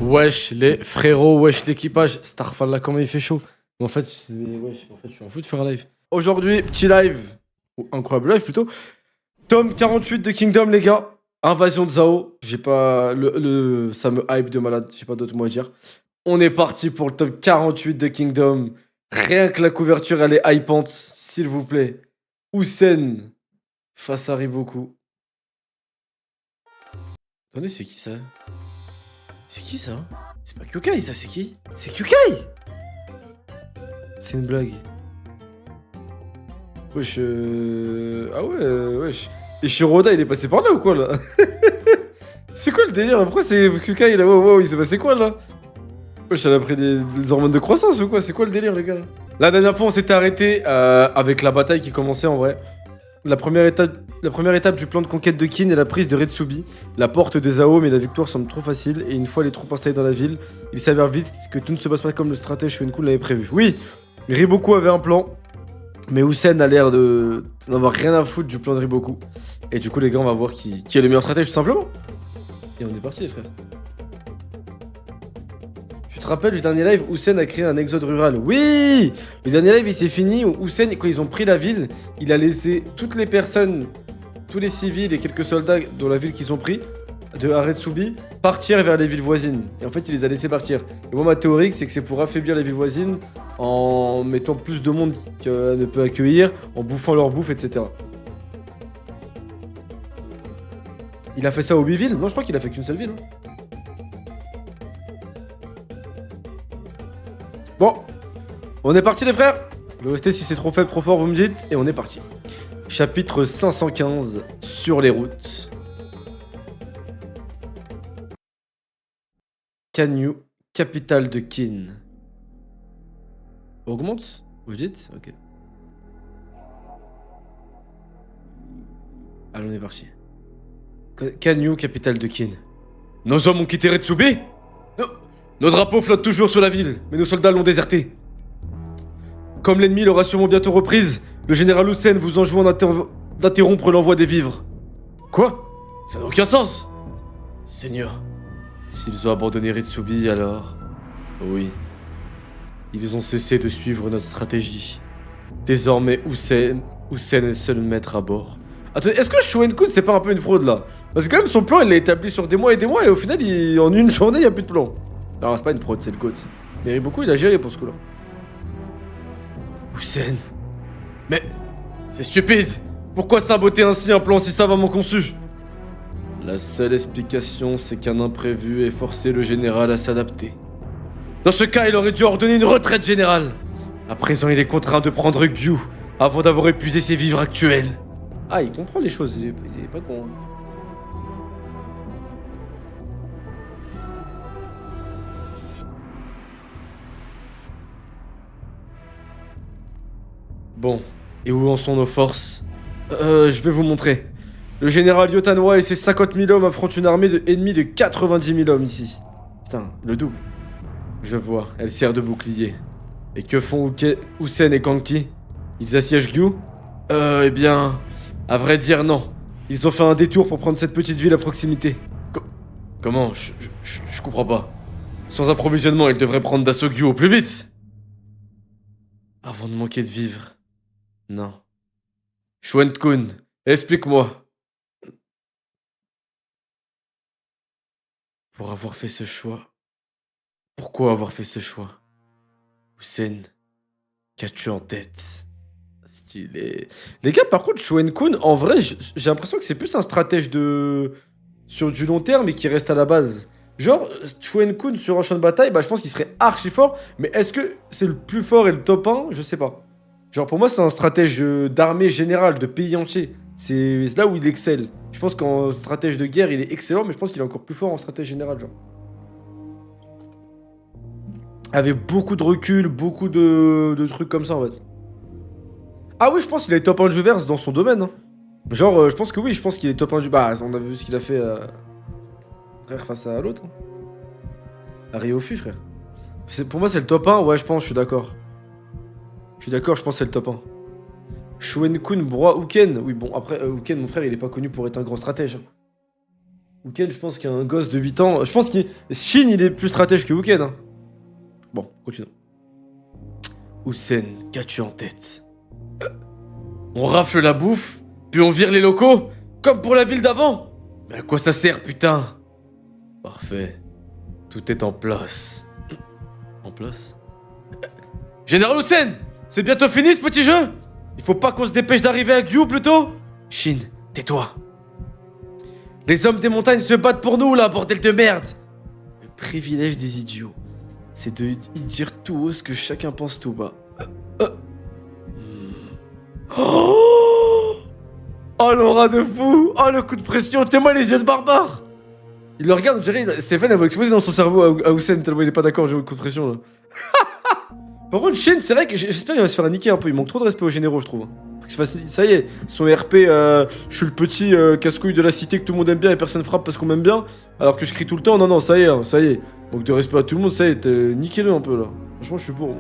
Wesh les frérots, wesh l'équipage, Starfall là comment il fait chaud. Mais en fait, je suis en fou de faire un live. Aujourd'hui, petit live, ou incroyable live plutôt. Tome 48 de Kingdom les gars. Invasion de Zao. J'ai pas ça me hype de malade, j'ai pas d'autre mot à dire. On est parti pour le tome 48 de Kingdom. Rien que la couverture elle est hypante, s'il vous plaît. Houssen face à Riboku. Attendez, c'est qui ça? C'est qui ça? C'est pas Kyukai ça, c'est qui? C'est Kyukai! C'est une blague. Wesh, ah ouais, wesh. Et Shiroda il est passé par là ou quoi là? C'est quoi le délire là? Pourquoi c'est Kyukai là? Wow, il s'est passé quoi là? Wesh, elle a pris des hormones de croissance ou quoi? C'est quoi le délire les gars là? La dernière fois on s'était arrêté avec la bataille qui commençait en vrai. La première étape du plan de conquête de Kin est la prise de Retsubi, la porte de Zao, mais la victoire semble trop facile, et une fois les troupes installées dans la ville, il s'avère vite que tout ne se passe pas comme le stratège Shuenkun l'avait prévu. Oui, Riboku avait un plan, mais Houssen a l'air de n'avoir rien à foutre du plan de Riboku. Et du coup les gars, on va voir qui est le meilleur stratège tout simplement. Et on est parti les frères. Tu te rappelles du dernier live, Houssen a créé un exode rural. Oui! Le dernier live, il s'est fini où Houssen, quand ils ont pris la ville, il a laissé toutes les personnes, tous les civils et quelques soldats dans la ville qu'ils ont pris, de Aretsubi, partir vers les villes voisines. Et en fait, il les a laissés partir. Et moi, ma théorie, c'est que c'est pour affaiblir les villes voisines en mettant plus de monde qu'elle ne peut accueillir, en bouffant leur bouffe, etc. Il a fait ça aux 8 villes? Non, je crois qu'il a fait qu'une seule ville. Bon, on est parti les frères. L'OST si c'est trop faible, trop fort, vous me dites. Et on est parti. Chapitre 515, sur les routes. Kanyu, capitale de Kin. Augmente? Vous dites? Ok. Allez, on est parti. Kanyu, capitale de Kin. Nos hommes ont quitté Retsubi? Nos drapeaux flottent toujours sur la ville, mais nos soldats l'ont déserté. Comme l'ennemi l'aura sûrement bientôt reprise, le général Houssen vous enjoint d'interrompre l'envoi des vivres. Quoi? Ça n'a aucun sens. Seigneur, s'ils ont abandonné Retsubi, alors... Oui. Ils ont cessé de suivre notre stratégie. Désormais, Houssen est seul maître à bord. Attends, est-ce que Shuenkun, c'est pas un peu une fraude, là? Parce que quand même, son plan, il l'a établi sur des mois, et au final, en une journée, il n'y a plus de plan. Non, c'est pas une fraude, c'est le code. Mais Riboku, il a géré pour ce coup-là. Houssen. Mais... c'est stupide. Pourquoi saboter ainsi un plan si savamment conçu? La seule explication, c'est qu'un imprévu ait forcé le général à s'adapter. Dans ce cas, il aurait dû ordonner une retraite générale. À présent, il est contraint de prendre Gyu avant d'avoir épuisé ses vivres actuels. Ah, il comprend les choses, il est pas con. Hein. Bon, et où en sont nos forces? Je vais vous montrer. Le général Yotanwa et ses 50 000 hommes affrontent une armée ennemie de 90 000 hommes ici. Putain, le double. Je vois, elle sert de bouclier. Et que font Houssen et Kanki? Ils assiègent Gyu? Eh bien... à vrai dire, non. Ils ont fait un détour pour prendre cette petite ville à proximité. Comment? Je comprends pas. Sans approvisionnement, ils devraient prendre d'assaut Gyu au plus vite. Avant de manquer de vivre. Non. Shuenkun, explique-moi. Pour avoir fait ce choix... Pourquoi avoir fait ce choix? Houssen, qu'as-tu en tête? Stylé. Les gars, par contre, Shuenkun, en vrai, j'ai l'impression que c'est plus un stratège de... sur du long terme et qui reste à la base. Genre, Shuenkun sur un champ de bataille, bah je pense qu'il serait archi fort, mais est-ce que c'est le plus fort et le top 1? Je sais pas. Genre, pour moi, c'est un stratège d'armée générale, de pays entier. C'est là où il excelle. Je pense qu'en stratège de guerre, il est excellent, mais je pense qu'il est encore plus fort en stratège général, genre. Avec beaucoup de recul, beaucoup de trucs comme ça, en fait. Ah oui, je pense qu'il est top 1 du verse dans son domaine. Hein. Genre, je pense que oui, je pense qu'il est top 1 du... Bah, on a vu ce qu'il a fait, frère, face à l'autre. Hein. À Ryofu, frère. Pour moi, c'est le top 1, ouais, je pense, je suis d'accord. Je suis d'accord, je pense que c'est le top 1. Shuenkun, Broie, Uken. Oui, bon, après, Uken, mon frère, il est pas connu pour être un grand stratège. Uken, je pense qu'il y a un gosse de 8 ans. Je pense que Shin, il est plus stratège que Uken. Hein. Bon, continuons. Hussein, qu'as-tu en tête? On rafle la bouffe, puis on vire les locaux, comme pour la ville d'avant. Mais à quoi ça sert, putain? Parfait. Tout est en place. En place? Général Hussein, c'est bientôt fini ce petit jeu? Il faut pas qu'on se dépêche d'arriver à Gyu plutôt? Shin, tais-toi. Les hommes des montagnes se battent pour nous là, bordel de merde. Le privilège des idiots, c'est de dire tout haut ce que chacun pense tout bas. Oh, l'aura de fou. Oh, le coup de pression, t'es-moi les yeux de barbare. Il le regarde, on dirait, Seven, elle va exploser dans son cerveau à Hussein, tellement il est pas d'accord avec le coup de pression là. Par contre, Shin, c'est vrai que j'espère qu'il va se faire niquer un peu. Il manque trop de respect aux généraux, je trouve. Ça y est, son RP, je suis le petit casse-couille de la cité que tout le monde aime bien et personne frappe parce qu'on m'aime bien. Alors que je crie tout le temps. Non, ça y est, hein, ça y est. Manque de respect à tout le monde, ça y est, niquez-le un peu là. Franchement, je suis pour. Moi.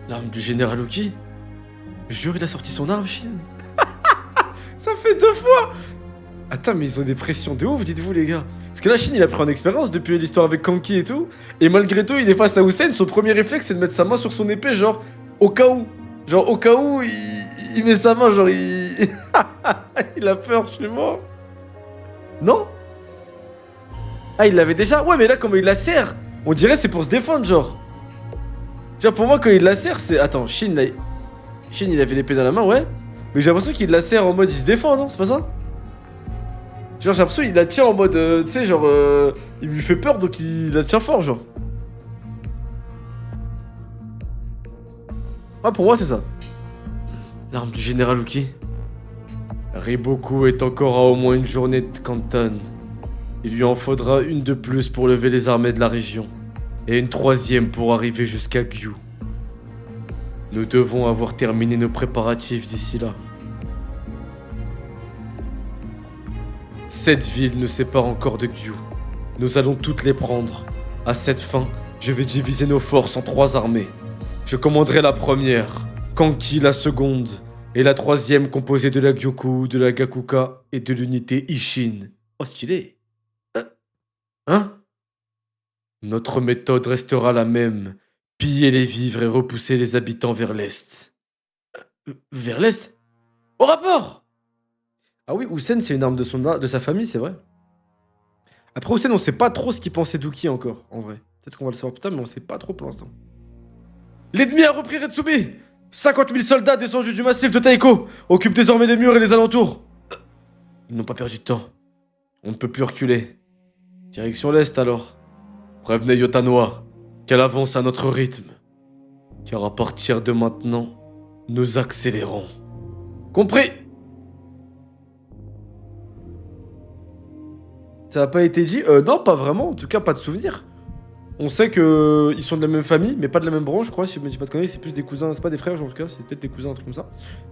L'arme du général Oki? Je jure, il a sorti son arme, Shin. Ça fait 2 fois. Attends, mais ils ont des pressions de ouf, dites-vous, les gars. Parce que là, Shin, il a pris en expérience depuis l'histoire avec Kanki et tout. Et malgré tout, il est face à Hussein. Son premier réflexe, c'est de mettre sa main sur son épée, genre, au cas où. Genre, au cas où, il met sa main, genre, il. Il a peur, je suis mort. Non? Ah, il l'avait déjà? Ouais, mais là, comment il la serre? On dirait c'est pour se défendre, genre. Genre, pour moi, quand il la serre, c'est. Attends, Shin, là. Shin, il avait l'épée dans la main, ouais. Mais j'ai l'impression qu'il la serre en mode il se défend, non? C'est pas ça? Genre, j'ai l'impression qu'il la tient en mode. Tu sais, genre. Il lui fait peur donc il la tient fort, genre. Ah, pour moi, c'est ça. L'arme du général Uki. Riboku est encore à au moins une journée de Kanton. Il lui en faudra une de plus pour lever les armées de la région. Et une troisième pour arriver jusqu'à Gyu. Nous devons avoir terminé nos préparatifs d'ici là. Cette ville nous sépare encore de Gyu. Nous allons toutes les prendre. À cette fin, je vais diviser nos forces en 3 armées. Je commanderai la première, Kanki la seconde, et la troisième composée de la Gyoku, de la Gakuka et de l'unité Ishin. Oh, stylé. Hein? Notre méthode restera la même. Piller les vivres et repousser les habitants vers l'est. Vers l'est? Au rapport! Ah oui, Hussein, c'est une arme de sa famille, c'est vrai. Après, Hussein, on sait pas trop ce qu'il pensait d'Uki encore, en vrai. Peut-être qu'on va le savoir plus tard, mais on sait pas trop pour l'instant. L'ennemi a repris Retsubi! 50 000 soldats descendus du massif de Taiko occupent désormais les murs et les alentours. Ils n'ont pas perdu de temps. On ne peut plus reculer. Direction l'est alors. Prévenez Yotanoa qu'elle avance à notre rythme. Car à partir de maintenant, nous accélérons. Compris? Ça n'a pas été dit? Non, pas vraiment. En tout cas, pas de souvenir. On sait que ils sont de la même famille, mais pas de la même branche, je crois. Si je me dis pas de conneries, c'est plus des cousins. C'est pas des frères, en tout cas. C'est peut-être des cousins, un truc comme ça.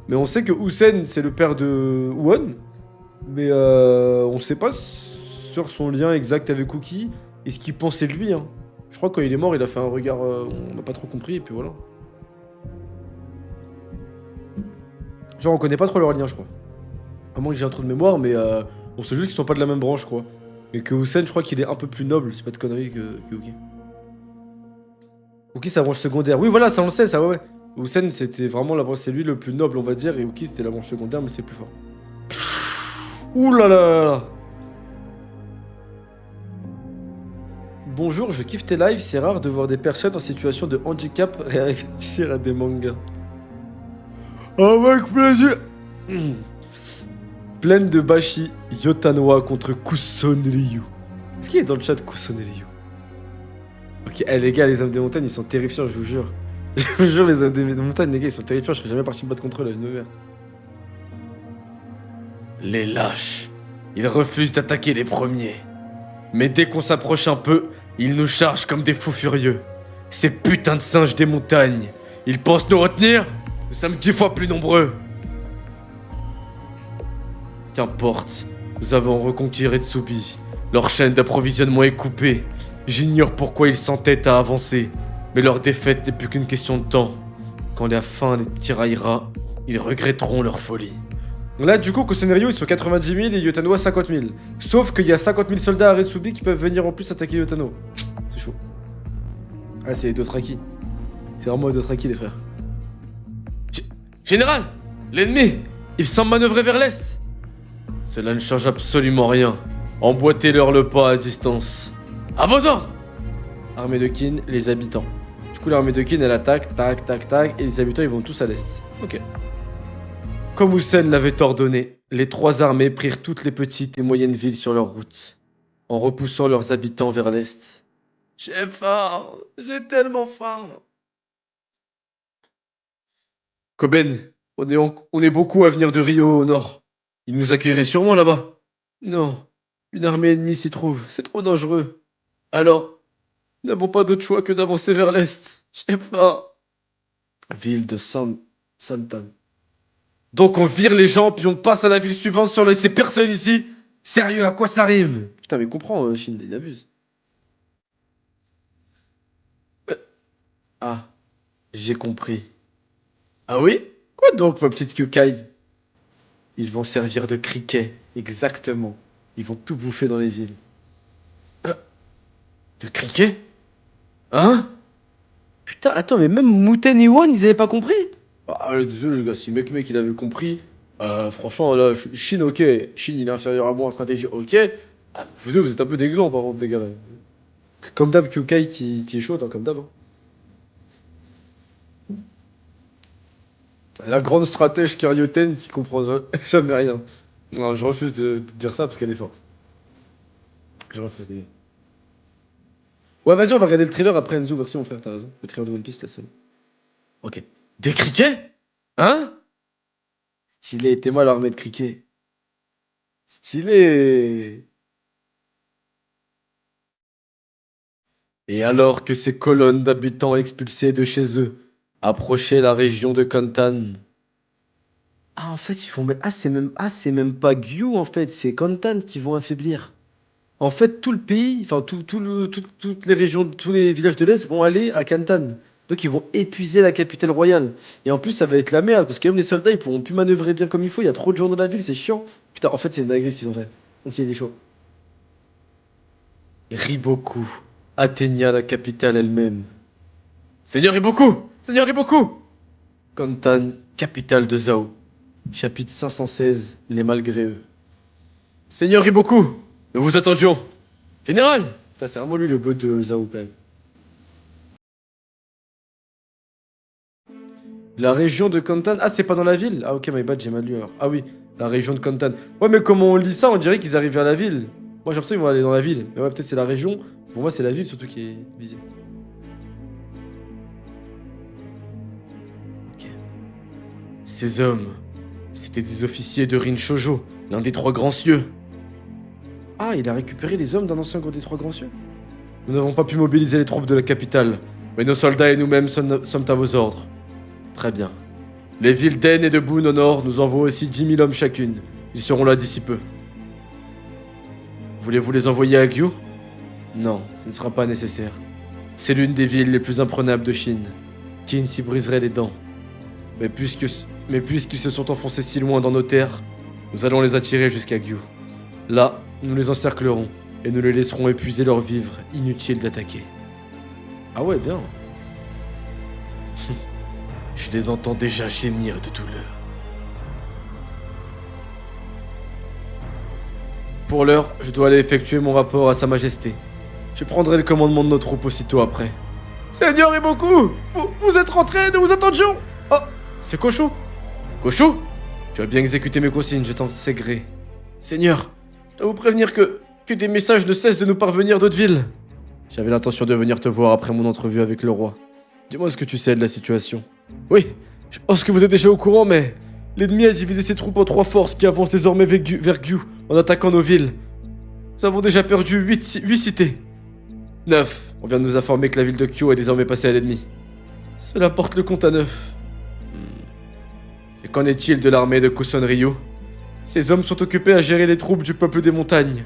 Mais on sait que Hussein, c'est le père de Won. Mais on sait pas sur son lien exact avec Uki et ce qu'il pensait de lui. Hein. Je crois que quand il est mort, il a fait un regard. On n'a pas trop compris, et puis voilà. Genre, on connaît pas trop leur lien, je crois. À moins que j'ai un trou de mémoire, mais on sait juste qu'ils sont pas de la même branche, je crois. Et que Hussein, je crois qu'il est un peu plus noble, c'est pas de conneries que Uki. Uki, c'est la branche secondaire. Oui, voilà, ça on le sait, ça, ouais. Hussein, c'était vraiment la branche, c'est lui le plus noble, on va dire, et Uki, c'était la branche secondaire, mais c'est plus fort. Ouh là là là là. Bonjour, je kiffe tes lives, c'est rare de voir des personnes en situation de handicap réagir à des mangas. Avec plaisir. Pleine de Bashi, Yotanoa contre Kuson Ryu. Est-ce qu'il est dans le chat Kuson Ryu? Ok, les gars, les hommes des montagnes, ils sont terrifiants, je vous jure. Je vous jure, les hommes des montagnes, les gars, ils sont terrifiants, je serais jamais parti me battre contre eux, la vie de ma mère. Les lâches. Ils refusent d'attaquer les premiers. Mais dès qu'on s'approche un peu, ils nous chargent comme des fous furieux. Ces putains de singes des montagnes. Ils pensent nous retenir? Nous sommes 10 fois plus nombreux. Qu'importe, nous avons reconquis Retsubi. Leur chaîne d'approvisionnement est coupée. J'ignore pourquoi ils s'entêtent à avancer, mais leur défaite n'est plus qu'une question de temps. Quand la faim les tiraillera, ils regretteront leur folie. Là, du coup, Kusanryu, ils sont 90 000 et Yotano à 50 000. Sauf qu'il y a 50 000 soldats à Retsubi qui peuvent venir en plus attaquer Yotano. C'est chaud. Ah, c'est les Dothraki. C'est vraiment les Dothraki, les frères. Général, l'ennemi, il semble manœuvrer vers l'est. Cela ne change absolument rien. Emboîtez-leur le pas à distance. À vos ordres. Armée de Qin, les habitants. Du coup, l'armée de Qin, elle attaque, tac, tac, tac, et les habitants, ils vont tous à l'est. Ok. Comme Hussein l'avait ordonné, les trois armées prirent toutes les petites et moyennes villes sur leur route, en repoussant leurs habitants vers l'est. J'ai faim, j'ai tellement faim. Koben, on est beaucoup à venir de Rio au nord. Ils nous accueilleraient sûrement là-bas. Non, une armée ennemie s'y trouve, c'est trop dangereux. Alors, nous n'avons pas d'autre choix que d'avancer vers l'est. J'ai faim. Ville de Santan. Donc on vire les gens, puis on passe à la ville suivante sans laisser personne ici. Sérieux, à quoi ça rime? Putain, mais comprends, Shin, il abuse. Ah, j'ai compris. Ah oui? Quoi donc, ma petite Kyukai? Ils vont servir de criquets, exactement. Ils vont tout bouffer dans les villes. De criquets? Hein? Putain, attends, mais même Muten et Won, ils avaient pas compris? Ah, désolé, les gars, si mec, il avait compris. Franchement, là, Shin, ok. Shin, il est inférieur à moi en stratégie, ok. Ah, vous deux, vous êtes un peu des glands, par contre, les gars. Comme d'hab, Kyukai qui est chaud, hein, comme d'hab. Hein. La grande stratège Karyoten qui comprend jamais rien. Non, je refuse de dire ça parce qu'elle est forte. Je refuse. Ouais, vas-y, on va regarder le trailer après Enzo. Merci mon frère, t'as raison. Le trailer de One Piece, la seule. Ok. Des criquets? Hein? Stylé, t'es moi l'armée de criquets. Stylé. Et alors que ces colonnes d'habitants expulsés de chez eux approchaient la région de Kantan. Ah, en fait, ils vont mettre. C'est même pas Gyu, en fait, c'est Kantan qui vont affaiblir. En fait, tout le pays, enfin, toutes les régions, tous les villages de l'Est vont aller à Kantan. Donc, ils vont épuiser la capitale royale. Et en plus, ça va être la merde, parce que même les soldats, ils pourront plus manœuvrer bien comme il faut. Il y a trop de gens dans la ville, c'est chiant. Putain, en fait, c'est une dinguerie ce qu'ils ont fait. Ok, il est chaud. Riboku atteigna la capitale elle-même. Seigneur Riboku! Seigneur Riboku! Kantan, capitale de Zhao. Chapitre 516, les malgré eux. Seigneur Riboku, nous vous attendions. Général! Putain, c'est vraiment lui le bot de Zhao quand même. La région de Kantan. Ah, c'est pas dans la ville? Ah, ok, my bad, j'ai mal lu alors. Ah oui, la région de Kantan. Ouais, mais comment on lit ça, on dirait qu'ils arrivent vers la ville. Moi, j'ai l'impression qu'ils vont aller dans la ville. Mais ouais, peut-être c'est la région. Pour moi, c'est la ville surtout qui est visée. Ok. Ces hommes, c'était des officiers de Rin Shoujo, l'un des trois grands cieux. Ah, il a récupéré les hommes d'un ancien des trois grands cieux? Nous n'avons pas pu mobiliser les troupes de la capitale, mais nos soldats et nous-mêmes sommes à vos ordres. Très bien. Les villes d'En et de Boon au nord nous envoient aussi 10 000 hommes chacune. Ils seront là d'ici peu. Voulez-vous les envoyer à Gyu? Non, ce ne sera pas nécessaire. C'est l'une des villes les plus imprenables de Chine. Qin s'y briserait les dents. Mais puisqu'ils se sont enfoncés si loin dans nos terres, nous allons les attirer jusqu'à Gyu. Là, nous les encerclerons et nous les laisserons épuiser leurs vivres, inutile d'attaquer. Ah ouais, bien. Je les entends déjà gémir de douleur. Pour l'heure, je dois aller effectuer mon rapport à Sa Majesté. Je prendrai le commandement de nos troupes aussitôt après. Seigneur Riboku, vous êtes rentrés, nous vous attendions. Oh, c'est Kosho. Kosho, tu as bien exécuté mes consignes, je t'en sais gré. Seigneur, je dois vous prévenir que des messages ne cessent de nous parvenir d'autres villes. J'avais l'intention de venir te voir après mon entrevue avec le roi. Dis-moi ce que tu sais de la situation. Oui, je pense que vous êtes déjà au courant, mais l'ennemi a divisé ses troupes en 3 forces qui avancent désormais vers Gyu en attaquant nos villes. Nous avons déjà perdu 8 cités. 9. On vient de nous informer que la ville de Kyo est désormais passée à l'ennemi. Cela porte le compte à 9. Et qu'en est-il de l'armée de Kusanryu? Ces hommes sont occupés à gérer les troupes du peuple des montagnes.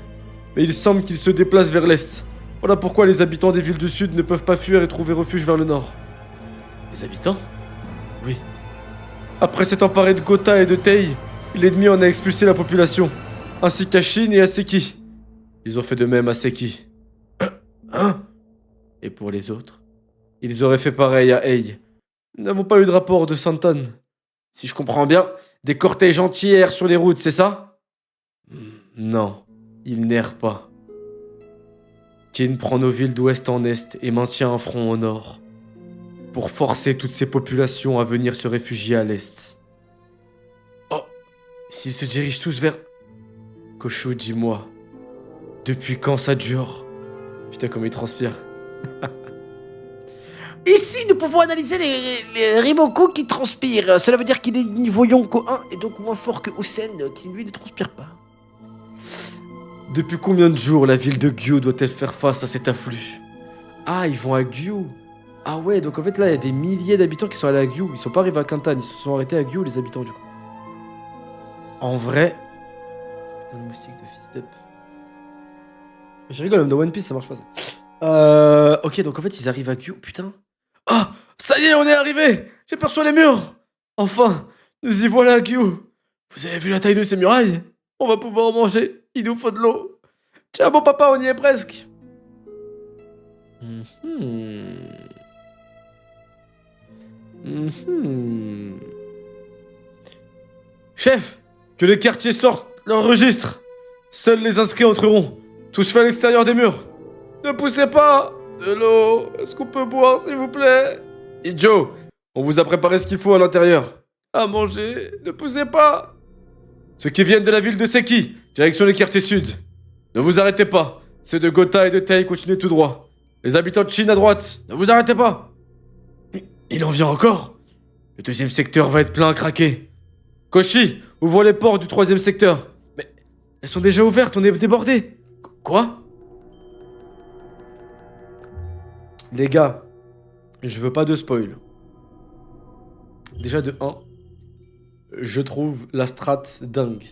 Mais il semble qu'ils se déplacent vers l'est. Voilà pourquoi les habitants des villes du sud ne peuvent pas fuir et trouver refuge vers le nord. Les habitants? Oui. Après s'être emparé de Gotha et de Tei, l'ennemi en a expulsé la population, ainsi qu'à Shin et à Seki. Ils ont fait de même à Seki. Hein? Et pour les autres? Ils auraient fait pareil à Ei. Nous n'avons pas eu de rapport de Santan. Si je comprends bien, des cortèges entiers errent sur les routes, c'est ça? Non, ils n'errent pas. Kin prend nos villes d'ouest en est et maintient un front au nord, pour forcer toutes ces populations à venir se réfugier à l'est. Oh, s'ils se dirigent tous vers... Koshu, dis-moi, depuis quand ça dure? Putain, comme il transpire. Ici, nous pouvons analyser les Rimoku qui transpirent. Cela veut dire qu'il est niveau Yonko 1 et donc moins fort que Usen qui lui ne transpire pas. Depuis combien de jours la ville de Gyu doit-elle faire face à cet afflux? Ah, ils vont à Gyu. Ah ouais, donc en fait là, il y a des milliers d'habitants qui sont allés à Gyu. Ils sont pas arrivés à Kantan, ils se sont arrêtés à Gyu, les habitants du coup. En vrai... Putain de moustique de fistep. Je rigole, même dans One Piece, ça marche pas ça. Ok, donc en fait, ils arrivent à Gyu, putain. Ah, ça y est, on est arrivé. J'ai perçu les murs. Enfin, nous y voilà à Gyu. Vous avez vu la taille de ces murailles? On va pouvoir manger. Il nous faut de l'eau. Tiens, bon papa, on y est presque. Chef, que les quartiers sortent leur registre. Seuls les inscrits entreront. Tous faits à l'extérieur des murs. Ne poussez pas. De l'eau. Est-ce qu'on peut boire, s'il vous plaît? Idiot, on vous a préparé ce qu'il faut à l'intérieur. À manger. Ne poussez pas. Ceux qui viennent de la ville de Seki, direction les quartiers sud. Ne vous arrêtez pas. Ceux de Gotha et de Tei, continuez tout droit. Les habitants de Chine à droite, ne vous arrêtez pas. Il en vient encore. Le deuxième secteur va être plein à craquer. Koshi, ouvre les portes du troisième secteur. Mais elles sont déjà ouvertes, on est débordés. Quoi? Les gars, je veux pas de spoil. Déjà de 1, je trouve la strat dingue.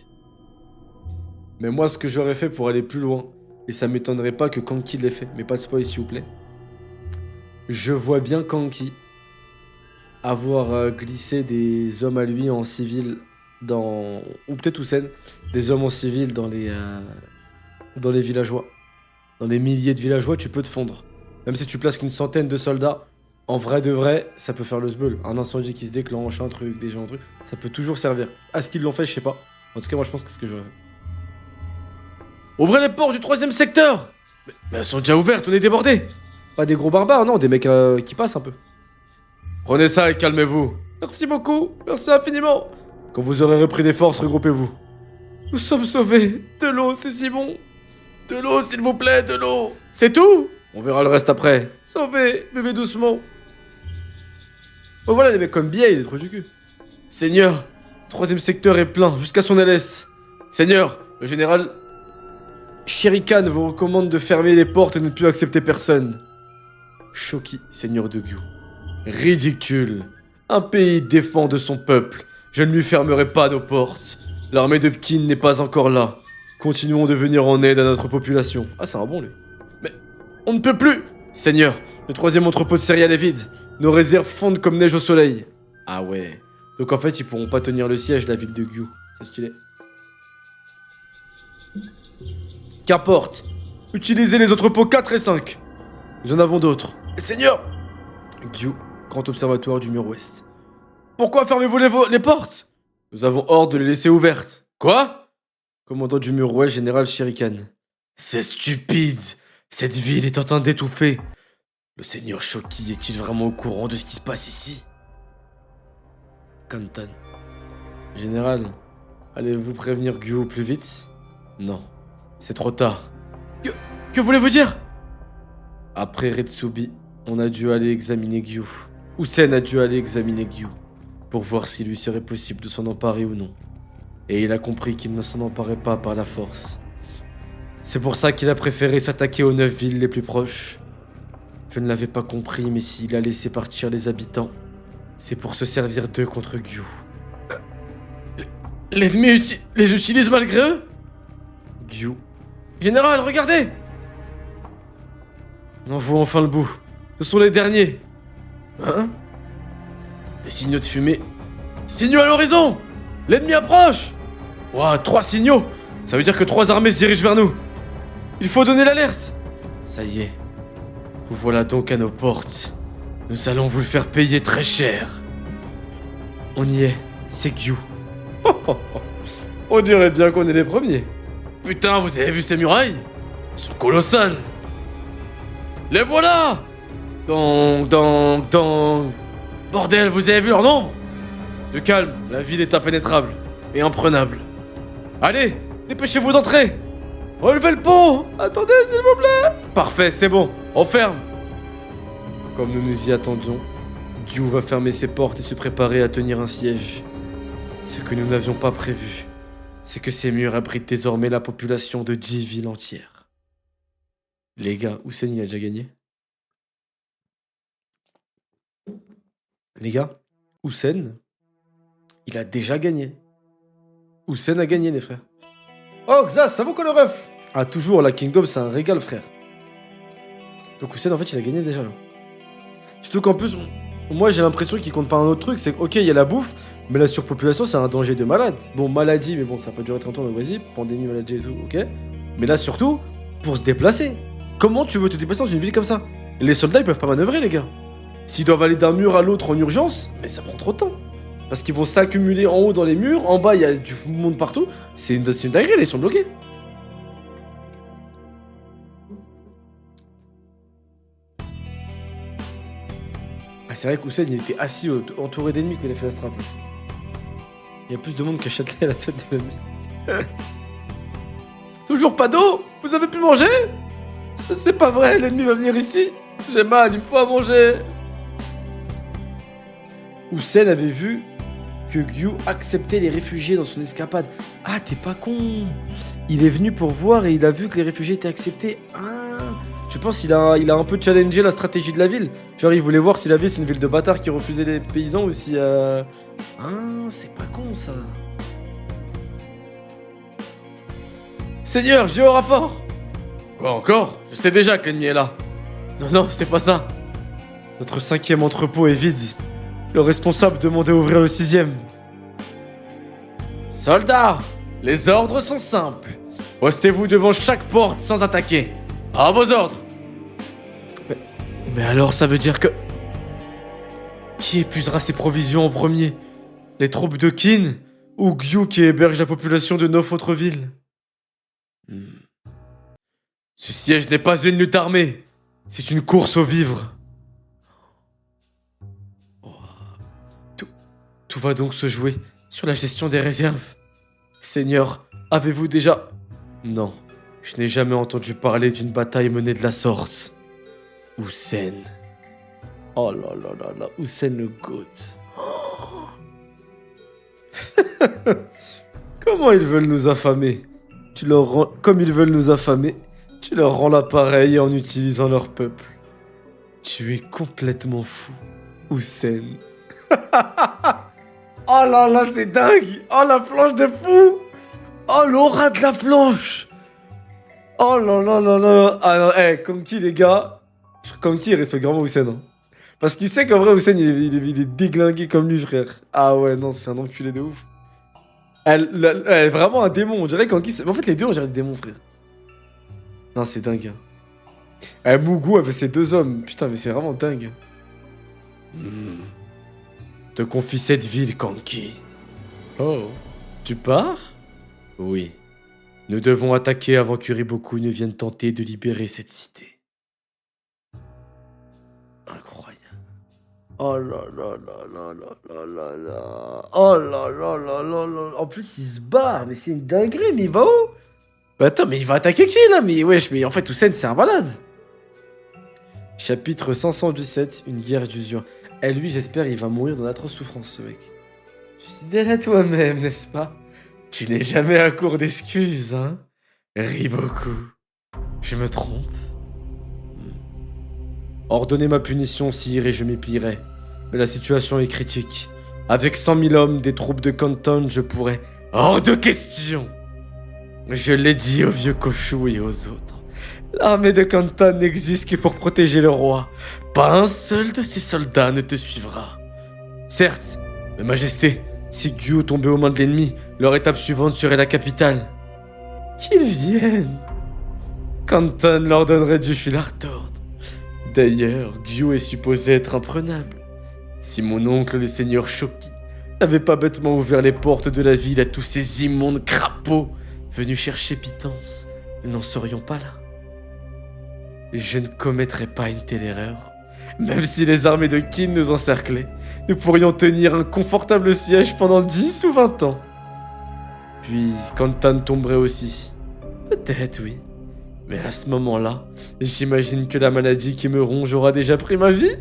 Mais moi, ce que j'aurais fait pour aller plus loin, et ça m'étonnerait pas que Kanki l'ait fait, mais pas de spoil s'il vous plaît. Je vois bien Kanki avoir glissé des hommes à lui en civil dans... Ou peut-être Usen, des hommes en civil dans les villageois. Dans les milliers de villageois, tu peux te fondre. Même si tu places qu'une centaine de soldats, en vrai de vrai, ça peut faire le sbeul. Un incendie qui se déclenche, un truc, des gens, un truc, ça peut toujours servir. Est-ce qu'ils l'ont fait, je sais pas. En tout cas, moi je pense que c'est ce que j'aurais fait. Ouvrez les portes du troisième secteur! Mais elles sont déjà ouvertes, on est débordés! Pas des gros barbares, non, des mecs qui passent un peu. Prenez ça et calmez-vous. Merci beaucoup, merci infiniment. Quand vous aurez repris des forces, regroupez-vous. Nous sommes sauvés. De l'eau, c'est si bon. De l'eau, s'il vous plaît, de l'eau. C'est tout? On verra le reste après. Sauvez, bébé doucement. Oh voilà les mecs comme Biel, il est trop du cul. Seigneur, le troisième secteur est plein, jusqu'à son LS. Seigneur, le général Shirikan vous recommande de fermer les portes et de ne plus accepter personne. Shoki, seigneur de Gyu. Ridicule. Un pays défend de son peuple. Je ne lui fermerai pas nos portes. L'armée de Kin n'est pas encore là. Continuons de venir en aide à notre population. Ah, c'est un bon, lui. Mais on ne peut plus. Seigneur, le troisième entrepôt de céréales est vide. Nos réserves fondent comme neige au soleil. Ah ouais. Donc en fait, ils pourront pas tenir le siège de la ville de Gyu. C'est stylé. Qu'importe. Utilisez les entrepôts 4 et 5. Nous en avons d'autres. Seigneur! Gyu, grand observatoire du mur ouest. Pourquoi fermez-vous les portes? Nous avons ordre de les laisser ouvertes. Quoi? Commandant du mur ouest, général Shirikan. C'est stupide. Cette ville est en train d'étouffer. Le seigneur Shoki est-il vraiment au courant de ce qui se passe ici? Kantan. Général, allez-vous prévenir Gyu plus vite? Non, c'est trop tard. Que voulez-vous dire? Après Retsubi, on a dû aller examiner Gyu. Usen a dû aller examiner Gyu pour voir s'il lui serait possible de s'en emparer ou non. Et il a compris qu'il ne s'en emparait pas par la force. C'est pour ça qu'il a préféré s'attaquer aux 9 villes les plus proches. Je ne l'avais pas compris, mais s'il a laissé partir les habitants, c'est pour se servir d'eux contre Gyu. L'ennemi les utilise malgré eux? Gyu. Général, regardez! On en voit enfin le bout. Ce sont les derniers. Hein? Des signaux de fumée. Signaux à l'horizon! L'ennemi approche! Ouah, 3 signaux! Ça veut dire que 3 armées se dirigent vers nous. Il faut donner l'alerte! Ça y est. Vous voilà donc à nos portes. Nous allons vous le faire payer très cher. On y est, c'est Gyu. On dirait bien qu'on est les premiers. Putain, vous avez vu ces murailles? Elles sont colossales. Les voilà! Donc. Bordel, vous avez vu leur nombre? Du calme, la ville est impénétrable et imprenable. Allez, dépêchez-vous d'entrer. Relevez le pont. Attendez, s'il vous plaît. Parfait, c'est bon, on ferme. Comme nous nous y attendions, Gyu va fermer ses portes et se préparer à tenir un siège. Ce que nous n'avions pas prévu, c'est que ces murs abritent désormais la population de 10 villes entières. Les gars, Houssen il a déjà gagné? Les gars, Houssen, il a déjà gagné. Houssen a gagné, les frères. Oh, Xas, ça vaut quoi le ref? Ah, toujours, la Kingdom, c'est un régal, frère. Donc Houssen, en fait, il a gagné déjà, là. Surtout qu'en plus, moi, j'ai l'impression qu'il compte pas un autre truc, c'est que, ok, il y a la bouffe, mais la surpopulation, c'est un danger de malade. Bon, maladie, mais bon, ça a pas duré 30 ans, donc vas-y, pandémie, maladie et tout, ok. Mais là, surtout, pour se déplacer. Comment tu veux te déplacer dans une ville comme ça? Les soldats, ils peuvent pas manœuvrer, les gars. S'ils doivent aller d'un mur à l'autre en urgence, mais ça prend trop de temps. Parce qu'ils vont s'accumuler en haut dans les murs, en bas il y a du monde partout. C'est une dinguerie, là, ils sont bloqués. Ah, c'est vrai qu'Houssen il était assis entouré d'ennemis qu'il a fait la strat. Il y a plus de monde qu'à Châtelet à la fête de la musique. Toujours pas d'eau? Vous avez pu manger? C'est pas vrai, l'ennemi va venir ici. J'ai mal, il faut à manger. Houssen avait vu que Gyu acceptait les réfugiés dans son escapade. Ah, t'es pas con. Il est venu pour voir et il a vu que les réfugiés étaient acceptés. Ah, je pense qu'il a un peu challengé la stratégie de la ville. Genre, il voulait voir si la ville, c'est une ville de bâtards qui refusait les paysans ou si... Ah, c'est pas con, ça. Seigneur, j'ai au rapport. Quoi encore? Je sais déjà que l'ennemi est là. Non, c'est pas ça. Notre 5e entrepôt est vide. Le responsable demandait à ouvrir le 6e. Soldats, les ordres sont simples. Postez-vous devant chaque porte sans attaquer. À vos ordres. Mais alors ça veut dire que... Qui épuisera ses provisions en premier? Les troupes de Qin ou Gyu qui héberge la population de 9 autres villes? Ce siège n'est pas une lutte armée. C'est une course aux vivres. Tout va donc se jouer sur la gestion des réserves. Seigneur, avez-vous déjà... Non, je n'ai jamais entendu parler d'une bataille menée de la sorte. Houssen. Oh là là là là, Houssen le GOAT. Comment ils veulent nous affamer? Tu leur rends... Comme ils veulent nous affamer, tu leur rends l'appareil en utilisant leur peuple. Tu es complètement fou, Houssen. Oh là là, c'est dingue! Oh la planche de fou! Oh l'aura de la planche! Oh là là là là! Ah non, Conky les gars, Conky il respecte vraiment Houssen. Hein. Parce qu'il sait qu'en vrai Houssen il est déglingué comme lui, frère. Ah ouais, non, c'est un enculé de ouf. Elle est vraiment un démon, on dirait Conky. En fait, les deux on dirait des démons, frère. Non, c'est dingue. Mugu avait ses 2 hommes. Putain, mais c'est vraiment dingue. Te confie cette ville, Conky. Oh, tu pars? Oui. Nous devons attaquer avant qu'Uriboku ne vienne tenter de libérer cette cité. Incroyable. Oh là là là là là là là là. Oh là là là là là. En plus, il se barre, mais c'est une dinguerie, mais il va où? Bah attends, mais il va attaquer qui, là? Mais wesh, mais en fait, Houssen, c'est un malade. Chapitre 517, une guerre d'usure. Et lui, j'espère, il va mourir dans d'atroces souffrances, ce mec. Fidèle à toi-même, n'est-ce pas? Tu n'es jamais à court d'excuses, hein? Riboku. Je me trompe? Ordonnez ma punition, sire, et je m'y plierai. Mais la situation est critique. Avec 100 000 hommes, des troupes de Canton, je pourrais... Hors de question! Je l'ai dit aux vieux Koshu et aux autres. L'armée de Canton n'existe que pour protéger le roi. Pas un seul de ses soldats ne te suivra. Certes, mais Majesté, si Gyu tombait aux mains de l'ennemi, leur étape suivante serait la capitale. Qu'ils viennent. Kantan leur donnerait du fil à retordre. D'ailleurs, Gyu est supposé être imprenable. Si mon oncle, le seigneur Shoki, n'avait pas bêtement ouvert les portes de la ville à tous ces immondes crapauds venus chercher pitance, nous n'en serions pas là. Je ne commettrais pas une telle erreur. Même si les armées de Qin nous encerclaient, nous pourrions tenir un confortable siège pendant 10 ou 20 ans. Puis, Kantan tomberait aussi. Peut-être, oui. Mais à ce moment-là, j'imagine que la maladie qui me ronge aura déjà pris ma vie.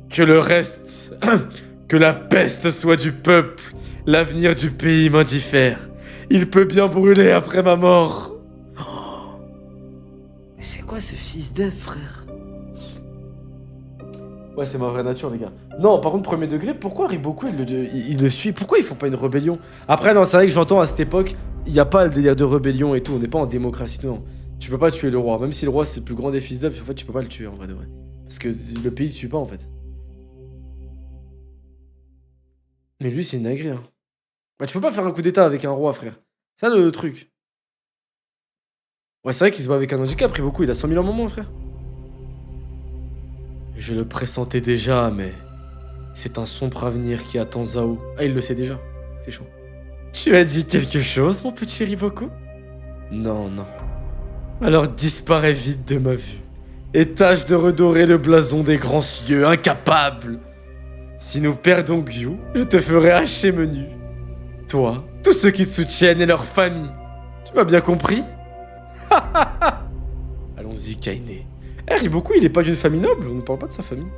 Que le reste, que la peste soit du peuple, l'avenir du pays m'indiffère. Il peut bien brûler après ma mort. Mais c'est quoi ce fils d'œuf, frère? Ouais, c'est ma vraie nature, les gars. Non, par contre, premier degré, pourquoi Riboku, il le suit? Pourquoi ils font pas une rébellion? Après, non, c'est vrai que j'entends à cette époque, il n'y a pas le délire de rébellion et tout, on n'est pas en démocratie, non. Tu peux pas tuer le roi, même si le roi c'est le plus grand des fils d'up, en fait, tu peux pas le tuer, en vrai de vrai. Parce que le pays ne suit pas, en fait. Mais lui, c'est une dinguerie, hein. Bah, tu peux pas faire un coup d'état avec un roi, frère. C'est ça le truc. Ouais, c'est vrai qu'il se bat avec un handicap, Riboku, il a 100 000 ans moment, frère. Je le pressentais déjà, mais c'est un sombre avenir qui attend Zhao. Ah, il le sait déjà. C'est chaud. Tu as dit quelque chose, mon petit Riboku? Non, non. Alors disparais vite de ma vue. Et tâche de redorer le blason des grands cieux, incapable. Si nous perdons Gyu, je te ferai hacher menu. Toi, tous ceux qui te soutiennent et leur famille. Tu m'as bien compris? Allons-y, Kaine. Eh, Riboku, il est pas d'une famille noble, on ne parle pas de sa famille.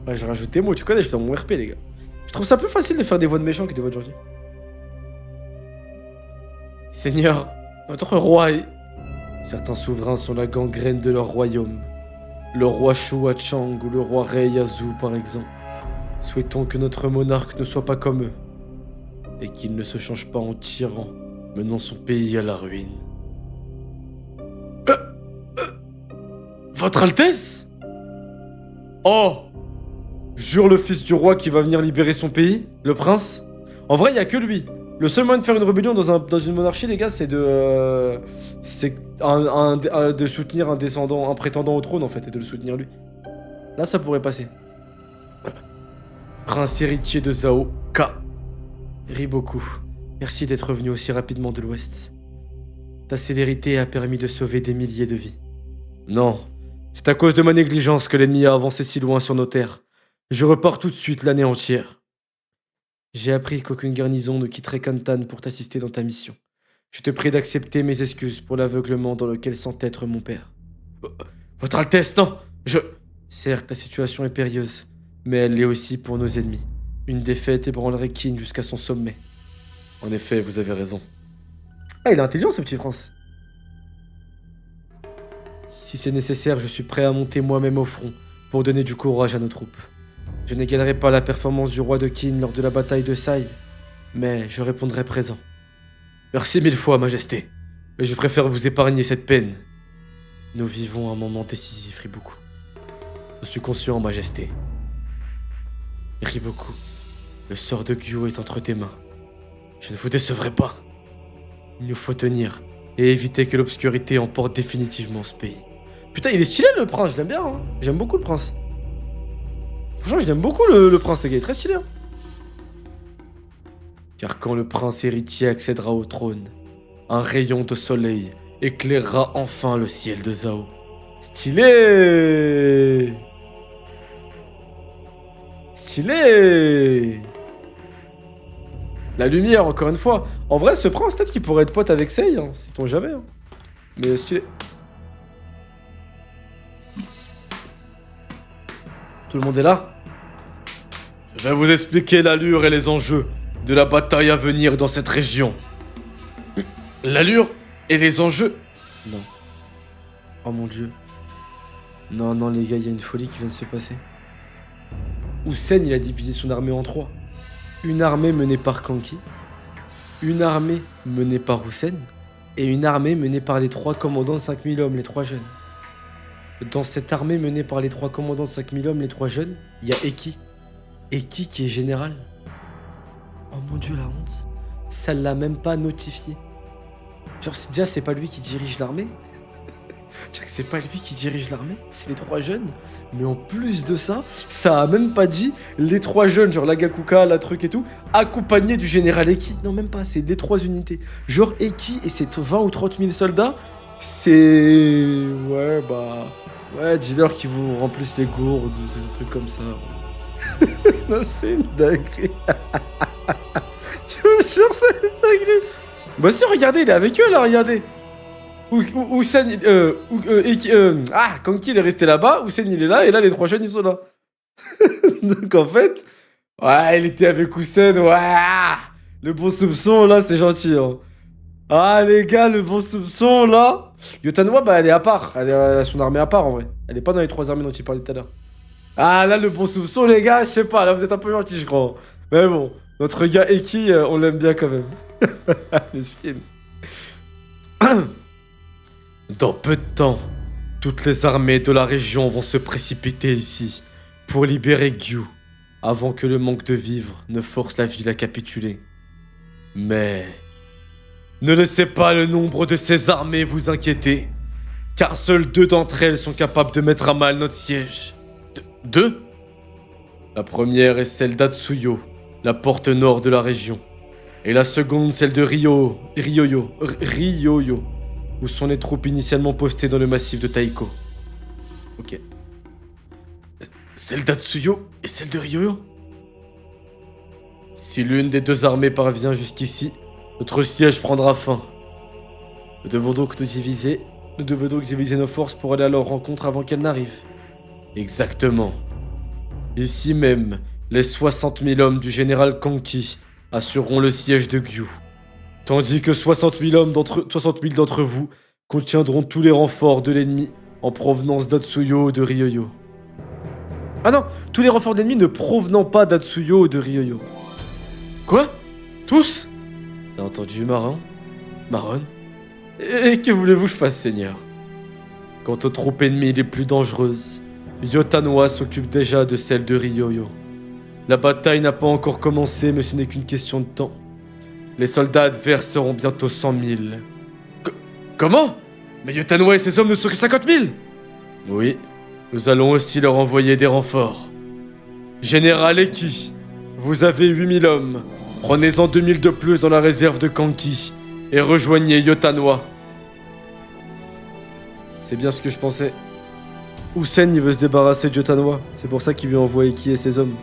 Ouais, j'ai rajouté moi, tu connais, je suis dans mon RP, les gars. Je trouve ça plus facile de faire des voix de méchants que des voix de gentils. Seigneur, notre roi est... Certains souverains sont la gangrène de leur royaume. Le roi Shu à Chang ou le roi Rei Yazu, par exemple. Souhaitons que notre monarque ne soit pas comme eux. Et qu'il ne se change pas en tyran, menant son pays à la ruine. Votre Altesse? Oh! Jure le fils du roi qui va venir libérer son pays, le prince. En vrai, il n'y a que lui. Le seul moyen de faire une rébellion dans une monarchie, les gars, c'est de... de soutenir un descendant, un prétendant au trône, en fait, et de le soutenir lui. Là, ça pourrait passer. Prince héritier de Zhao, K. Riboku, merci d'être revenu aussi rapidement de l'Ouest. Ta célérité a permis de sauver des milliers de vies. Non, c'est à cause de ma négligence que l'ennemi a avancé si loin sur nos terres. Je repars tout de suite l'année entière. J'ai appris qu'aucune garnison ne quitterait Kantan pour t'assister dans ta mission. Je te prie d'accepter mes excuses pour l'aveuglement dans lequel s'entêtre mon père. Votre Altesse, non, Certes, la situation est périlleuse, mais elle l'est aussi pour nos ennemis. Une défaite ébranlerait Qin jusqu'à son sommet. En effet, vous avez raison. Ah, il est intelligent, ce petit prince. Si c'est nécessaire, je suis prêt à monter moi-même au front pour donner du courage à nos troupes. Je n'égalerai pas la performance du roi de Qin lors de la bataille de Sai, mais je répondrai présent. Merci 1000 fois, Majesté, mais je préfère vous épargner cette peine. Nous vivons un moment décisif, Riboku. Je suis conscient, Majesté. Riboku, le sort de Gyu est entre tes mains. Je ne vous décevrai pas. Il nous faut tenir et éviter que l'obscurité emporte définitivement ce pays. Putain, il est stylé le prince, je l'aime bien. Hein. J'aime beaucoup le prince. Franchement, je l'aime beaucoup le prince, les gars, il est très stylé. Hein. Car quand le prince héritier accédera au trône, un rayon de soleil éclairera enfin le ciel de Zhao. Stylé! Stylé! La lumière, encore une fois. En vrai, ce prince, peut-être qu'il pourrait être pote avec Sei, hein, sait-on jamais. Hein. Mais stylé. Tout le monde est là? Je vais vous expliquer l'allure et les enjeux de la bataille à venir dans cette région. L'allure et les enjeux? Non. Oh mon dieu. Non, non, les gars, il y a une folie qui vient de se passer. Hussein, il a divisé son armée en 3. Une armée menée par Kanki, une armée menée par Hussein, et une armée menée par les 3 commandants de 5000 hommes, les 3 jeunes. Dans cette armée menée par les 3 commandants de 5000 hommes, les 3 jeunes, il y a Eki. Eki qui est général. Oh mon dieu, la honte. Ça l'a même pas notifié. Genre, déjà, c'est pas lui qui dirige l'armée. C'est pas lui qui dirige l'armée, c'est les 3 jeunes. Mais en plus de ça, ça a même pas dit les 3 jeunes, genre la Gakuka, la truc et tout, accompagnés du général Eki. Non, même pas, c'est les 3 unités. Genre Eki et ses 20 ou 30 000 soldats, c'est... Ouais, bah... Ouais, dis-leur qu'ils vous remplissent les gourdes, des trucs comme ça. Non, c'est une dinguerie. Je vous jure, c'est une dinguerie. Bah si, regardez, il est avec eux là, regardez. Houssen, Kanki il est resté là-bas, Houssen il est là, et là les 3 jeunes ils sont là. Donc en fait, ouais, il était avec Houssen, ouais. Le bon soupçon là, c'est gentil. Hein. Ah les gars, le bon soupçon là. Yotanwa, bah elle est à part, elle a son armée à part en vrai. Elle est pas dans les 3 armées dont il parlait tout à l'heure. Ah là, le bon soupçon les gars, je sais pas, là vous êtes un peu gentils je crois. Mais bon, notre gars Eki, on l'aime bien quand même. Les skins. Dans peu de temps, toutes les armées de la région vont se précipiter ici pour libérer Gyu, avant que le manque de vivres ne force la ville à capituler. Mais ne laissez pas le nombre de ces armées vous inquiéter, car seules 2 d'entre elles sont capables de mettre à mal notre siège. 2 ? La première est celle d'Atsuyo, la porte nord de la région, et la seconde celle de Ryoyo, où sont les troupes initialement postées dans le massif de Taiko. Ok. Celle d'Atsuyo et celle de Ryoyo ? Si l'une des 2 armées parvient jusqu'ici, notre siège prendra fin. Nous devons donc diviser nos forces pour aller à leur rencontre avant qu'elles n'arrivent. Exactement. Ici même, les 60 000 hommes du général Kanki assureront le siège de Gyu. Tandis que 60 000 d'entre vous contiendront tous les renforts de l'ennemi en provenance d'Atsuyo ou de Ryoyo. Ah non, tous les renforts d'ennemis ne provenant pas d'Atsuyo ou de Ryoyo. Quoi ? Tous ? T'as entendu, Maron ? Et que voulez-vous que je fasse, Seigneur ? Quant aux troupes ennemies les plus dangereuses, Yotanwa s'occupe déjà de celles de Ryoyo. La bataille n'a pas encore commencé, mais ce n'est qu'une question de temps. Les soldats adverses seront bientôt 100 000. Comment ? Mais Yotanwa et ses hommes ne sont que 50 000 ? Oui, nous allons aussi leur envoyer des renforts. Général Eki, vous avez 8 000 hommes. Prenez-en 2 000 de plus dans la réserve de Kanki et rejoignez Yotanwa. C'est bien ce que je pensais. Houssen, il veut se débarrasser de Yotanwa. C'est pour ça qu'il lui envoie Eki et ses hommes.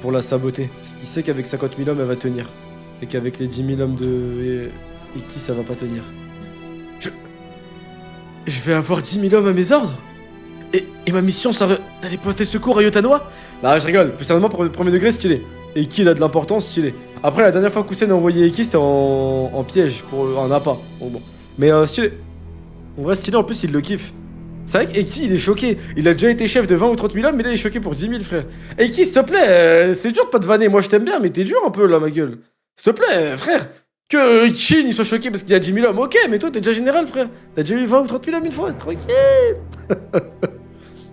Pour la saboter. Parce qu'il sait qu'avec 50 000 hommes, elle va tenir. Et qu'avec les 10 000 hommes de Eki, ça va pas tenir. Je vais avoir 10 000 hommes à mes ordres ? Et ma mission, ça d'aller porter secours à Yotanwa ? Bah, je rigole. Plus sérieusement, pour le premier degré, stylé. Eki, il a de l'importance, stylé. Après, la dernière fois qu'Houssen a envoyé Eki, c'était en piège, pour un appât. Bon. Mais stylé. En vrai, stylé, en plus, il le kiffe. C'est vrai qu'Eki, il est choqué. Il a déjà été chef de 20 ou 30 000 hommes, mais là, il est choqué pour 10 000, frère. Eki, s'il te plaît, c'est dur de pas te vanner. Moi, je t'aime bien, mais t'es dur un peu, là, ma gueule. S'il te plaît, frère. Que Shin, il soit choqué parce qu'il y a 10 000 hommes. Ok, mais toi, t'es déjà général, frère. T'as déjà eu 20 ou 30 000 hommes une fois, tranquille.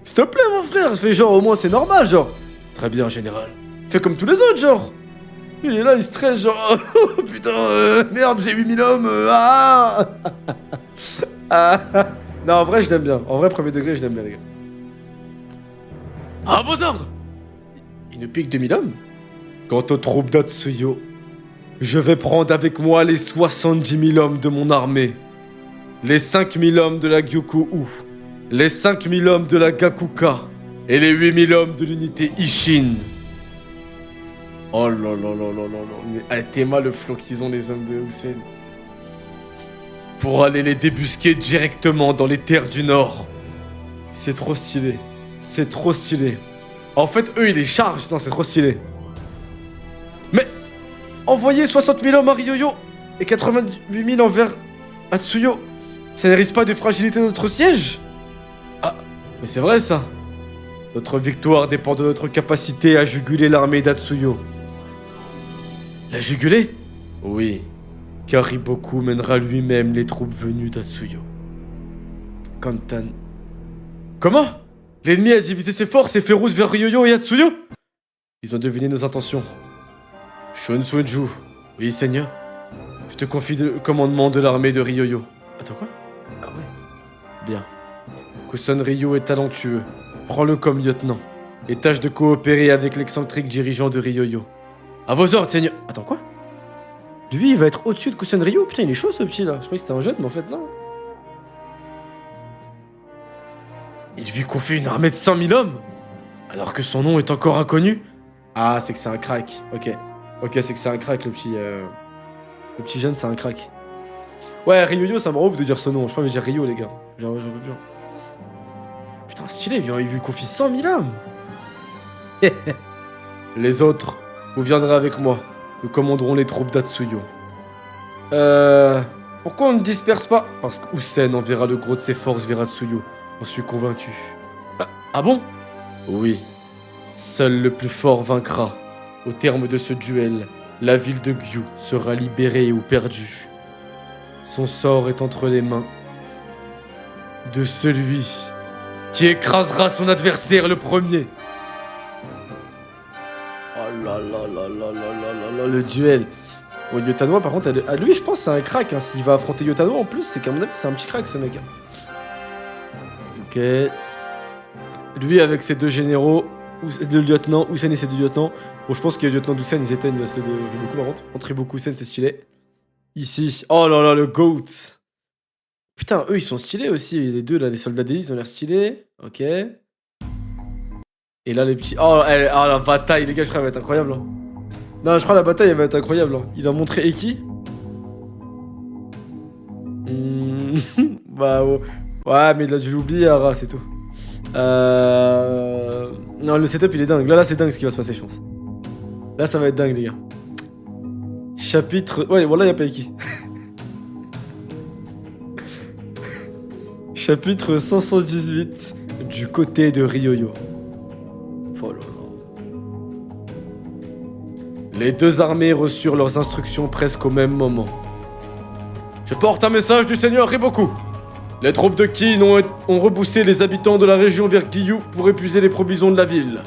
S'il te plaît, mon frère. Fais genre, au moins, c'est normal, genre. Très bien, général. Fais comme tous les autres, genre. Il est là, il stresse, genre. Oh, putain, merde, j'ai 8 000 hommes. Non, en vrai, je l'aime bien. En vrai, premier degré, je l'aime bien, les gars. À vos ordres. Il ne pique 2000 hommes. Quant aux troupes d'Atsuyo, je vais prendre avec moi les 70 000 hommes de mon armée, les 5 000 hommes de la Gyuku-U, les 5 000 hommes de la Gakuka et les 8 000 hommes de l'unité Ishin. Oh là là là là là là, mais t'es mal le flow qu'ils ont les hommes de Houssen. Pour aller les débusquer directement dans les terres du Nord. C'est trop stylé. C'est trop stylé. En fait, eux, ils les chargent. Non, c'est trop stylé. Mais envoyer 60 000 hommes à Ryoyo et 88 000 envers Atsuyo, ça ne risque pas de fragilité notre siège ? Ah, mais c'est vrai ça. Notre victoire dépend de notre capacité à juguler l'armée d'Atsuyo. La juguler ? Oui. car Riboku mènera lui-même les troupes venues d'Atsuyo. Kantan... Comment? L'ennemi a divisé ses forces et fait route vers Ryoyo et Atsuyo? Ils ont deviné nos intentions. Shun Sunju. Oui, seigneur. Je te confie le commandement de l'armée de Ryoyo. Attends, quoi? Ah ouais. Bien. Kusan Ryo est talentueux. Prends-le comme lieutenant. Et tâche de coopérer avec l'excentrique dirigeant de Ryoyo. À vos ordres, seigneur. Attends, quoi? Lui, il va être au-dessus de Kusan Ryo? Putain, il est chaud, ce petit, là. Je croyais que c'était un jeune, mais en fait, non. Il lui confie une armée de 100 000 hommes? Alors que son nom est encore inconnu? Ah, c'est que c'est un crack. Ok. Ok, c'est que c'est un crack, le petit... Le petit jeune, c'est un crack. Ouais, Ryoyo, ça me rend ouf de dire ce nom. Je crois que je vais dire Ryo, les gars. J'en peux plus. Putain, stylé, il lui confie 100 000 hommes. Les autres, vous viendrez avec moi. Nous commanderons les troupes d'Atsuyo. Pourquoi on ne disperse pas? Parce que Usen enverra le gros de ses forces vers Atsuyo. J'en suis convaincu. Ah bon? Oui. Seul le plus fort vaincra. Au terme de ce duel, la ville de Gyu sera libérée ou perdue. Son sort est entre les mains de celui qui écrasera son adversaire le premier. Oh là là là là là là là, le duel. Bon, Yotanoa, par contre, à lui, je pense que c'est un crack. Hein. S'il va affronter Yotanoa, en plus, c'est qu'à mon avis, c'est un petit crack, ce mec. Ok. Lui, avec ses deux généraux, le lieutenant, Usen et ses deux lieutenants. Bon, je pense que le lieutenant d'Usen, ils éteignent ceux de Riboku, par contre. Entre Riboku, Usen, c'est stylé. Ici. Oh là là, le GOAT. Putain, eux, ils sont stylés aussi. Les deux, là, les soldats d'élite, ils ont l'air stylés. Ok. Et là, les petits... Oh, la bataille, les gars, je crois, elle va être incroyable. Hein. Non, je crois la bataille, elle va être incroyable. Hein. Il a montré Eki. Bah, ouais, mais il a dû l'oublier, Ara, c'est tout. Non, le setup, il est dingue. Là, c'est dingue ce qui va se passer, je pense. Là, ça va être dingue, les gars. Chapitre... Ouais, voilà, y'a pas Eki. Chapitre 518. Du côté de Ryoyo. Oh là là. Les deux armées reçurent leurs instructions presque au même moment. Je porte un message du seigneur Riboku. Les troupes de Kin ont repoussé les habitants de la région vers Giyu pour épuiser les provisions de la ville.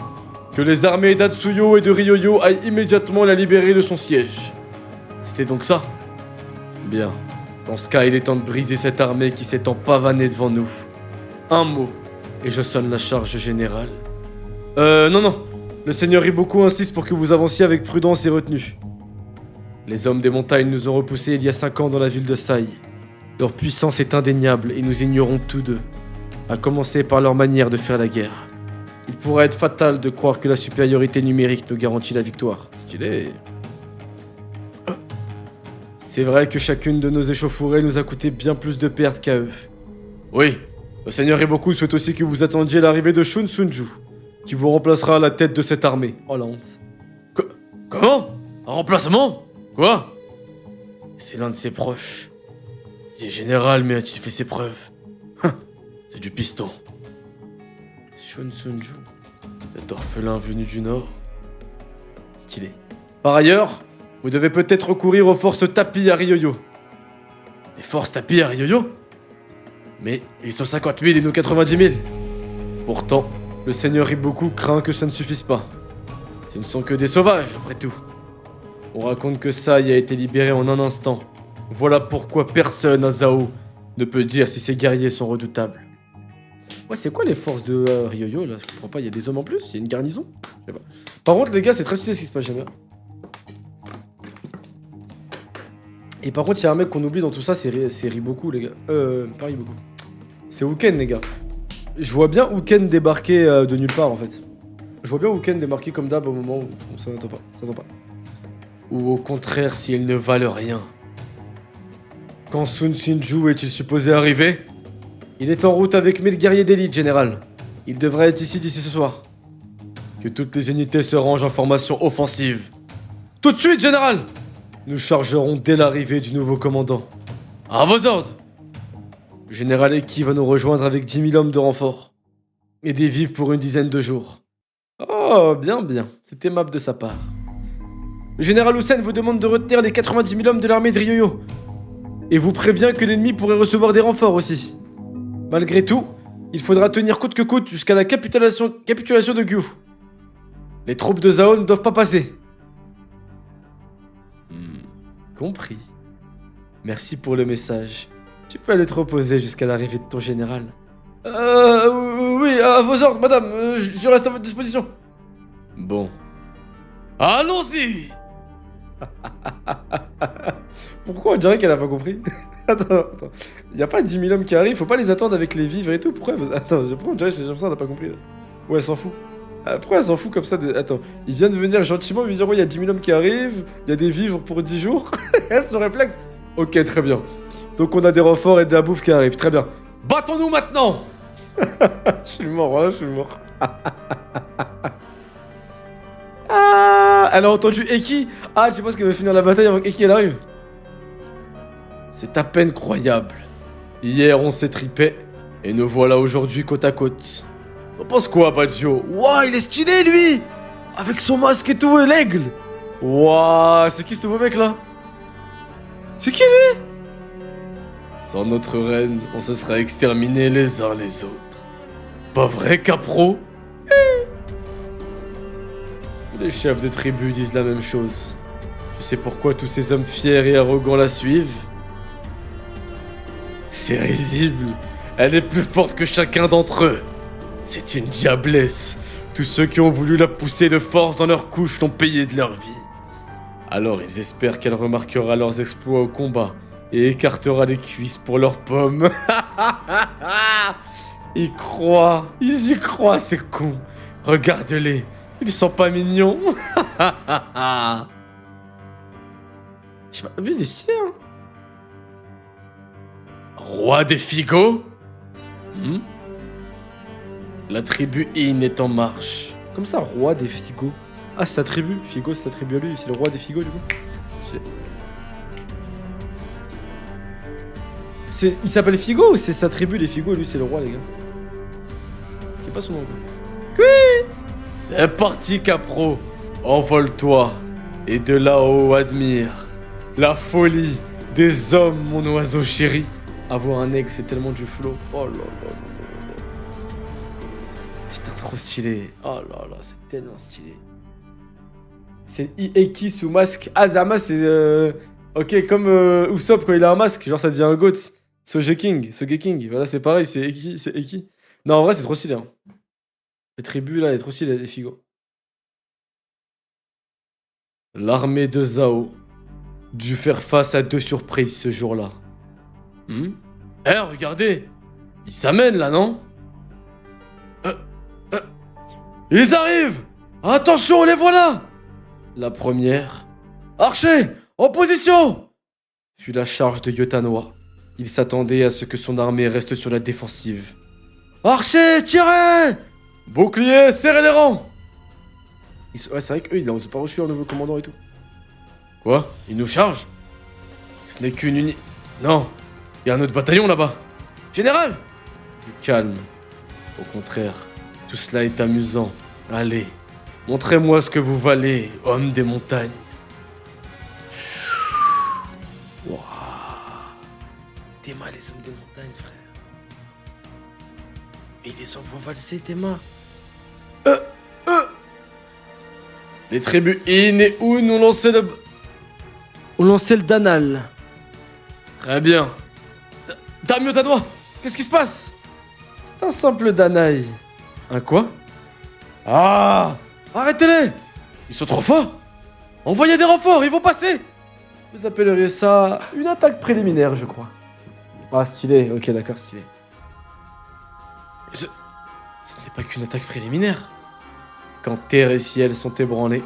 Que les armées d'Atsuyo et de Ryoyo aillent immédiatement la libérer de son siège. C'était donc ça? Bien. Dans ce cas, il est temps de briser cette armée qui s'est empavanée devant nous. Un mot, et je sonne la charge générale. Non. Le seigneur Riboku insiste pour que vous avanciez avec prudence et retenue. Les hommes des montagnes nous ont repoussés il y a 5 ans dans la ville de Sai. Leur puissance est indéniable et nous ignorons tous deux, à commencer par leur manière de faire la guerre. Il pourrait être fatal de croire que la supériorité numérique nous garantit la victoire. Stylé. C'est vrai que chacune de nos échauffourées nous a coûté bien plus de pertes qu'à eux. Oui, le seigneur Riboku souhaite aussi que vous attendiez l'arrivée de Shun Sunju, qui vous remplacera à la tête de cette armée. Oh la honte. Comment? Un remplacement? Quoi? C'est l'un de ses proches. Il est général, mais a-t-il fait ses preuves? C'est du piston. Shun Sunju, cet orphelin venu du Nord. Stylé. Par ailleurs, vous devez peut-être recourir aux forces tapis à Ryoyo. Les forces tapis à Ryoyo? Mais ils sont 50 000 et nous 90 000. Pourtant, le seigneur Riboku craint que ça ne suffise pas. Ce ne sont que des sauvages, après tout. On raconte que Sai a été libéré en un instant. Voilà pourquoi personne à Zao ne peut dire si ces guerriers sont redoutables. Ouais, c'est quoi les forces de Ryoyo, là? Je comprends pas, il y a des hommes en plus? Il y a une garnison? Je sais pas. Par contre, les gars, c'est très stylé ce qui se passe, j'aime bien. Et par contre, il y a un mec qu'on oublie dans tout ça, c'est Riboku, les gars. Pas Riboku. C'est Uken, les gars. Je vois bien Uken débarquer de nulle part, en fait. Je vois bien Uken débarquer comme d'hab au moment où ça n'attend pas. Ça attend pas. Ou au contraire, si ils ne valent rien. Quand Sun Shinju est-il supposé arriver? Il est en route avec 1000 guerriers d'élite, général. Il devrait être ici d'ici ce soir. Que toutes les unités se rangent en formation offensive. Tout de suite, général! Nous chargerons dès l'arrivée du nouveau commandant. À vos ordres! Le général Eki va nous rejoindre avec 10 000 hommes de renfort. Et des vivres pour une dizaine de jours. Oh, bien, bien. C'est aimable de sa part. Le général Hussein vous demande de retenir les 90 000 hommes de l'armée de Ryoyo. Et vous prévient que l'ennemi pourrait recevoir des renforts aussi. Malgré tout, il faudra tenir coûte que coûte jusqu'à la capitulation de Gyu. Les troupes de Zhao ne doivent pas passer. Compris. Merci pour le message. Tu peux aller te reposer jusqu'à l'arrivée de ton général. Oui, à vos ordres, madame. Je reste à votre disposition. Bon. Allons-y. Pourquoi on dirait qu'elle a pas compris? Attends. Y a pas 10 000 hommes qui arrivent, faut pas les attendre avec les vivres et tout. Pourquoi Attends, pourquoi on dirait que j'ai l'impression qu'elle a pas compris là. Ouais, elle s'en fout. Pourquoi elle s'en fout comme ça Attends, il vient de venir gentiment lui dire ouais, il y a 10 000 hommes qui arrivent, il y a des vivres pour 10 jours. Elle se réflexe. Ok, très bien. Donc on a des renforts et de la bouffe qui arrivent, très bien. Battons-nous maintenant. Je suis mort, voilà, je suis mort. Ah, elle a entendu Eki. Ah, je pense qu'elle va finir la bataille avant qu'Eki elle arrive. C'est à peine croyable. Hier on s'étripait et nous voilà aujourd'hui côte à côte. T'en penses quoi, Badio? Ouah, il est stylé lui. Avec son masque et tout et l'aigle. Ouah, c'est qui ce nouveau mec là? C'est qui lui? Sans notre reine, on se serait exterminés les uns les autres. Pas vrai, Capro? Les chefs de tribu disent la même chose. Tu sais pourquoi tous ces hommes fiers et arrogants la suivent? C'est risible. Elle est plus forte que chacun d'entre eux. C'est une diablesse. Tous ceux qui ont voulu la pousser de force dans leur couche l'ont payé de leur vie. Alors ils espèrent qu'elle remarquera leurs exploits au combat et écartera les cuisses pour leurs pommes. Ils y croient, ces cons. Regarde-les, ils sont pas mignons. Je sais pas, lui il est stylé, hein. Roi des Figots? La tribu In est en marche. Comme ça, roi des Figots. Ah, c'est sa tribu. Figo, c'est sa tribu à lui. C'est le roi des Figots, du coup. Il s'appelle Figo ou c'est sa tribu, les Figots, et lui, c'est le roi, les gars? C'est pas son nom, quoi. Oui. C'est parti, Capro. Envole-toi. Et de là-haut, admire la folie des hommes, mon oiseau chéri. Avoir un aigle, c'est tellement du flow. Oh là là. Putain, trop stylé. Oh là là, c'est tellement stylé. C'est Eki sous masque. Ah, Zama, c'est. Ok, comme Usopp quand il a un masque, genre ça devient un goat. Sogeking. Voilà, c'est pareil, c'est Eki. Non, en vrai, c'est trop stylé. Hein. Les tribus là, c'est trop stylé, les Figo. L'armée de Zhao dut faire face à 2 surprises ce jour-là. Regardez. Ils s'amènent là, non? Ils arrivent! Attention, les voilà! La première. Archer! En position! Fut la charge de Yotanoa. Il s'attendait à ce que son armée reste sur la défensive. Archer, tirez! Bouclier, serrez les rangs! Ouais, c'est vrai qu'eux, ils n'ont pas reçu leur nouveau commandant et tout. Quoi? Ils nous chargent? Ce n'est qu'une unité. Non! Il y a un autre bataillon là-bas! Général! Du calme. Au contraire, tout cela est amusant. Allez, montrez-moi ce que vous valez, homme des montagnes. Waouh. Théma, les hommes des montagnes, frère. Et il les envoie valser, Théma. Les tribus In et Un ont lancé le... Danal. Très bien. Damio Tanoa, qu'est-ce qui se passe? C'est un simple Danaï. Un quoi? Ah! Arrêtez-les! Ils sont trop forts! Envoyez des renforts, ils vont passer! Vous appelleriez ça une attaque préliminaire, je crois. Ah, stylé, ok, d'accord, stylé. Ce n'est pas qu'une attaque préliminaire. Quand terre et ciel sont ébranlés,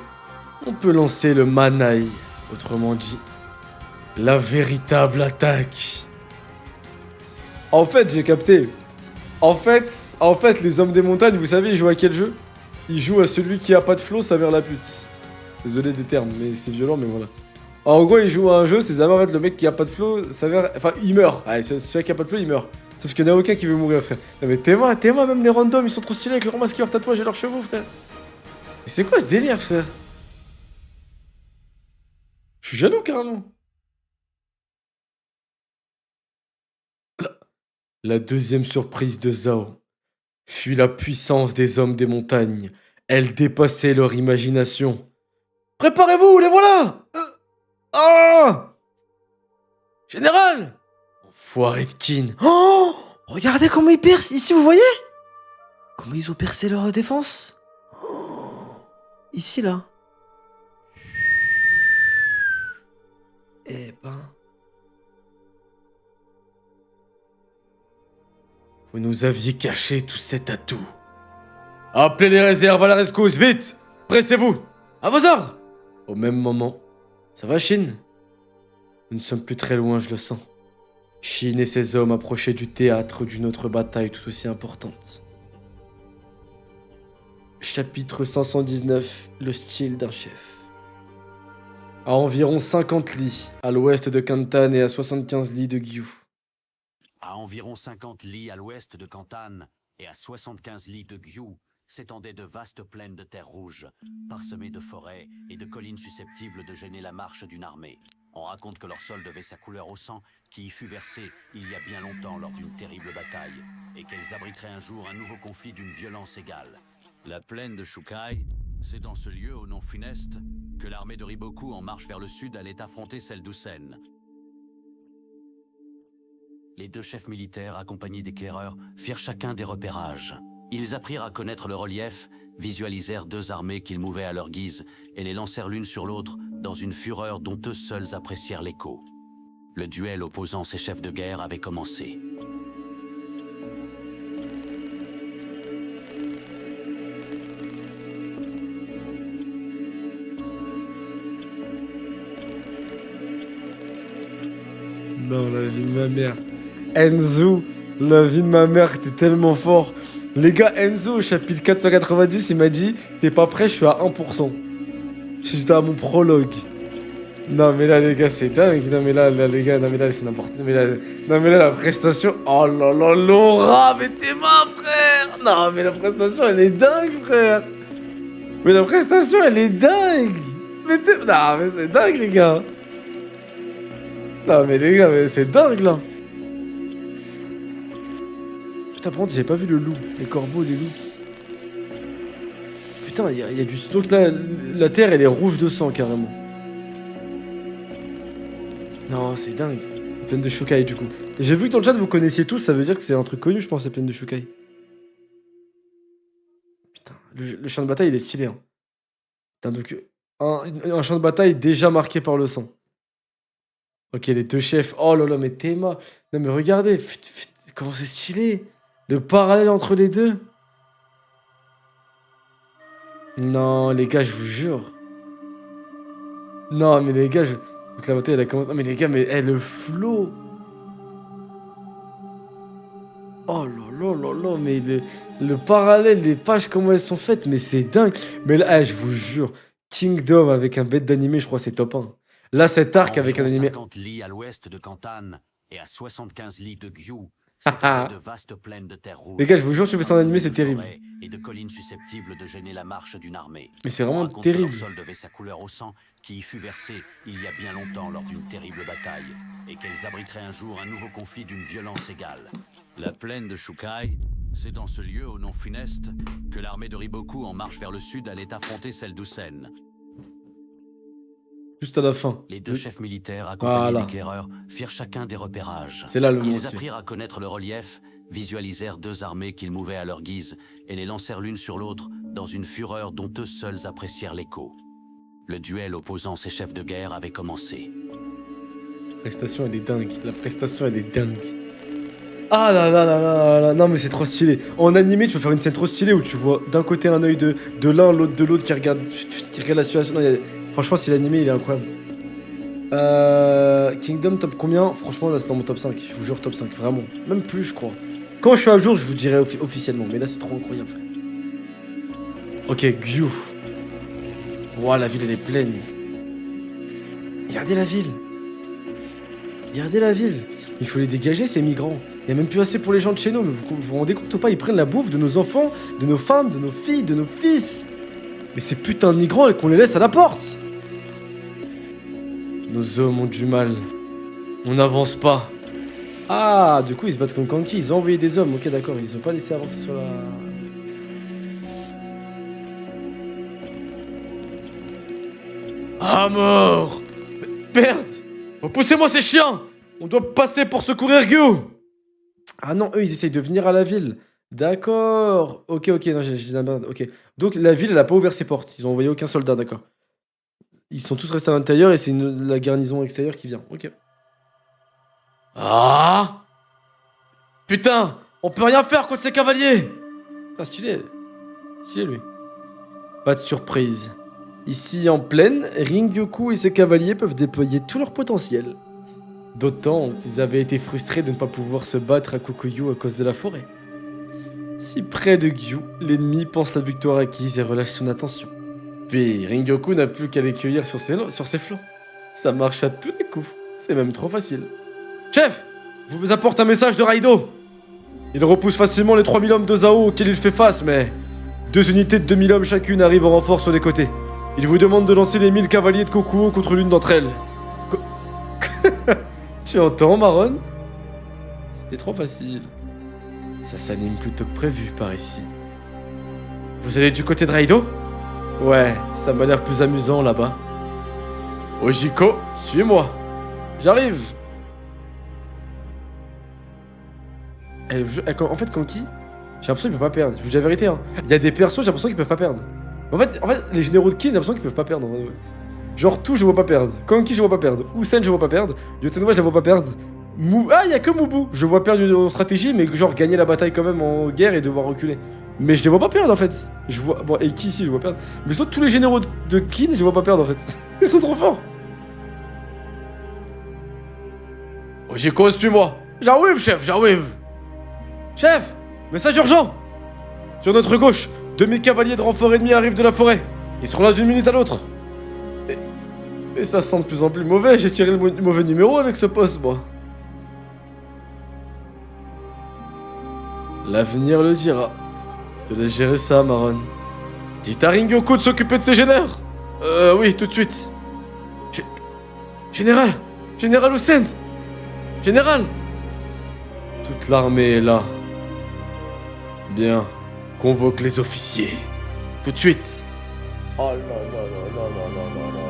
on peut lancer le Manaï, autrement dit, la véritable attaque. En fait, j'ai capté. En fait, les hommes des montagnes, vous savez, ils jouent à quel jeu? Ils jouent à celui qui a pas de flow, sa mère la pute. Désolé des termes, mais c'est violent, mais voilà. En gros, ils jouent à un jeu, c'est jamais en fait le mec qui a pas de flow, sa mère... Enfin, il meurt. Ouais, celui qui a pas de flow, il meurt. Sauf qu'il n'y en a aucun qui veut mourir, frère. Non mais Théma, même les randoms, ils sont trop stylés avec leurs masques, leurs tatouages et leurs chevaux, frère. Mais c'est quoi ce délire, frère? Je suis jaloux, carrément. La deuxième surprise de Zhao fut la puissance des hommes des montagnes. Elle dépassait leur imagination. Préparez-vous, les voilà! Ah! Général! Enfoiré de Kin. Oh! Regardez comment ils percent. Ici, vous voyez? Comment ils ont percé leur défense? Oh! Ici, là. Eh ben... Vous nous aviez caché tout cet atout. Appelez les réserves à la rescousse, vite! Pressez-vous! À vos ordres! Au même moment... Ça va, Shin? Nous ne sommes plus très loin, je le sens. Shin et ses hommes approchaient du théâtre d'une autre bataille tout aussi importante. Chapitre 519, le style d'un chef. À environ 50 lits, à l'ouest de Kantan et à 75 lits de Gyu. À environ 50 lits à l'ouest de Kantan et à 75 lits de Gyu, s'étendaient de vastes plaines de terre rouge, parsemées de forêts et de collines susceptibles de gêner la marche d'une armée. On raconte que leur sol devait sa couleur au sang qui y fut versé il y a bien longtemps lors d'une terrible bataille, et qu'elles abriteraient un jour un nouveau conflit d'une violence égale. La plaine de Shukai, c'est dans ce lieu au nom funeste que l'armée de Riboku en marche vers le sud allait affronter celle d'Usen. Les deux chefs militaires, accompagnés d'éclaireurs, firent chacun des repérages. Ils apprirent à connaître le relief, visualisèrent deux armées qu'ils mouvaient à leur guise et les lancèrent l'une sur l'autre dans une fureur dont eux seuls apprécièrent l'écho. Le duel opposant ces chefs de guerre avait commencé. Non, la vie de ma mère. Enzo, la vie de ma mère, t'es tellement fort. Les gars, Enzo, au chapitre 490, il m'a dit t'es pas prêt, je suis à 1%. J'étais à mon prologue. Non, mais là, les gars, c'est dingue. Non, mais là, les gars, non, mais là, c'est n'importe quoi. Non, mais là, la prestation. Oh là là, Laura, mais t'es ma frère. Non, mais la prestation, elle est dingue, frère. Mais la prestation, elle est dingue. Mais t'es. Non, mais c'est dingue, les gars. Non, mais les gars, mais c'est dingue, là. Putain, par contre, j'ai pas vu le loup. Les corbeaux, les loups. Putain, il y a du... Donc là, la terre, elle est rouge de sang, carrément. Non, c'est dingue. Plaine de Shukai, du coup. J'ai vu que dans le chat, vous connaissiez tous, ça veut dire que c'est un truc connu, je pense, la plaine de Shukai. Putain, le champ de bataille, il est stylé, hein. Putain, donc... Un champ de bataille déjà marqué par le sang. Ok, les deux chefs. Oh là là, mais Théma. Non, mais regardez. Comment c'est stylé. Le parallèle entre les deux. Non, les gars, je vous jure. Non, mais les gars, donc la bataille, elle a commencé. Non, mais les gars, mais le flow. Oh là là là là, mais le parallèle, les pages, comment elles sont faites, mais c'est dingue. Mais là, je vous jure, Kingdom avec un bête d'animé, je crois, c'est top 1. Là, cet arc avec un animé. 50 lits à l'ouest de Kantan et à 75 lits de Gyu, s'étendaient de vastes plaines de terre rouge. Les gars, je vous jure, tu fais ça en animé, c'est terrible. Et de collines susceptibles de gêner la marche d'une armée. Mais c'est vraiment On raconte terrible. que leur sol devait sa couleur au sang qui y fut versé il y a bien longtemps lors d'une terrible bataille, et qu'elles abriteraient un jour un nouveau conflit d'une violence égale. La plaine de Shukai, c'est dans ce lieu au nom funeste que l'armée de Riboku en marche vers le sud allait affronter celle d'Usen. Juste à la fin. Les deux chefs militaires, accompagnés Voilà. d'éclaireurs, firent chacun des repérages. C'est là le Ils mot aussi. apprirent à connaître le relief, visualisèrent deux armées qu'ils mouvaient à leur guise et les lancèrent l'une sur l'autre dans une fureur dont eux seuls apprécièrent l'écho. Le duel opposant ces chefs de guerre avait commencé. La prestation, elle est dingue. La prestation, elle est dingue. Ah là là là là là. Non, mais c'est trop stylé. En animé, tu peux faire une scène trop stylée où tu vois d'un côté un œil de l'un, l'autre de l'autre qui regarde la situation. Non, franchement, si l'animé, il est incroyable. Kingdom top combien? Franchement, là, c'est dans mon top 5. Je vous jure, top 5, vraiment. Même plus, je crois. Quand je suis à jour, je vous dirai officiellement. Mais là, c'est trop incroyable, frère. Ok, Gyu. Ouah, la ville, elle est pleine. Regardez la ville. Regardez la ville. Il faut les dégager, ces migrants. Il n'y a même plus assez pour les gens de chez nous. Mais vous vous rendez compte ou pas? Ils prennent la bouffe de nos enfants, de nos femmes, de nos filles, de nos fils. Et ces putains de migrants, qu'on les laisse à la porte. Nos hommes ont du mal. On n'avance pas. Ah, du coup, ils se battent contre Kanki. Ils ont envoyé des hommes. Ok, d'accord. Ils ont pas laissé avancer sur la... Ah, mort! Merde! Repoussez-moi ces chiens! On doit passer pour secourir Gyu! Ah non, eux, ils essayent de venir à la ville. D'accord. Ok, non, j'ai dit la merde. Ok. Donc, la ville, elle a pas ouvert ses portes. Ils ont envoyé aucun soldat, d'accord. Ils sont tous restés à l'intérieur et c'est la garnison extérieure qui vient. Ok. Ah! Putain! On peut rien faire contre ces cavaliers! Ah, stylé. Stylé, lui. Pas de surprise. Ici, en plaine, Ringyoku et ses cavaliers peuvent déployer tout leur potentiel. D'autant qu'ils avaient été frustrés de ne pas pouvoir se battre à Kokuyu à cause de la forêt. Si près de Gyu, l'ennemi pense la victoire acquise et relâche son attention. Puis Ringyoku n'a plus qu'à les cueillir sur ses flancs. Ça marche à tous les coups, c'est même trop facile. Chef, je vous apporte un message de Raido. Il repousse facilement les 3000 hommes de Zao auxquels il fait face, mais 2 unités de 2000 hommes chacune arrivent en renfort sur les côtés. Il vous demande de lancer les 1000 cavaliers de Kokuo contre l'une d'entre elles. Tu entends, Maron? C'était trop facile. Ça s'anime plutôt que prévu par ici. Vous allez du côté de Raido? Ouais, ça m'a l'air plus amusant là-bas. Ojiko, suis-moi. J'arrive. En fait, Kanki, j'ai l'impression qu'il peut pas perdre. Je vous dis la vérité, hein. Il y a des persos, j'ai l'impression qu'ils peuvent pas perdre. En fait, les généraux de Kin, j'ai l'impression qu'ils peuvent pas perdre. En vrai. Genre, tout, je vois pas perdre. Kanki, je vois pas perdre. Usen, je vois pas perdre. Yotenwa, je vois pas perdre. Ah, il y a que Mubu. Je vois perdre en stratégie, mais genre gagner la bataille quand même en guerre et devoir reculer. Mais je les vois pas perdre en fait. Je vois. Bon, et qui ici, je vois perdre. Mais sinon, tous les généraux de Kin, je vois pas perdre en fait. Ils sont trop forts. Ojiko, suis-moi. J'arrive, chef, j'arrive. Chef, message urgent. Sur notre gauche, 2000 cavaliers de renfort ennemis arrivent de la forêt. Ils seront là d'une minute à l'autre. Et ça sent de plus en plus mauvais. J'ai tiré le mauvais numéro avec ce poste, moi. L'avenir le dira. Je te laisse gérer ça, Maron. Dites à Ringyoku de s'occuper de ses génères. Oui, tout de suite. Général Usen. Général. Toute l'armée est là. Bien. Convoque les officiers. Tout de suite. Oh là là là là là là là là.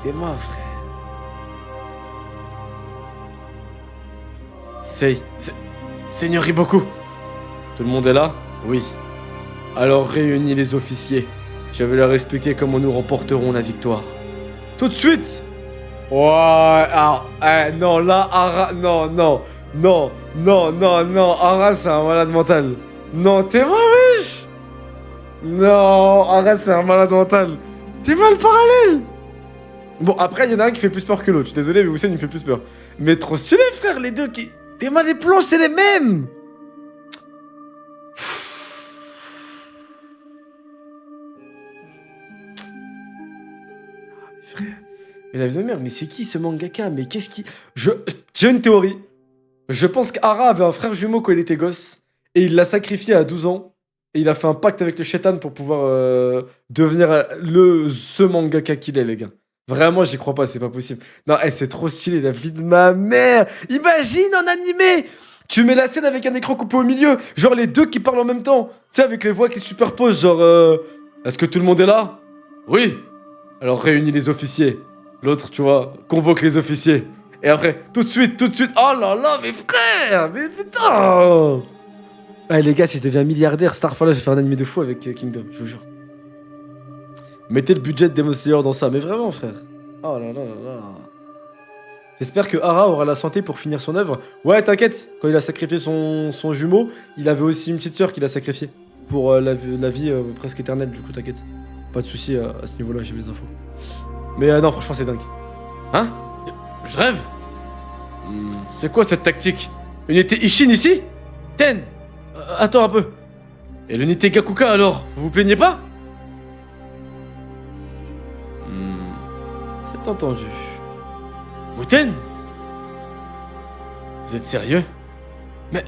Aidez-moi, frère. Seigneur Iboku. Tout le monde est là? Oui. Alors réunis les officiers. Je vais leur expliquer comment nous remporterons la victoire. Tout de suite. Ouais, alors, non, là, Ara, non, Ara, c'est un malade mental. Non, t'es mal, wesh. Non, Ara, c'est un malade mental. T'es mal parallèle. Bon, après, il y en a un qui fait plus peur que l'autre. Je suis désolé, mais Hussein, il me fait plus peur. Mais trop stylé, frère, les deux qui... T'es mal, les planches, c'est les mêmes. Frère... Mais la vie de mère, mais c'est qui ce mangaka? Mais qu'est-ce qui... J'ai une théorie. Je pense qu'Ara avait un frère jumeau quand il était gosse. Et il l'a sacrifié à 12 ans. Et il a fait un pacte avec le Shaitan pour pouvoir devenir ce mangaka qu'il est, les gars. Vraiment, j'y crois pas, c'est pas possible. Non, c'est trop stylé, la vie de ma mère. Imagine en animé. Tu mets la scène avec un écran coupé au milieu. Genre les deux qui parlent en même temps. Tu sais, avec les voix qui se superposent. Genre, est-ce que tout le monde est là? Oui. Alors réunis les officiers. L'autre, tu vois, convoque les officiers. Et après, tout de suite. Oh là là, mes frères. Mais putain. Ouais, les gars, si je deviens milliardaire, Starfall, je vais faire un animé de fou avec Kingdom, je vous jure. Mettez le budget de Demon Slayer dans ça, mais vraiment, frère. Oh là là là là. J'espère que Ara aura la santé pour finir son œuvre. Ouais, t'inquiète, quand il a sacrifié son jumeau, il avait aussi une petite sœur qu'il a sacrifiée. Pour la vie presque éternelle, du coup, t'inquiète. Pas de soucis à ce niveau-là, j'ai mes infos. Mais non, franchement, c'est dingue. Hein? Je rêve? C'est quoi cette tactique? Unité Ishin ici? Ten! Attends un peu. Et l'unité Gakuka alors? Vous vous plaignez pas? C'est entendu. Muten? Vous êtes sérieux? Mais...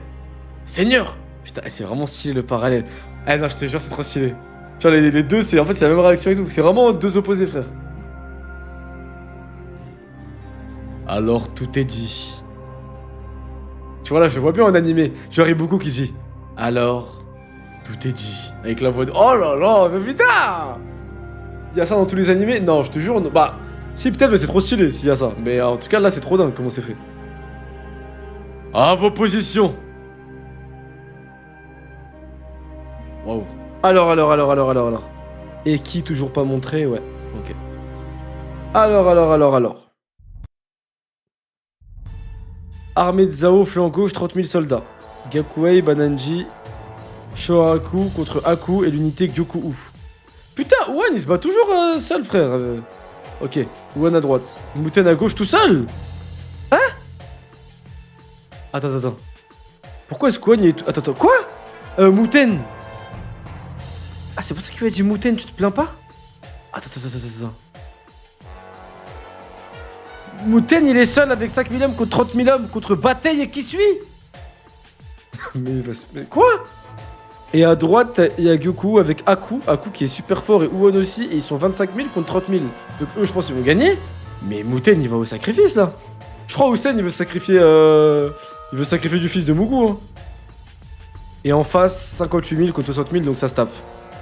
Seigneur! Putain, c'est vraiment stylé le parallèle. Ah non, je te jure, c'est trop stylé. Genre les deux, en fait, c'est la même réaction et tout. C'est vraiment deux opposés, frère. Alors tout est dit. Tu vois là, je vois bien en animé. Je vois beaucoup qui dit. Alors, tout est dit. Avec la voix de... Oh là là, mais putain! Il y a ça dans tous les animés? Non, je te jure. Bah, si peut-être, mais c'est trop stylé s'il y a ça. Mais en tout cas, là, c'est trop dingue comment c'est fait. À vos positions. Wow. Alors. Et qui toujours pas montré? Ouais, ok. Alors. Armée de Zhao, flanc gauche, 30 000 soldats. Gakuei, Bananji, Shoraku contre Aku et l'unité Gyoku-U. Putain, Uan il se bat toujours seul, frère. Ok, Uan à droite. Muten à gauche tout seul. Hein? Attends. Pourquoi est-ce qu'Uan il est... Attends, quoi? Muten. Ah, c'est pour ça qu'il a dit Muten, tu te plains pas? Attends. Muten il est seul avec 5 000 hommes contre 30 000 hommes contre Bataille et qui suit? Mais il va se... Mais quoi? Et à droite, il y a Gyoku avec Aku qui est super fort et Uon aussi, et ils sont 25 000 contre 30 000. Donc eux, je pense qu'ils vont gagner. Mais Muten, il va au sacrifice là. Je crois Hussein, il veut sacrifier du fils de Mugu. Hein. Et en face, 58 000 contre 60 000, donc ça se tape.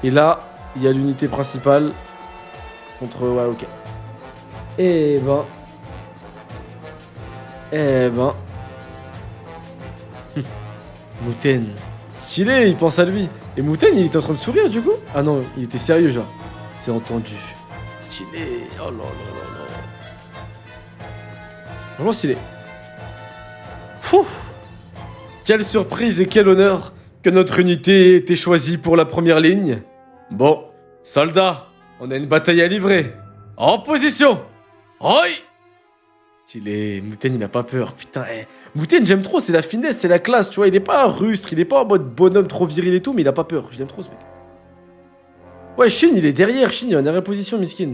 Et là, il y a l'unité principale contre... Ouais, ok. Eh ben... Muten... Stylé, il pense à lui. Et Muten, il était en train de sourire du coup? Ah non, il était sérieux genre. C'est entendu. Stylé. Oh là. Vraiment stylé. Fou. Quelle surprise et quel honneur que notre unité ait été choisie pour la première ligne. Bon, soldats, on a une bataille à livrer. En position. Oi. Stylé, Muten il a pas peur, putain, Muten j'aime trop, c'est la finesse, c'est la classe, tu vois, il est pas rustre, il est pas en mode bonhomme trop viril et tout, mais il a pas peur, je l'aime trop ce mec. Ouais, Shin il est derrière, Shin il est en arrière position, miskin.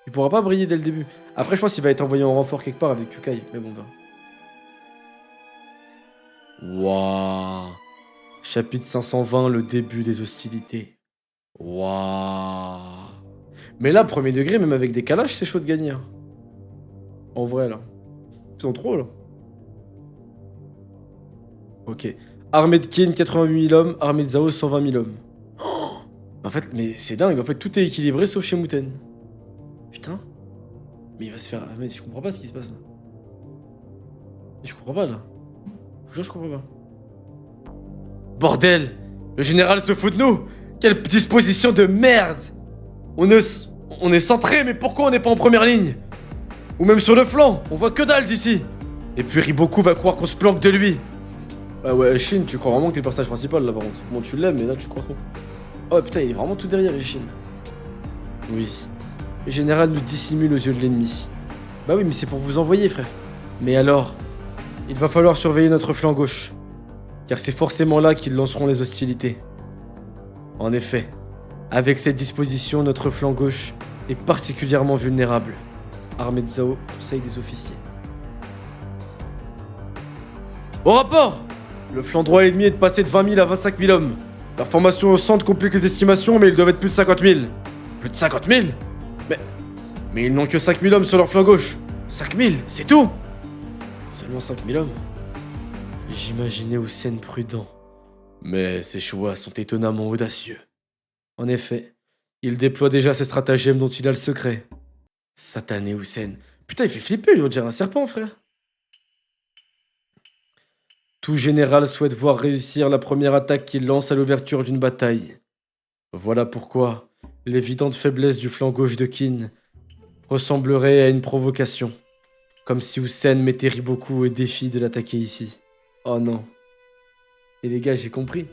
Il pourra pas briller dès le début. Après je pense qu'il va être envoyé en renfort quelque part avec Kukai, mais bon, Waouh. Chapitre 520, le début des hostilités. Waouh. Mais là, premier degré, même avec des calages, c'est chaud de gagner. Hein. En vrai, là. Ils sont trop, là. Ok. Armée de Qin, 88 000 hommes. Armée de Zhao, 120 000 hommes. Oh, en fait, mais c'est dingue. En fait, tout est équilibré sauf chez Muten. Putain. Mais il va se faire... Mais je comprends pas ce qui se passe, là. Mais je comprends pas, là. Je comprends pas. Bordel! Le général se fout de nous! Quelle disposition de merde! On est centré, mais pourquoi on n'est pas en première ligne? Ou même sur le flanc, on voit que dalle d'ici. Et puis Riboku va croire qu'on se planque de lui. Ah ouais, Shin, tu crois vraiment que t'es le personnage principal là par contre. Bon, tu l'aimes, mais là tu crois trop. Oh putain, il est vraiment tout derrière, Shin. Oui. Le général nous dissimule aux yeux de l'ennemi. Bah oui, mais c'est pour vous envoyer, frère. Mais alors, il va falloir surveiller notre flanc gauche. Car c'est forcément là qu'ils lanceront les hostilités. En effet, avec cette disposition, notre flanc gauche est particulièrement vulnérable. Armée de Zhao, conseil des officiers. Au rapport! Le flanc droit ennemi est de passer de 20 000 à 25 000 hommes. La formation au centre complique les estimations, mais ils doivent être plus de 50 000. Plus de 50 000? Mais ils n'ont que 5 000 hommes sur leur flanc gauche. 5 000, c'est tout? Seulement 5 000 hommes? J'imaginais Hussein prudent. Mais ses choix sont étonnamment audacieux. En effet, il déploie déjà ses stratagèmes dont il a le secret. Satané Hussein. Putain, il fait flipper, lui, on dirait un serpent, frère. Tout général souhaite voir réussir la première attaque qu'il lance à l'ouverture d'une bataille. Voilà pourquoi l'évidente faiblesse du flanc gauche de Qin ressemblerait à une provocation. Comme si Hussein mettait Riboku au défi de l'attaquer ici. Oh non. Et les gars, j'ai compris.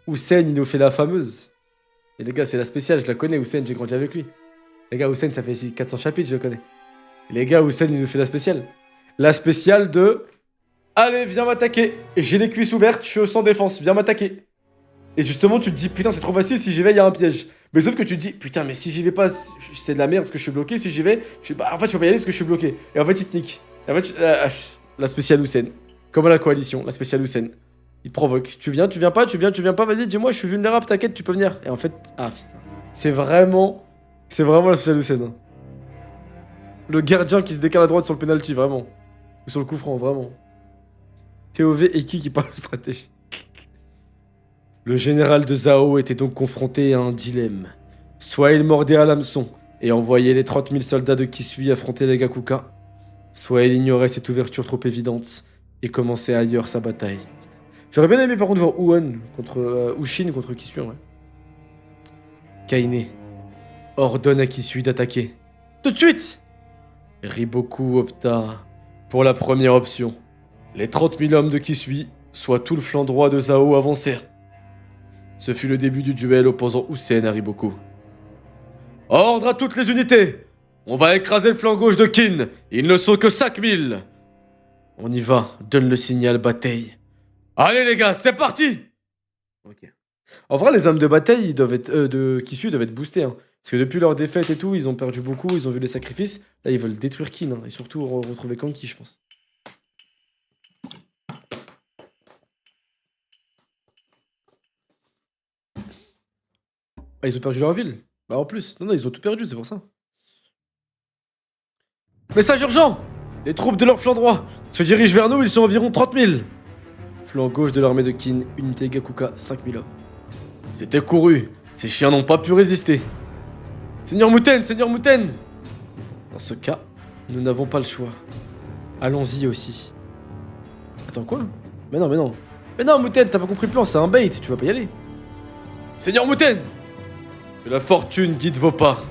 Hussein, il nous fait la fameuse. Et les gars, c'est la spéciale, je la connais, Hussein, j'ai grandi avec lui. Les gars, Hussein, ça fait ici 400 chapitres, je le connais. Et les gars, Hussein, il nous fait la spéciale. La spéciale de... Allez, viens m'attaquer. J'ai les cuisses ouvertes, je suis sans défense, viens m'attaquer. Et justement, tu te dis, putain, c'est trop facile, si j'y vais, il y a un piège. Mais sauf que tu te dis, putain, mais si j'y vais pas, c'est de la merde parce que je suis bloqué. Si j'y vais, en fait, je peux pas y aller parce que je suis bloqué. Et en fait, il te nique. Et en fait, la spéciale Hussein. Comme à la coalition, la spéciale Hussein. Il te provoque. Tu viens pas, vas-y, dis-moi, je suis vulnérable, t'inquiète, tu peux venir. Et en fait, ah putain. C'est vraiment la spéciale Hussein. Le gardien qui se décale à droite sur le penalty, vraiment. Ou sur le coup franc, vraiment. POV et qui parle de stratégie. Le général de Zhao était donc confronté à un dilemme. Soit il mordait à l'hameçon et envoyait les 30 000 soldats de Kisui affronter les Gakuka, soit il ignorait cette ouverture trop évidente et commençait ailleurs sa bataille. J'aurais bien aimé par contre voir Ushin contre Kisui, ouais. Kaine ordonne à Kisui d'attaquer. Tout de suite! Riboku opta pour la première option. Les 30 000 hommes de Kisui, soit tout le flanc droit de Zhao, avancèrent. Ce fut le début du duel opposant Usen à Riboku. Ordre à toutes les unités! On va écraser le flanc gauche de Kin. Ils ne sont que 5000. On y va, donne le signal bataille. Allez les gars, c'est parti! Ok. En vrai, les hommes de bataille de Kisui doivent être boostés. Hein. Parce que depuis leur défaite et tout, ils ont perdu beaucoup, ils ont vu les sacrifices. Là, ils veulent détruire Kin. Hein, et surtout retrouver Kanki, je pense. Ah, ils ont perdu leur ville. Bah en plus. Non, ils ont tout perdu, c'est pour ça. Message urgent! Les troupes de leur flanc droit se dirigent vers nous, ils sont environ 30 000. Flanc gauche de l'armée de Kin, unité Gakuka, 5000 hommes. C'était couru. Ces chiens n'ont pas pu résister. Seigneur Muten! Seigneur Muten! Dans ce cas, nous n'avons pas le choix. Allons-y aussi. Attends, quoi? Mais non, mais non. Mais non, Muten, t'as pas compris le plan, c'est un bait, tu vas pas y aller. Seigneur Muten! Que la fortune guide vos pas.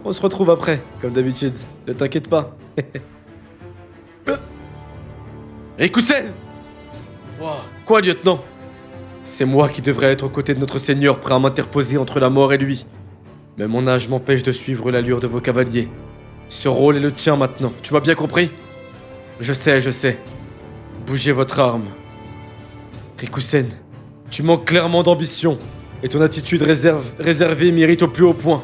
On se retrouve après, comme d'habitude. Ne t'inquiète pas. Rikusen! Quoi, lieutenant? C'est moi qui devrais être aux côtés de notre seigneur, prêt à m'interposer entre la mort et lui. Mais mon âge m'empêche de suivre l'allure de vos cavaliers. Ce rôle est le tien maintenant, tu m'as bien compris? Je sais. Bougez votre arme. Rikusen, tu manques clairement d'ambition, et ton attitude réservée mérite au plus haut point.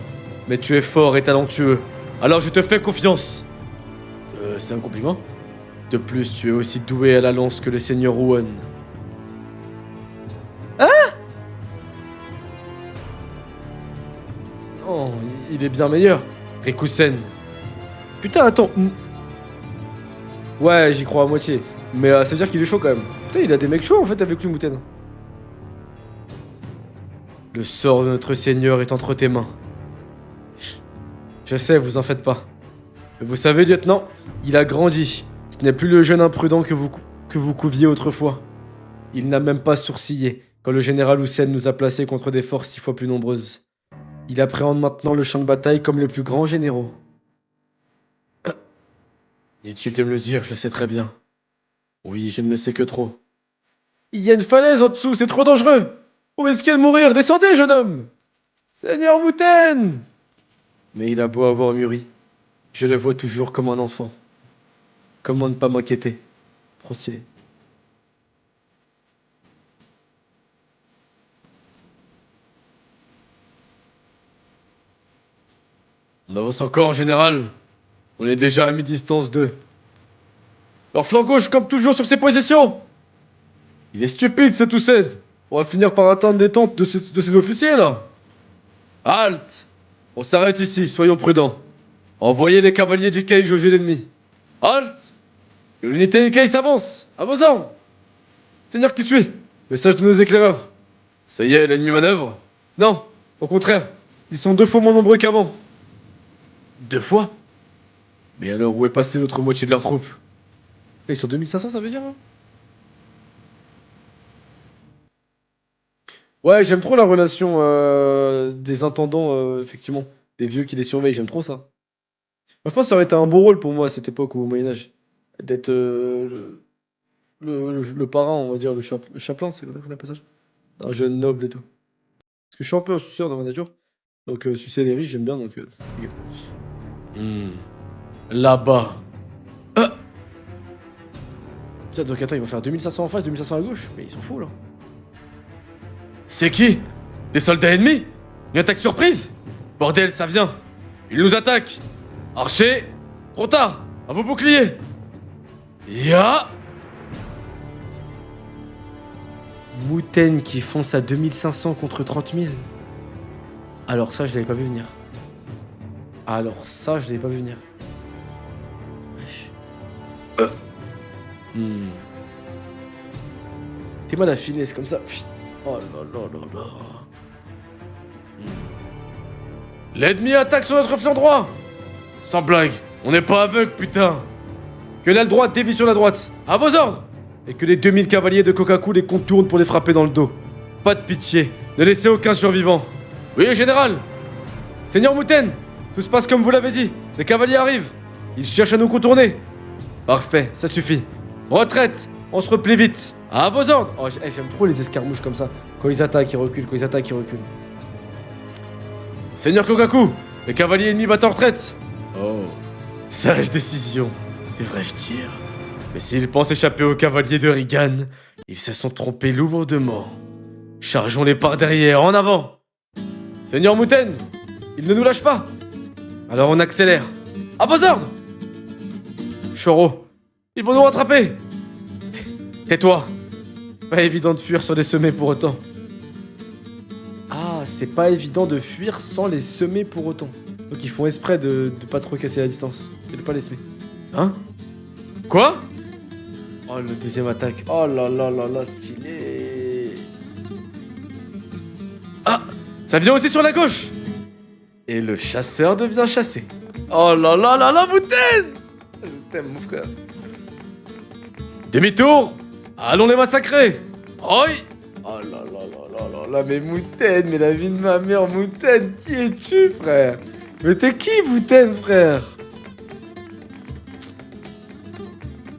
Mais tu es fort et talentueux, alors je te fais confiance. C'est un compliment? De plus, tu es aussi doué à la lance que le seigneur Ruon. Hein? Oh, il est bien meilleur, Rikusen. Putain, attends. Ouais, j'y crois à moitié. Mais ça veut dire qu'il est chaud quand même. Putain, il a des mecs chauds en fait avec lui, Muten. Le sort de notre seigneur est entre tes mains. Je sais, vous en faites pas. Mais vous savez, lieutenant, il a grandi. Ce n'est plus le jeune imprudent que vous couviez autrefois. Il n'a même pas sourcillé quand le général Usen nous a placés contre des forces 6 fois plus nombreuses. Il appréhende maintenant le champ de bataille comme les plus grands généraux. Inutile de me le dire, je le sais très bien. Oui, je ne le sais que trop. Il y a une falaise en dessous, c'est trop dangereux. On risque de mourir, descendez, jeune homme. Seigneur Muten! Mais il a beau avoir mûri, je le vois toujours comme un enfant. Comment ne pas m'inquiéter? Trop stylé. On avance encore, général. On est déjà à mi-distance d'eux. Leur flanc gauche campe toujours sur ses positions. Il est stupide, cet Usen. On va finir par atteindre les tentes de ces officiers, là. Halte! On s'arrête ici, soyons prudents. Envoyez les cavaliers Jikei jauger l'ennemi. Halte! Que l'unité Ikei s'avance! À vos armes! Seigneur qui suit! Message de nos éclaireurs. Ça y est, l'ennemi manœuvre? Non, au contraire. Ils sont 2 fois moins nombreux qu'avant. 2 fois? Mais alors, où est passée l'autre moitié de leurs troupes? Ils sont 2500, ça veut dire, hein? Ouais, j'aime trop la relation des intendants, effectivement. Des vieux qui les surveillent, j'aime trop ça. Moi, je pense que ça aurait été un bon rôle pour moi à cette époque ou au Moyen-Âge. D'être le parrain, on va dire, le chapelain, c'est comme ça qu'on appelle ça. Un jeune noble et tout. Parce que je suis un peu un suceur dans ma nature. Donc, sucer les riches, j'aime bien, donc. Là-bas. Putain, donc attends, ils vont faire 2500 en face, 2500 à gauche. Mais ils sont fous là. C'est qui? Des soldats ennemis? Une attaque surprise? Bordel, ça vient. Ils nous attaquent. Archer, trop tard. À vos boucliers. Ya. Muten qui fonce à 2500 contre 30 000. Alors ça, je l'avais pas vu venir. T'es mal à finesse comme ça. Oh là là là là. L'ennemi attaque sur notre flanc droit. Sans blague, on n'est pas aveugle, putain. Que l'aile droite dévie sur la droite. À vos ordres. Et que les 2000 cavaliers de Kokaku les contournent pour les frapper dans le dos. Pas de pitié, ne laissez aucun survivant. Oui, général. Seigneur Mouten, tout se passe comme vous l'avez dit. Les cavaliers arrivent. Ils cherchent à nous contourner. Parfait, ça suffit. Retraite, on se replie vite. À vos ordres. Oh, j'aime trop les escarmouches comme ça. Quand ils attaquent, ils reculent. Quand ils attaquent, ils reculent. Seigneur Kokaku, les cavaliers ennemis battent en retraite. Oh, sage décision, devrais-je dire. Mais s'ils pensent échapper aux cavaliers de Rigan, ils se sont trompés lourdement. Chargeons-les par derrière, en avant. Seigneur Mouten, ils ne nous lâchent pas. Alors on accélère. À vos ordres. Choro, ils vont nous rattraper. Tais-toi. Pas évident de fuir sur des semets pour autant. Ah, c'est pas évident de fuir sans les semer pour autant. Donc ils font exprès de pas trop casser la distance. Et de pas les semer. Hein? Quoi? Oh, le deuxième attaque. Oh là là là là, stylé. Ah, ça vient aussi sur la gauche. Et le chasseur devient chassé. Oh là là là là, Mouten! Je t'aime, mon frère. Demi-tour. Allons les massacrer. Oi. Oh là là là là là là, mais Mouten, mais la vie de ma mère, Mouten, qui es-tu, frère? Mais t'es qui, Mouten, frère?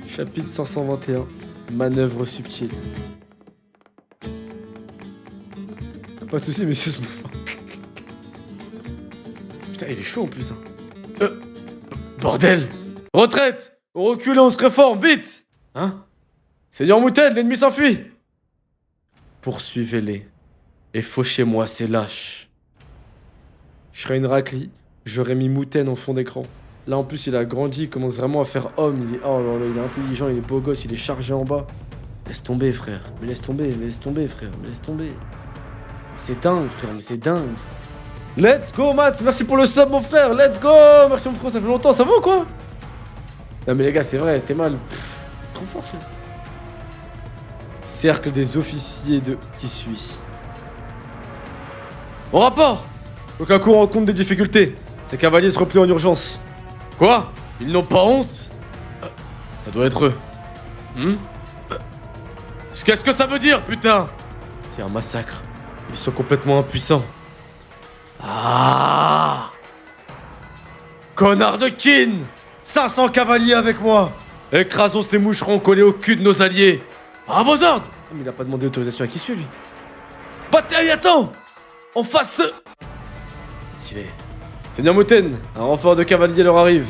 Chapitre 521, manœuvre subtile. Pas de soucis, monsieur Smooth. Putain, il est chaud en plus. Hein. Bordel! Retraite! On recule et on se réforme, vite! Hein? Seigneur Mouten, l'ennemi s'enfuit! Poursuivez-les. Et fauchez-moi ces lâches. Je serais une raclie, j'aurais mis Mouten en fond d'écran. Là en plus il a grandi, il commence vraiment à faire homme, il est, oh là là, il est intelligent, il est beau gosse, il est chargé en bas. Laisse tomber frère, mais laisse tomber frère, mais laisse tomber. C'est dingue frère, mais c'est dingue. Let's go Matt, merci pour le sub mon frère, let's go. Merci mon frère, ça fait longtemps, ça va ou quoi? Non mais les gars c'est vrai, c'était mal. Trop fort frère. Cercle des officiers de qui suit. Au rapport! Kokaku rencontre des difficultés. Ses cavaliers se replient en urgence. Quoi? Ils n'ont pas honte? Ça doit être eux. Qu'est-ce que ça veut dire, putain? C'est un massacre. Ils sont complètement impuissants. Ah! Connard de Kin! 500 cavaliers avec moi! Écrasons ces moucherons collés au cul de nos alliés! À vos ordres! Mais il a pas demandé autorisation à qui suit, lui. Bataille, attends! On fasse ce... Stylé. Seigneur Mouten, un renfort de cavaliers leur arrive.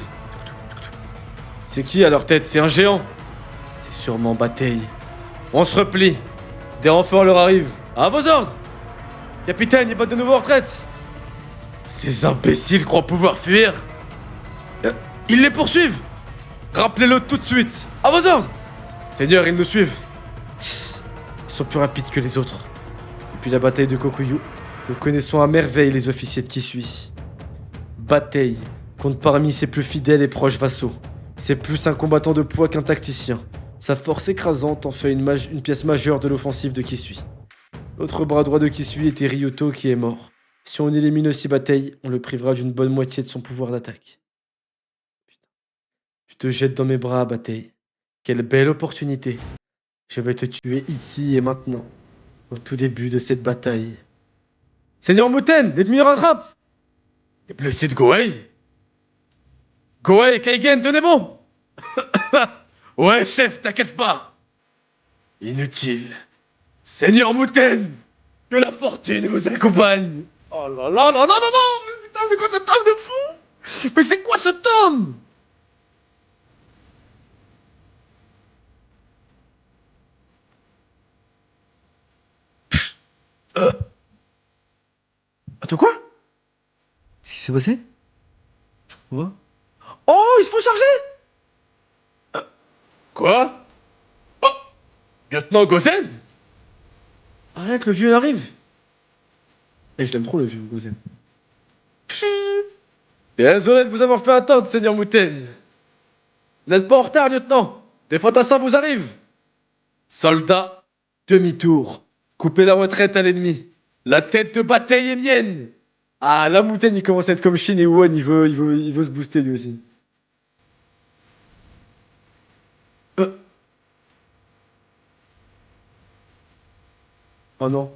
C'est qui à leur tête? C'est un géant. C'est sûrement Bataille. On se replie. Des renforts leur arrivent. À vos ordres! Capitaine, ils battent de nouveau en retraite. Ces imbéciles croient pouvoir fuir. Ils les poursuivent. Rappelez-le tout de suite. À vos ordres! Seigneur, ils nous suivent. Ils sont plus rapides que les autres. Depuis la bataille de Kokuyu, nous connaissons à merveille les officiers de Kisui. Bataille compte parmi ses plus fidèles et proches vassaux. C'est plus un combattant de poids qu'un tacticien. Sa force écrasante en fait une pièce majeure de l'offensive de Kisui. L'autre bras droit de Kisui était Ryuto qui est mort. Si on élimine aussi Bataille, on le privera d'une bonne moitié de son pouvoir d'attaque. Putain. Tu te jettes dans mes bras, Bataille. Quelle belle opportunité. Je vais te tuer ici et maintenant, au tout début de cette bataille. Seigneur Mouten, l'ennemi rattrape! T'es blessé de Gohei? Gohei, Kaigen, tenez bon! Ouais, chef, t'inquiète pas! Inutile. Seigneur Mouten, que la fortune vous accompagne! Oh là là, non, non, non, non! Mais putain, c'est quoi ce tome de fou? Mais c'est quoi ce tome? Attends, quoi? Qu'est-ce qui s'est passé? Je vois. Oh, ils se font charger! Quoi? Oh! Lieutenant Gozen? Arrête, le vieux il arrive! Eh, je l'aime trop le vieux Gozen. Désolé de vous avoir fait attendre, Seigneur Mouten. Vous n'êtes pas en retard, lieutenant. Des fantassins vous arrivent! Soldats, demi-tour. Coupez la retraite à l'ennemi. La tête de bataille est mienne! Ah, la montagne, il commence à être comme Shin et Won, il veut se booster lui aussi. Oh non.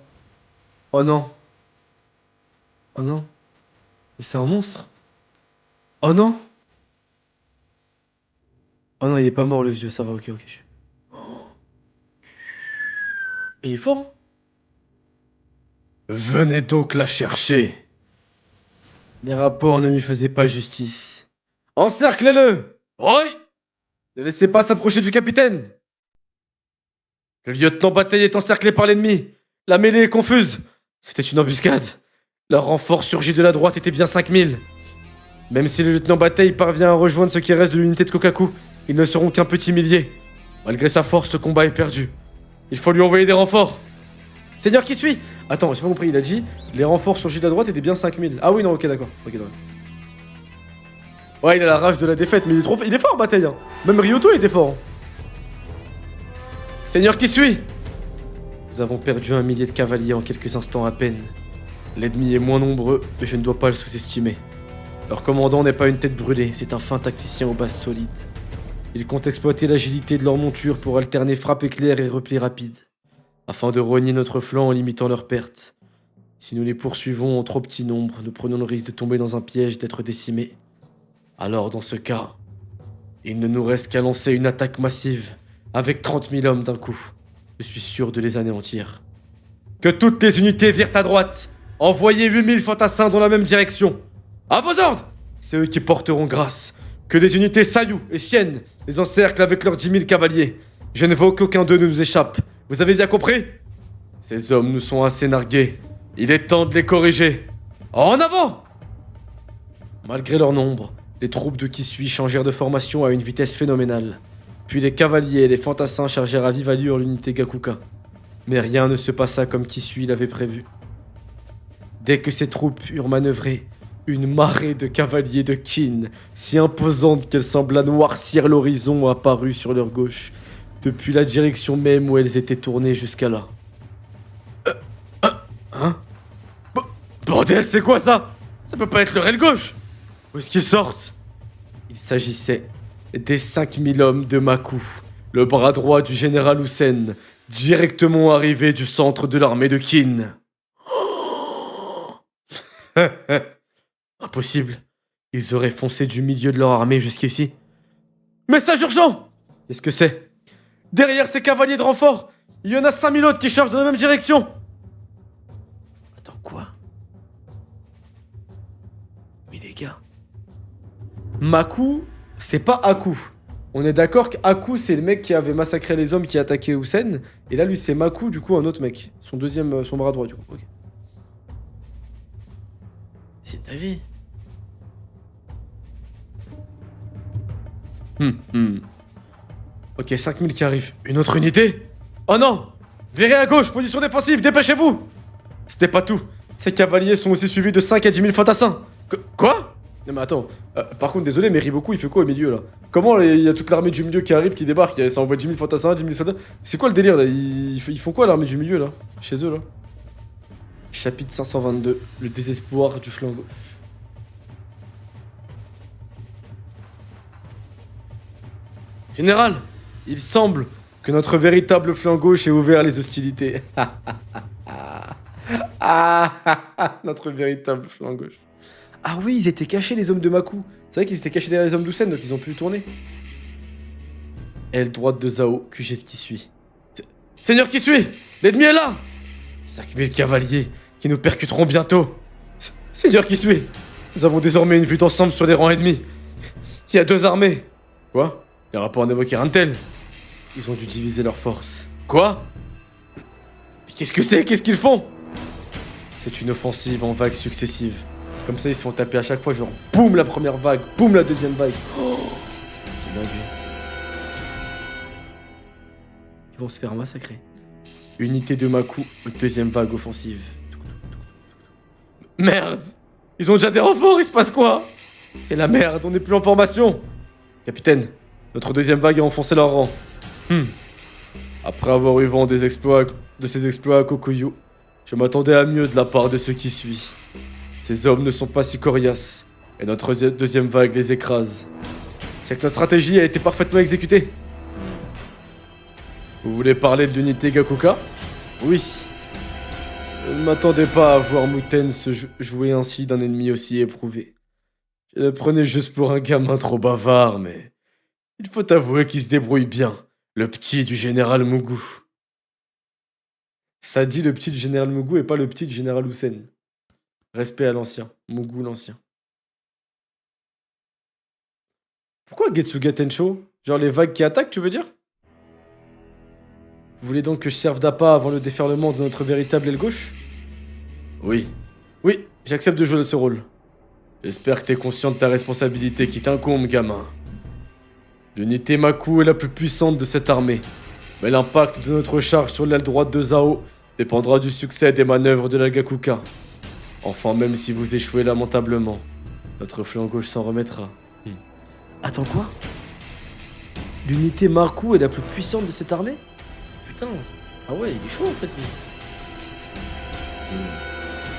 Oh non. Oh non. Mais c'est un monstre. Oh non. Oh non, il est pas mort le vieux, ça va, ok, ok. Et il est fort, hein. Venez donc la chercher. Les rapports ne lui faisaient pas justice. Encerclez-le! Oui! Ne laissez pas s'approcher du capitaine! Le lieutenant Bataille est encerclé par l'ennemi. La mêlée est confuse. C'était une embuscade. Leur renfort surgi de la droite était bien 5000. Même si le lieutenant Bataille parvient à rejoindre ce qui reste de l'unité de Kokaku, ils ne seront qu'un petit millier. Malgré sa force, le combat est perdu. Il faut lui envoyer des renforts. Seigneur qui suit? Attends, j'ai pas compris, il a dit les renforts surgis de la droite étaient bien 5000. Ah oui, non, ok, d'accord. Ok, d'accord. Ouais, il a la rage de la défaite, mais il est fort, Bataille. Hein. Même Ryoto, il était fort. Hein. Seigneur qui suit? Nous avons perdu 1 millier de cavaliers en quelques instants à peine. L'ennemi est moins nombreux, mais je ne dois pas le sous-estimer. Leur commandant n'est pas une tête brûlée, c'est un fin tacticien aux bases solides. Il compte exploiter l'agilité de leur monture pour alterner frappe éclair et repli rapide, afin de rogner notre flanc en limitant leurs pertes. Si nous les poursuivons en trop petit nombre, nous prenons le risque de tomber dans un piège d'être décimés. Alors dans ce cas, il ne nous reste qu'à lancer une attaque massive, avec 30 000 hommes d'un coup. Je suis sûr de les anéantir. Que toutes les unités virent à droite. Envoyez 8000 fantassins dans la même direction. À vos ordres! C'est eux qui porteront grâce. Que les unités Sayu et Chien les encerclent avec leurs 10 000 cavaliers. Je ne veux qu'aucun d'eux ne nous échappe. Vous avez bien compris? Ces hommes nous sont assez nargués. Il est temps de les corriger. En avant! Malgré leur nombre, les troupes de Kisui changèrent de formation à une vitesse phénoménale. Puis les cavaliers et les fantassins chargèrent à vive allure l'unité Gakuka. Mais rien ne se passa comme Kisui l'avait prévu. Dès que ces troupes eurent manœuvré, une marée de cavaliers de Kin, si imposante qu'elle sembla noircir l'horizon, apparut sur leur gauche, depuis la direction même où elles étaient tournées jusqu'à là. Hein? Bordel, c'est quoi ça? Ça peut pas être leur aile gauche! Où est-ce qu'ils sortent? Il s'agissait des 5000 hommes de Maku, le bras droit du général Hussein, directement arrivé du centre de l'armée de Kin. Impossible. Ils auraient foncé du milieu de leur armée jusqu'ici. Message urgent! Qu'est-ce que c'est? Derrière ces cavaliers de renfort, il y en a 5000 autres qui chargent dans la même direction. Attends, quoi? Mais les gars... Maku, c'est pas Aku. On est d'accord qu'Aku, c'est le mec qui avait massacré les hommes qui attaquaient Hussein. Et là, lui, c'est Maku, du coup, un autre mec. Son bras droit, du coup. Ok. C'est ta vie. Ok, 5000 qui arrivent. Une autre unité? Oh non! Virez à gauche, position défensive, dépêchez-vous! C'était pas tout. Ces cavaliers sont aussi suivis de 5 à 10 000 fantassins. Quoi? Non mais attends, par contre désolé mais Riboku il fait quoi au milieu là? Comment il y a toute l'armée du milieu qui arrive, qui débarque, ça envoie 10 000 fantassins, 10 000 soldats? C'est quoi le délire là? Ils font quoi l'armée du milieu là? Chez eux là? Chapitre 522, le désespoir du flanc gauche. Général, il semble que notre véritable flanc gauche ait ouvert les hostilités. Notre véritable flanc gauche. Ah oui, ils étaient cachés les hommes de Maku. C'est vrai qu'ils étaient cachés derrière les hommes d'Hussein, donc ils ont pu tourner. Aile droite de Zao, QG qui suit. Seigneur qui suit! L'ennemi est là! 5000 cavaliers qui nous percuteront bientôt. Seigneur qui suit! Nous avons désormais une vue d'ensemble sur les rangs ennemis. Il y a 2 armées. Quoi? Les rapports n'évoquaient rien de tel. Ils ont dû diviser leurs forces. Quoi? Mais qu'est-ce que c'est? Qu'est-ce qu'ils font? C'est une offensive en vagues successives. Comme ça, ils se font taper à chaque fois, genre boum la première vague, boum la deuxième vague. Oh, c'est dingue. Ils vont se faire massacrer. Unité de Maku, deuxième vague offensive. Merde! Ils ont déjà des renforts, il se passe quoi? C'est la merde, on n'est plus en formation. Capitaine, Notre deuxième vague a enfoncé leur rang. Après avoir eu vent de ses exploits à Kokuyu, je m'attendais à mieux de la part de ceux qui suivent. Ces hommes ne sont pas si coriaces, et notre deuxième vague les écrase. C'est que notre stratégie a été parfaitement exécutée. Vous voulez parler de l'unité Gakuka? Oui. Je ne m'attendais pas à voir Muten se jouer ainsi d'un ennemi aussi éprouvé. Je le prenais juste pour un gamin trop bavard, mais il faut avouer qu'il se débrouille bien, le petit du général Mugu. Ça dit le petit du général Mugu et pas le petit du général Hussein. Respect à l'ancien, Mugu l'ancien. Pourquoi Getsuga Tensho? Genre les vagues qui attaquent, tu veux dire? Vous voulez donc que je serve d'appât avant le déferlement de notre véritable aile gauche? Oui. Oui, j'accepte de jouer ce rôle. J'espère que t'es conscient de ta responsabilité qui t'incombe, gamin. L'unité Maku est la plus puissante de cette armée, mais l'impact de notre charge sur l'aile droite de Zao dépendra du succès des manœuvres de la Gakuka. Enfin, même si vous échouez lamentablement, notre flanc gauche s'en remettra. Attends quoi? L'unité Maku est la plus puissante de cette armée? Putain. Ah ouais, il est chaud en fait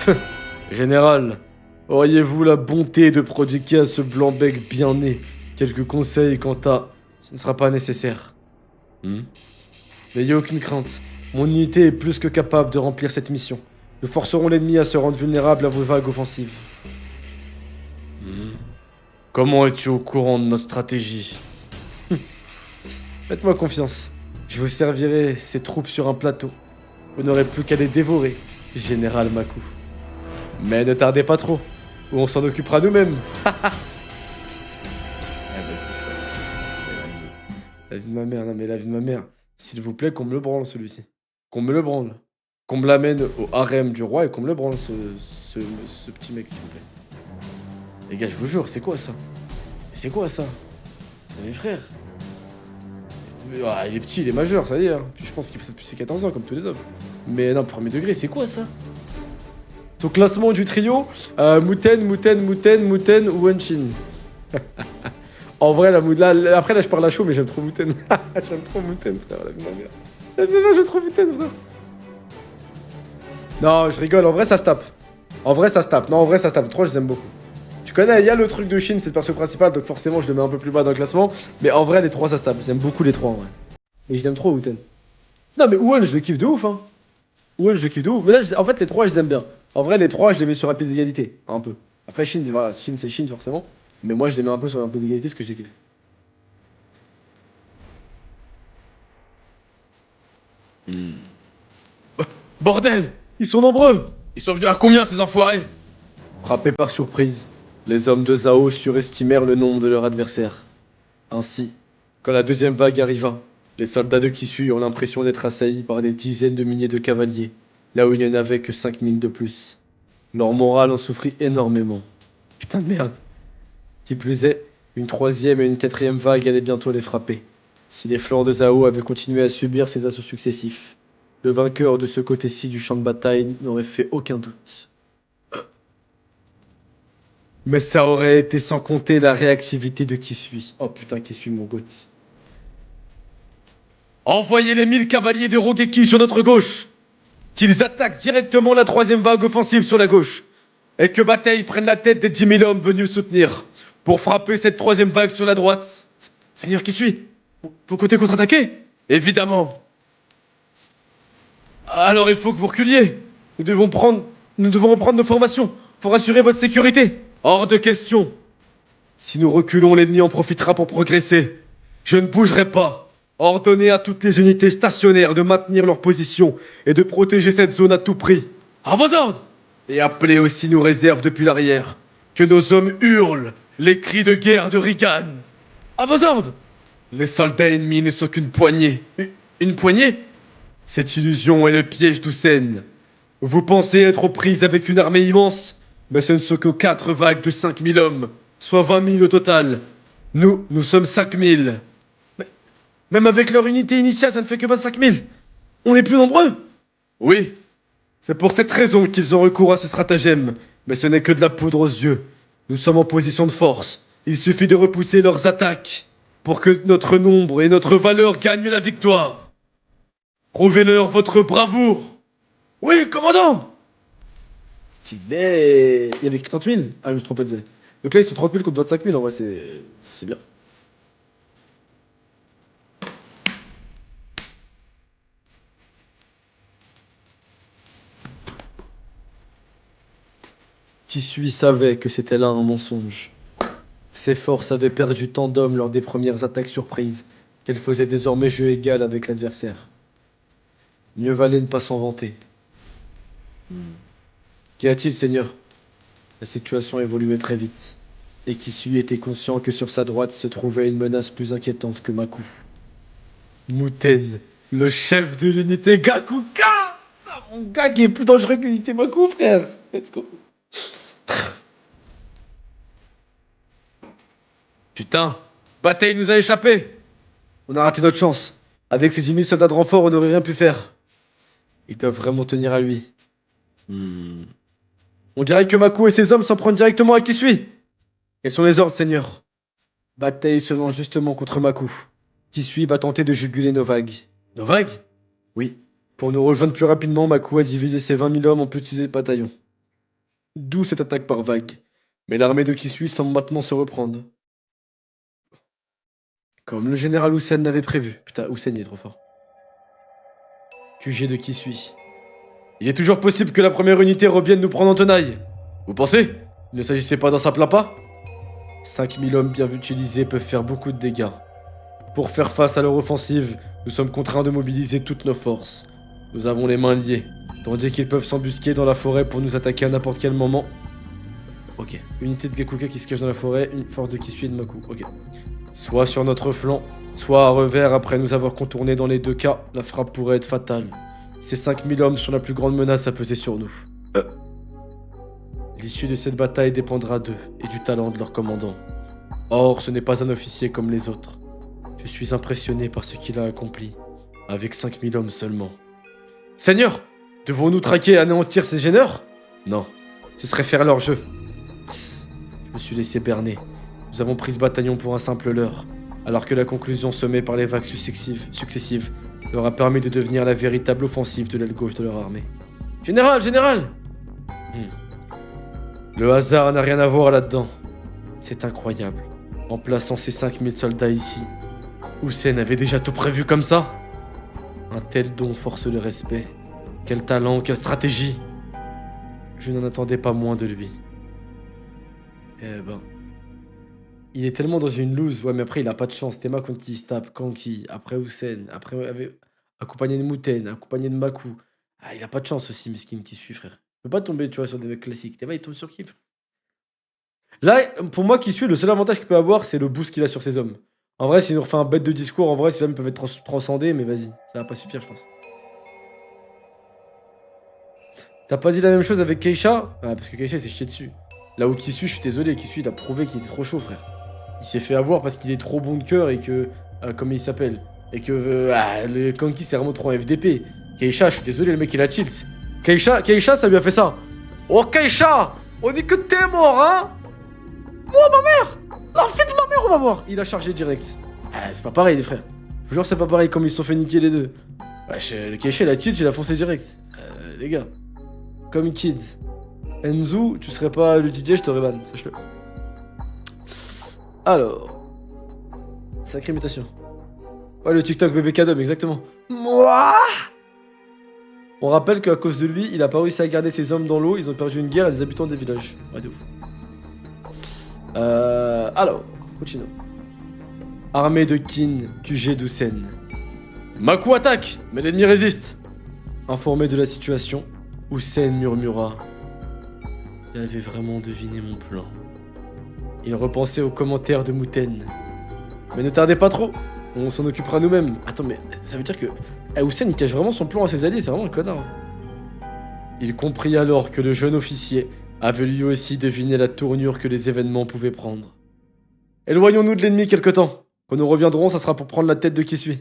lui. Général, auriez-vous la bonté de prodiguer à ce blanc-bec bien né quelques conseils quant à... Ce ne sera pas nécessaire. N'ayez aucune crainte. Mon unité est plus que capable de remplir cette mission. Nous forcerons l'ennemi à se rendre vulnérable à vos vagues offensives. Comment es-tu au courant de notre stratégie? Faites-moi confiance. Je vous servirai ces troupes sur un plateau. Vous n'aurez plus qu'à les dévorer, Général Maku. Mais ne tardez pas trop, ou on s'en occupera nous-mêmes. La vie de ma mère, non mais la vie de ma mère. S'il vous plaît, qu'on me le branle celui-ci. Qu'on me le branle. Qu'on me l'amène au harem du roi et qu'on me le branle ce petit mec, s'il vous plaît. Les gars, je vous jure, c'est quoi ça? C'est quoi ça? Mes frères. Ah, il est petit, il est majeur, ça y est. Hein. Puis je pense qu'il fait ça depuis ses 14 ans, comme tous les hommes. Mais non, premier degré, c'est quoi ça? Au classement du trio, Muten, ou Wenshin. En vrai, après là, je parle à chaud, mais j'aime trop Muten. J'aime trop Muten, frère, la vie de ma mère. La vie de ma mère, j'aime trop Muten, frère. Non, je rigole, en vrai, ça se tape. En vrai, ça se tape. Non, en vrai, ça se tape. Les trois, je les aime beaucoup. Tu connais, il y a le truc de Shin, c'est le perso principal, donc forcément, je le mets un peu plus bas dans le classement. Mais en vrai, les trois, ça se tape. J'aime beaucoup les trois, en vrai. Et je l'aime trop, Muten. Non, mais Uon, je le kiffe de ouf, hein. Uon, je le kiffe de ouf. Mais là, en fait, les trois, je les aime bien. En vrai, les trois, je les mets sur un pied d'égalité. Un peu. Après, Shin, voilà, Shin, c'est Shin, forcément. Mais moi, je les mets un peu sur un pied d'égalité, ce que je les kiffe. Bordel! Ils sont nombreux! Ils sont venus à combien, ces enfoirés? Frappés par surprise, les hommes de Zao surestimèrent le nombre de leurs adversaires. Ainsi, quand la deuxième vague arriva, les soldats de Kisui ont l'impression d'être assaillis par des dizaines de milliers de cavaliers, là où il n'y en avait que 5000 de plus. Leur morale en souffrit énormément. Putain de merde! Qui plus est, une troisième et une quatrième vague allaient bientôt les frapper. Si les flancs de Zao avaient continué à subir ces assauts successifs, le vainqueur de ce côté-ci du champ de bataille n'aurait fait aucun doute. Mais ça aurait été sans compter la réactivité de Kisui. Oh putain, Kisui, mon goût. Envoyez les 1000 cavaliers de Rogeki sur notre gauche! Qu'ils attaquent directement la troisième vague offensive sur la gauche! Et que Bataille prenne la tête des 10 000 hommes venus le soutenir pour frapper cette troisième vague sur la droite. Seigneur Kisui, vous comptez contre-attaquer? Évidemment. Alors il faut que vous reculiez. Nous devons reprendre nos formations pour assurer votre sécurité. Hors de question. Si nous reculons, l'ennemi en profitera pour progresser. Je ne bougerai pas. Ordonnez à toutes les unités stationnaires de maintenir leur position et de protéger cette zone à tout prix. À vos ordres! Et appelez aussi nos réserves depuis l'arrière. Que nos hommes hurlent les cris de guerre de Rigan. À vos ordres! Les soldats ennemis ne sont qu'une poignée. Une poignée? Cette illusion est le piège d'Hussein. Vous pensez être aux prises avec une armée immense, mais ce ne sont que 4 vagues de 5000 hommes, soit 20 000 au total. Nous sommes 5000. Mais même avec leur unité initiale, ça ne fait que 25 000. On est plus nombreux. Oui, c'est pour cette raison qu'ils ont recours à ce stratagème, mais ce n'est que de la poudre aux yeux. Nous sommes en position de force. Il suffit de repousser leurs attaques. pour que notre nombre et notre valeur gagnent la victoire. Prouvez-leur votre bravoure. Oui, commandant. Stylé. Il y avait écrit 30 000. Ah, je me suis trompé de zé. Donc là, ils sont 30 000 contre 25 000. En vrai, c'est bien. Kisui savait que c'était là un mensonge. Ses forces avaient perdu tant d'hommes lors des premières attaques surprises qu'elle faisait désormais jeu égal avec l'adversaire. Mieux valait ne pas s'en vanter. Qu'y a-t-il, Seigneur? La situation évoluait très vite, et Kisui était conscient que sur sa droite se trouvait une menace plus inquiétante que Maku. Muten, le chef de l'unité Gakuka! Ah, mon gars qui est plus dangereux que l'unité Maku, frère! Let's go! Putain, Bataille nous a échappé! On a raté notre chance. Avec ces 10 000 soldats de renfort, on n'aurait rien pu faire. Ils doivent vraiment tenir à lui. On dirait que Maku et ses hommes s'en prennent directement à Kisui. Quels sont les ordres, Seigneur? Bataille se lance justement contre Maku. Kisui va tenter de juguler Novag. Novag? Oui. Pour nous rejoindre plus rapidement, Maku a divisé ses 20 000 hommes en petits bataillons. D'où cette attaque par vague. Mais l'armée de Kisui semble maintenant se reprendre. Comme le général Hussein l'avait prévu. Putain, Hussein il est trop fort. QG de Kisui. Il est toujours possible que la première unité revienne nous prendre en tenaille. Vous pensez? Il ne s'agissait pas d'un simple appât? 5000 hommes bien utilisés peuvent faire beaucoup de dégâts. Pour faire face à leur offensive, nous sommes contraints de mobiliser toutes nos forces. Nous avons les mains liées, tandis qu'ils peuvent s'embusquer dans la forêt pour nous attaquer à n'importe quel moment. Ok. Unité de Gakuka qui se cache dans la forêt, une force de Kisui et de Maku. Ok. Soit sur notre flanc, soit à revers après nous avoir contournés. Dans les deux cas, la frappe pourrait être fatale. Ces 5000 hommes sont la plus grande menace à peser sur nous. L'issue de cette bataille dépendra d'eux et du talent de leur commandant. Or, ce n'est pas un officier comme les autres. Je suis impressionné par ce qu'il a accompli, avec 5000 hommes seulement. Seigneur, devons-nous traquer et anéantir ces gêneurs? Non, ce serait faire leur jeu. Tss, je me suis laissé berner. Nous avons pris ce bataillon pour un simple leurre, alors que la conclusion semée par les vagues successives leur a permis de devenir la véritable offensive de l'aile gauche de leur armée. Général, général! Le hasard n'a rien à voir là-dedans. C'est incroyable. En plaçant ces 5000 soldats ici, Hussein avait déjà tout prévu comme ça? Un tel don force le respect. Quel talent, quelle stratégie! Je n'en attendais pas moins de lui. Eh ben... Il est tellement dans une loose. Ouais, mais après, il a pas de chance. Tema contre qui il se tape, Kanki, après Hussein, après accompagné de Muten, accompagné de Maku. Ah, il a pas de chance aussi, mesquine qui suit, frère. Il peut pas tomber, tu vois, sur des mecs classiques. Tema, il tombe sur qui? Là, pour moi, qui suit, le seul avantage qu'il peut avoir, c'est le boost qu'il a sur ses hommes. En vrai, s'il nous refait un bête de discours, en vrai, ces hommes peuvent être transcendés, mais vas-y, ça va pas suffire, je pense. T'as pas dit la même chose avec Keisha? Ah, parce que Keisha, il s'est chié dessus. Là où Kisui, je suis désolé, Kisui, il a prouvé qu'il était trop chaud, frère. Il s'est fait avoir parce qu'il est trop bon de cœur et que... comment il s'appelle? Et que... le Kanki, c'est vraiment trop un FDP. Keisha, je suis désolé, le mec, il a chill. Keisha, ça lui a fait ça. Oh, Keisha! On dit que t'es mort, hein? Moi, ma mère! L'enfant de ma mère, on va voir! Il a chargé direct. Ah, c'est pas pareil, les frères. Je vous jure, c'est pas pareil comme ils se sont fait niquer les deux. Wesh, le Keisha, il a chill, il a foncé direct. Les gars. Comme Kid. Enzu, tu serais pas le DJ, je t'aurais ban, sache-le. Alors. Sacrée imitation. Ouais, le TikTok bébé Kadom, exactement. Moi. On rappelle qu'à cause de lui, il a pas réussi à garder ses hommes dans l'eau, ils ont perdu une guerre à des habitants des villages. Ouais, de ouf. Alors, continuons. Armée de Kin, QG d'Hussein. Maku attaque, mais l'ennemi résiste. Informé de la situation, Hussein murmura. Il avait vraiment deviné mon plan. Il repensait aux commentaires de Muten. Mais ne tardez pas trop, on s'en occupera nous-mêmes. Attends, mais ça veut dire que Hussein il cache vraiment son plan à ses alliés, c'est vraiment un connard. Il comprit alors que le jeune officier avait lui aussi deviné la tournure que les événements pouvaient prendre. Éloignons-nous de l'ennemi quelque temps. Quand nous reviendrons, ça sera pour prendre la tête de qui suit.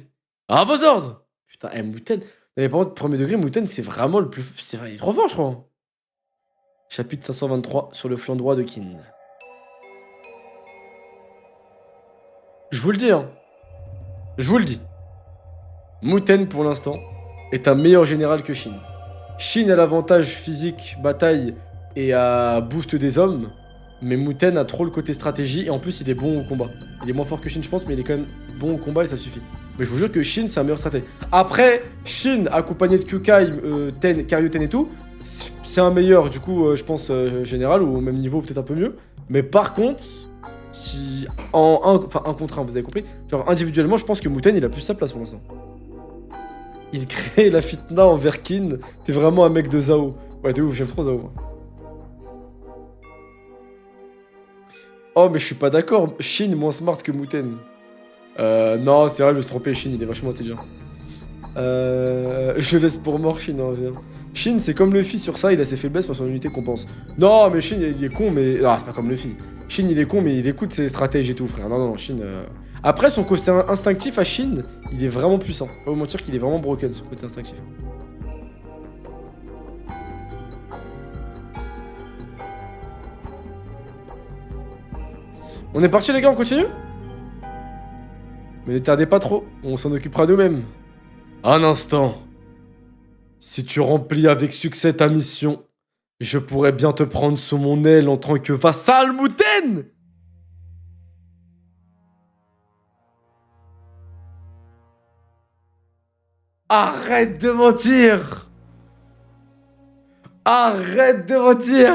À vos ordres! Putain, Muten. Mais par contre, premier degré, Muten, c'est vraiment le plus. C'est vrai, il est trop fort, je crois. Chapitre 523 sur le flanc droit de Kin. Je vous le dis, hein. Je vous le dis. Muten, pour l'instant, est un meilleur général que Shin. Shin a l'avantage physique, bataille et à boost des hommes. Mais Muten a trop le côté stratégie et en plus il est bon au combat. Il est moins fort que Shin je pense mais il est quand même bon au combat et ça suffit. Mais je vous jure que Shin c'est un meilleur stratège. Après, Shin accompagné de Kyukai, Ten, Karyuten et tout, c'est un meilleur du coup je pense général ou au même niveau peut-être un peu mieux. Mais par contre, si enfin un contre un vous avez compris, genre individuellement je pense que Muten il a plus sa place pour l'instant. Il crée la fitna envers Kin, t'es vraiment un mec de Zao. Ouais t'es ouf, j'aime trop Zao. Oh, mais je suis pas d'accord. Shin moins smart que Muten. Non, c'est vrai, je me suis trompé. Shin, il est vachement intelligent. Je le laisse pour mort, Shin, en vrai. Shin, c'est comme Luffy sur ça, il a ses faiblesses pour son unité qu'on pense. Non, mais Shin, il est con, mais. Ah, c'est pas comme Luffy. Shin, il est con, mais il écoute ses stratèges et tout, frère. Non, non, non, Shin. Après, son côté instinctif à Shin, il est vraiment puissant. Pas vous mentir qu'il est vraiment broken, son côté instinctif. On est parti les gars, on continue? Mais ne tardez pas trop, on s'en occupera nous-mêmes. Un instant. Si tu remplis avec succès ta mission, je pourrais bien te prendre sous mon aile en tant que vassal Muten! Arrête de mentir! Arrête de mentir!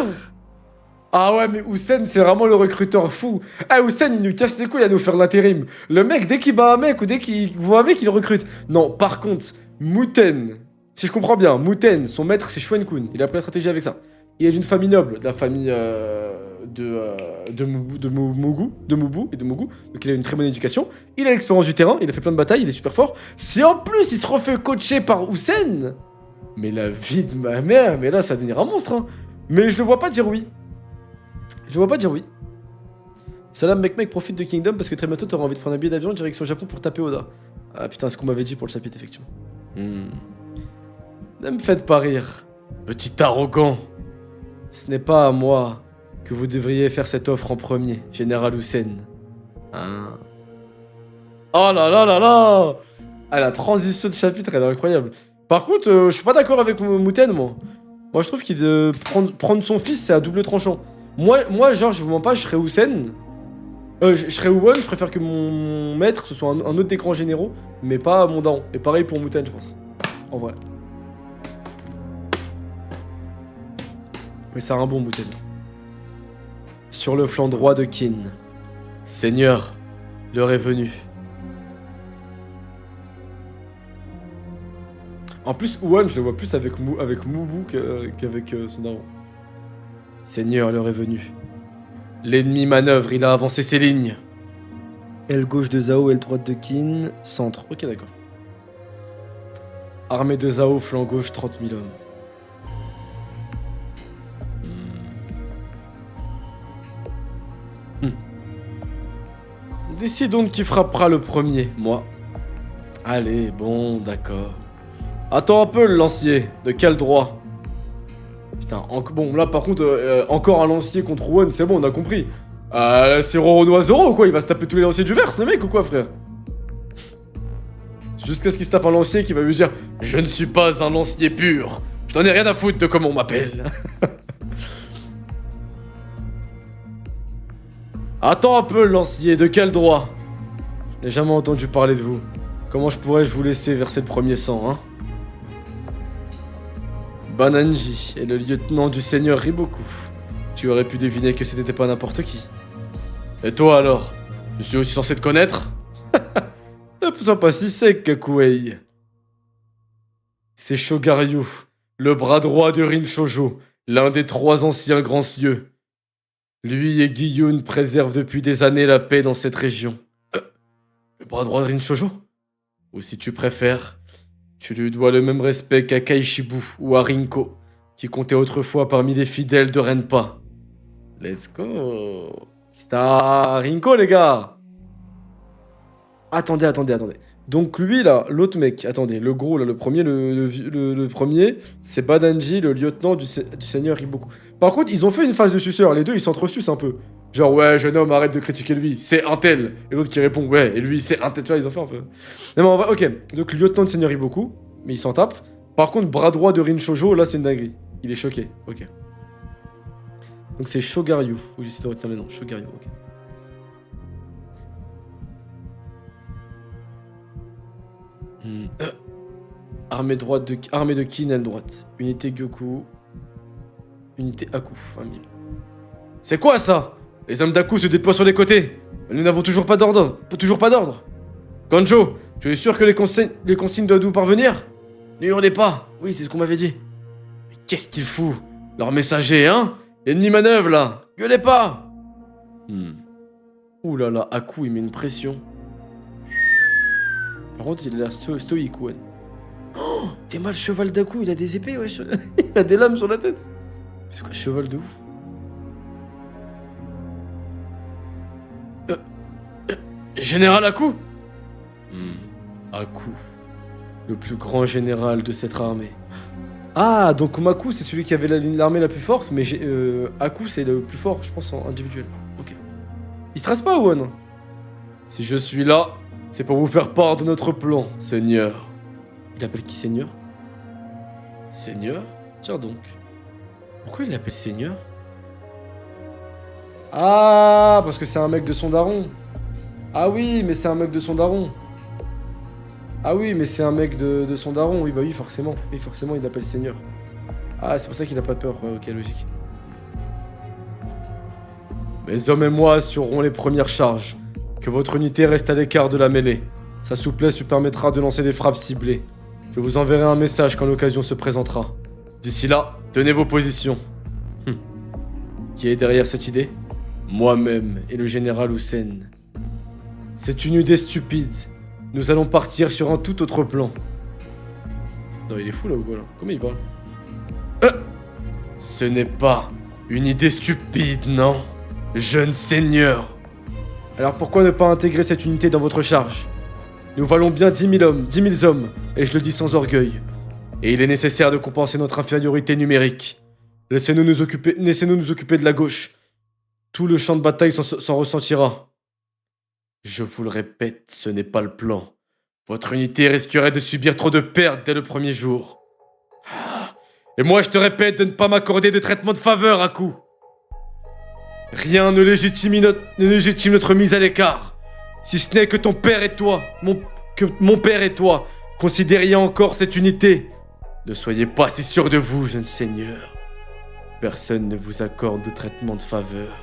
Ah ouais, mais Houssen, c'est vraiment le recruteur fou. Ah, Houssen, il nous casse les couilles à nous faire l'intérim. Le mec, dès qu'il bat un mec ou dès qu'il voit un mec, il le recrute. Non, par contre, Muten, si je comprends bien, Muten, son maître, c'est Shuen-kun. Il a pris la stratégie avec ça. Il est d'une famille noble, de la famille de Mubu et de Mugu. Donc il a une très bonne éducation. Il a l'expérience du terrain, il a fait plein de batailles, il est super fort. Si en plus il se refait coacher par Houssen, mais la vie de ma mère, mais là ça va devenir un monstre. Hein. Mais je le vois pas dire oui. Je vois pas dire oui. Salam mec, profite de Kingdom parce que très bientôt t'auras envie de prendre un billet d'avion direction Japon pour taper Oda. Ah putain, c'est ce qu'on m'avait dit pour le chapitre, effectivement. Ne me faites pas rire. Petit arrogant. Ce n'est pas à moi que vous devriez faire cette offre en premier, Général Houssen. Hein. Oh là là là là. Ah, la transition de chapitre, elle est incroyable. Par contre, je suis pas d'accord avec Muten, moi. Moi, je trouve qu'il prendre son fils, c'est à double tranchant. Moi, genre, je vous mens pas, je serais Houssen. Je serais Uwon, je préfère que mon maître, ce soit un autre des grands généraux, mais pas mon daron. Et pareil pour Muten, je pense. En vrai. Mais c'est un bon Muten. Sur le flanc droit de Kin. Seigneur, l'heure est venue. En plus, Uwon, je le vois plus avec Mubu qu'avec son daron. Seigneur, l'heure est venue. L'ennemi manœuvre, il a avancé ses lignes. Aile gauche de Zhao, aile droite de Kin, centre. Ok, d'accord. Armée de Zhao, flanc gauche, 30 000 hommes. Décidons de qui frappera le premier, moi. Allez, bon, d'accord. Attends un peu, le lancier. De quel droit? Putain, bon, là, par contre, encore un lancier contre One, c'est bon, on a compris. C'est Roronoa Zoro ou quoi? Il va se taper tous les lanciers du verse, le mec, ou quoi, frère? Jusqu'à ce qu'il se tape un lancier qui va lui dire « Je ne suis pas un lancier pur. Je n'en ai rien à foutre de comment on m'appelle. » Attends un peu, lancier, de quel droit? Je n'ai jamais entendu parler de vous. Comment pourrais-je vous laisser verser le premier sang, hein? Bananji est le lieutenant du seigneur Riboku. Tu aurais pu deviner que c'était pas n'importe qui. Et toi alors? Je suis aussi censé te connaître? Ne sois pas si sec, Kakuei. C'est Shogaryu, le bras droit de Rinchojo, l'un des 3 anciens grands cieux. Lui et Giyun préservent depuis des années la paix dans cette région. Le bras droit de Rinchojo? Ou si tu préfères, tu lui dois le même respect qu'à Kaishibu ou à Rinko, qui comptait autrefois parmi les fidèles de Renpa. Let's go. Putain, Rinko, les gars. Attendez. Donc lui là, l'autre mec, attendez, le gros là, le premier, le premier, c'est Badanji, le lieutenant du seigneur Iboku. Par contre, ils ont fait une phase de suceur, les deux ils s'entresucent un peu. Genre ouais, jeune homme, arrête de critiquer lui, c'est un tel. Et l'autre qui répond ouais, et lui c'est un tel, tu vois, ils ont fait un peu. Non mais en vrai, ok, donc lieutenant du seigneur Iboku, mais il s'en tape. Par contre, bras droit de Rin Shoujo, là c'est une dinguerie. Il est choqué, ok. Donc c'est Shogaryu, faut que j'essaie de retenir les noms, Shogaryu, ok. Armée de Kin, aile droite. Unité Gyoku. Unité Aku, 20 000. C'est quoi ça? Les hommes d'Aku se déploient sur les côtés. Nous n'avons toujours pas d'ordre. Kanjo, tu es sûr que les consignes doivent nous parvenir? Ne hurlez pas. Oui, c'est ce qu'on m'avait dit. Mais qu'est-ce qu'il fout? Leur messager, hein? Ennemi manœuvre, là. Gueulez pas. Ouh là là, Aku, il met une pression. Par contre, il a l'air stoïque, ouais. Oh, t'es mal cheval d'Aku, il a des épées, wesh. Il a des lames sur la tête. C'est quoi, cheval de ouf? Général Aku? Aku. Le plus grand général de cette armée. Ah, donc Maku, c'est celui qui avait l'armée la plus forte, mais Aku, c'est le plus fort, je pense, en individuel. Ok. Il stresse pas, One? Si je suis là, c'est pour vous faire part de notre plan, Seigneur. Il appelle qui Seigneur? Seigneur? Tiens donc. Pourquoi il l'appelle Seigneur? Ah, parce que c'est un mec de son daron. Ah oui, mais c'est un mec de son daron. Ah oui, mais c'est un mec de son daron. Oui, bah oui, forcément. Oui, forcément, il l'appelle Seigneur. Ah, c'est pour ça qu'il a pas peur. Ouais, ok, logique. Mes hommes et moi assurerons les premières charges. Que votre unité reste à l'écart de la mêlée. Sa souplesse lui permettra de lancer des frappes ciblées. Je vous enverrai un message quand l'occasion se présentera. D'ici là, tenez vos positions. Qui est derrière cette idée? Moi-même et le général Hussein. C'est une idée stupide. Nous allons partir sur un tout autre plan. Non, il est fou là ou quoi là? Comment il parle? Ce n'est pas une idée stupide, non? Jeune seigneur. Alors pourquoi ne pas intégrer cette unité dans votre charge? Nous valons bien 10 000 hommes, et je le dis sans orgueil. Et il est nécessaire de compenser notre infériorité numérique. Laissez-nous nous occuper de la gauche. Tout le champ de bataille s'en ressentira. Je vous le répète, ce n'est pas le plan. Votre unité risquerait de subir trop de pertes dès le premier jour. Et moi, je te répète de ne pas m'accorder de traitement de faveur à coup. Rien ne légitime notre mise à l'écart. Si ce n'est que ton père et toi, mon père et toi, considériez encore cette unité. Ne soyez pas si sûr de vous, jeune seigneur. Personne ne vous accorde de traitement de faveur.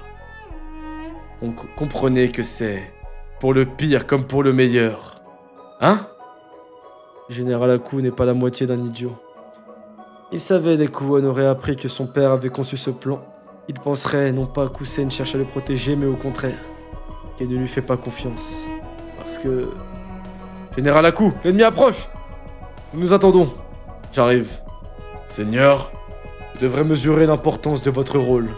Comprenez que c'est pour le pire comme pour le meilleur. Hein? Général Aku n'est pas la moitié d'un idiot. Il savait dès qu'Uon aurait appris que son père avait conçu ce plan. Il penserait non pas qu'Hussein cherche à le protéger, mais au contraire, qu'il ne lui fait pas confiance. Parce que... Général Aku, l'ennemi approche! Nous nous attendons. J'arrive. Seigneur, vous devrez mesurer l'importance de votre rôle.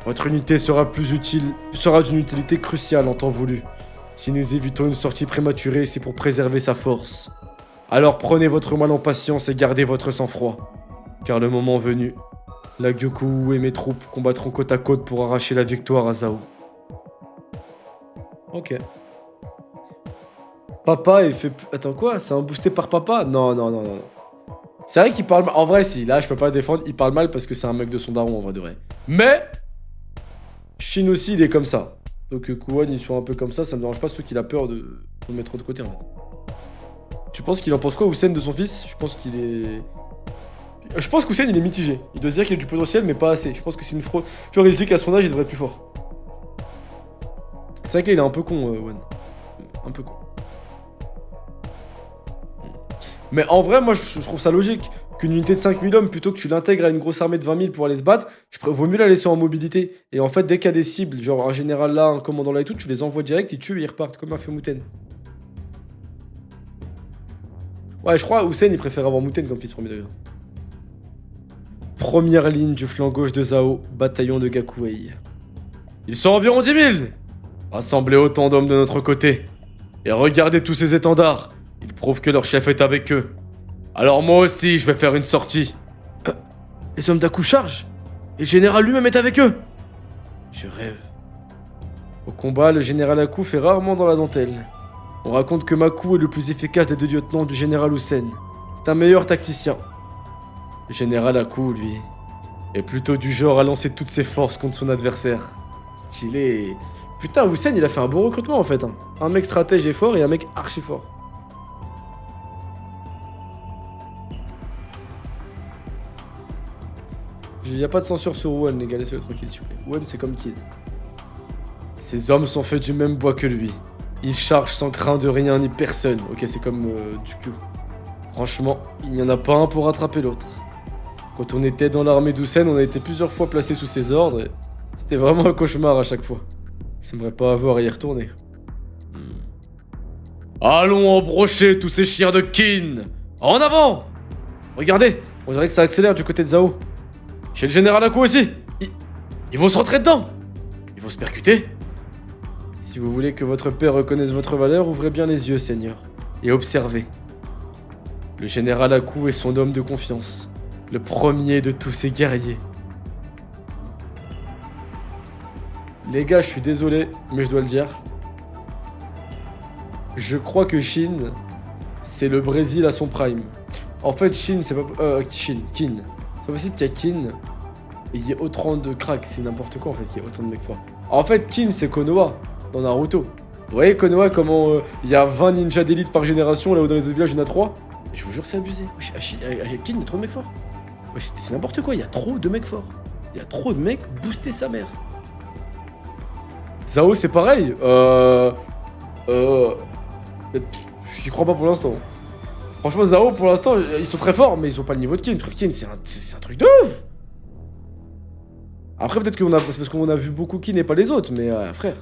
Votre unité sera d'une utilité cruciale en temps voulu. Si nous évitons une sortie prématurée, c'est pour préserver sa force. Alors prenez votre mal en patience et gardez votre sang-froid. Car le moment venu, la Gyoku et mes troupes combattront côte à côte pour arracher la victoire à Zao. Ok. Papa est fait... Attends, quoi? C'est un boosté par papa? Non. C'est vrai qu'il parle mal. En vrai, si. Là, je peux pas défendre. Il parle mal parce que c'est un mec de son daron, en vrai de vrai. Mais... Shin aussi, il est comme ça. Donc Kuwan, il soit un peu comme ça me dérange pas, surtout qu'il a peur de le mettre de côté, en fait. Tu penses qu'il en pense quoi, Hussein, de son fils? Je pense qu'il est... Je pense qu'Hussein, il est mitigé. Il doit se dire qu'il a du potentiel, mais pas assez. Je pense que c'est une fraude. Genre, il se dit qu'à son âge, il devrait être plus fort. C'est vrai qu'il est un peu con, One. Un peu con. Mais en vrai, moi, je trouve ça logique. Qu'une unité de 5000 hommes, plutôt que tu l'intègres à une grosse armée de 20 000 pour aller se battre, vaut mieux la laisser en mobilité. Et en fait, dès qu'il y a des cibles, genre un général là, un commandant là et tout, tu les envoies direct, ils tuent et ils repartent, comme a fait Mouten. Ouais, je crois Hussein, il préfère avoir Mouten comme fils premier degré. Première ligne du flanc gauche de Zao, bataillon de Gakuei. Ils sont environ 10 000. Rassemblez autant d'hommes de notre côté. Et regardez tous ces étendards. Ils prouvent que leur chef est avec eux. Alors moi aussi, je vais faire une sortie. Les hommes d'Aku chargent. Et le général lui-même est avec eux. Je rêve. Au combat, le général Aku fait rarement dans la dentelle. On raconte que Maku est le plus efficace des 2 lieutenants du général Hussein. C'est un meilleur tacticien. Le général Aku, lui, est plutôt du genre à lancer toutes ses forces contre son adversaire. Stylé. Putain, Hussein, il a fait un bon recrutement en fait. Hein. Un mec stratège et fort et un mec archi fort. Il n'y a pas de censure sur Owen, les gars, laissez-le tranquille s'il vous plaît. Owen, c'est comme Kid. Ces hommes sont faits du même bois que lui. Ils chargent sans craindre de rien ni personne. Ok, c'est comme du cul. Franchement, il n'y en a pas un pour rattraper l'autre. Quand on était dans l'armée d'Hussein, on a été plusieurs fois placés sous ses ordres et c'était vraiment un cauchemar à chaque fois. J'aimerais pas avoir à y retourner. Allons embrocher tous ces chiens de kin. En avant. Regardez, on dirait que ça accélère du côté de Zhao. Chez le général Aku aussi. Ils vont se rentrer dedans. Ils vont se percuter. Si vous voulez que votre père reconnaisse votre valeur, ouvrez bien les yeux, Seigneur, et observez. Le général Aku est son homme de confiance, le premier de tous ses guerriers. Les gars, je suis désolé, mais je dois le dire. Je crois que Shin, c'est le Brésil à son prime. En fait, Shin, c'est pas... Kin. C'est pas possible qu'il y ait Kin et il y ait autant de cracks, c'est n'importe quoi en fait, qu'il y ait autant de mecs forts. En fait, Kin, c'est Konoha, dans Naruto. Vous voyez Konoha, comment il y a 20 ninjas d'élite par génération, là où dans les autres villages, il y en a 3. Je vous jure, c'est abusé. Kin, il y a trop de mecs forts. C'est n'importe quoi, il y a trop de mecs forts. Il y a trop de mecs booster sa mère. Zhao, c'est pareil. J'y crois pas pour l'instant. Franchement, Zhao, pour l'instant, ils sont très forts, mais ils ont pas le niveau de Kin. Frère, Kin, c'est un truc de ouf. Après, peut-être c'est parce qu'on a vu beaucoup Kin et pas les autres, mais frère.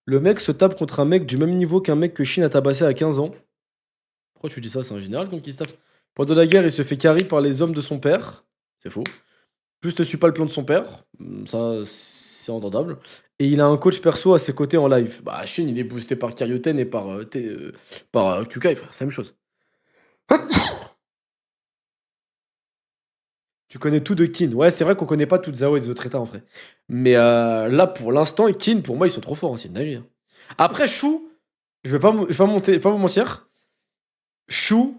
Le mec se tape contre un mec du même niveau qu'un mec que Shin a tabassé à 15 ans. Pourquoi tu dis ça? C'est un général contre qui se tape. Pendant la guerre, il se fait carry par les hommes de son père. C'est faux. Plus ne suit pas le plan de son père. Ça, c'est entendable. Et il a un coach perso à ses côtés en live. Bah, Shin, il est boosté par Kyoten et par Kukai, frère. C'est la même chose. Tu connais tout de Kin. Ouais, c'est vrai qu'on connaît pas tout Zhao et des autres états en vrai. Mais là, pour l'instant, Kin, pour moi, ils sont trop forts. Hein, c'est une dinguerie. Hein. Après, Shu, je vais pas vous mentir. Shu,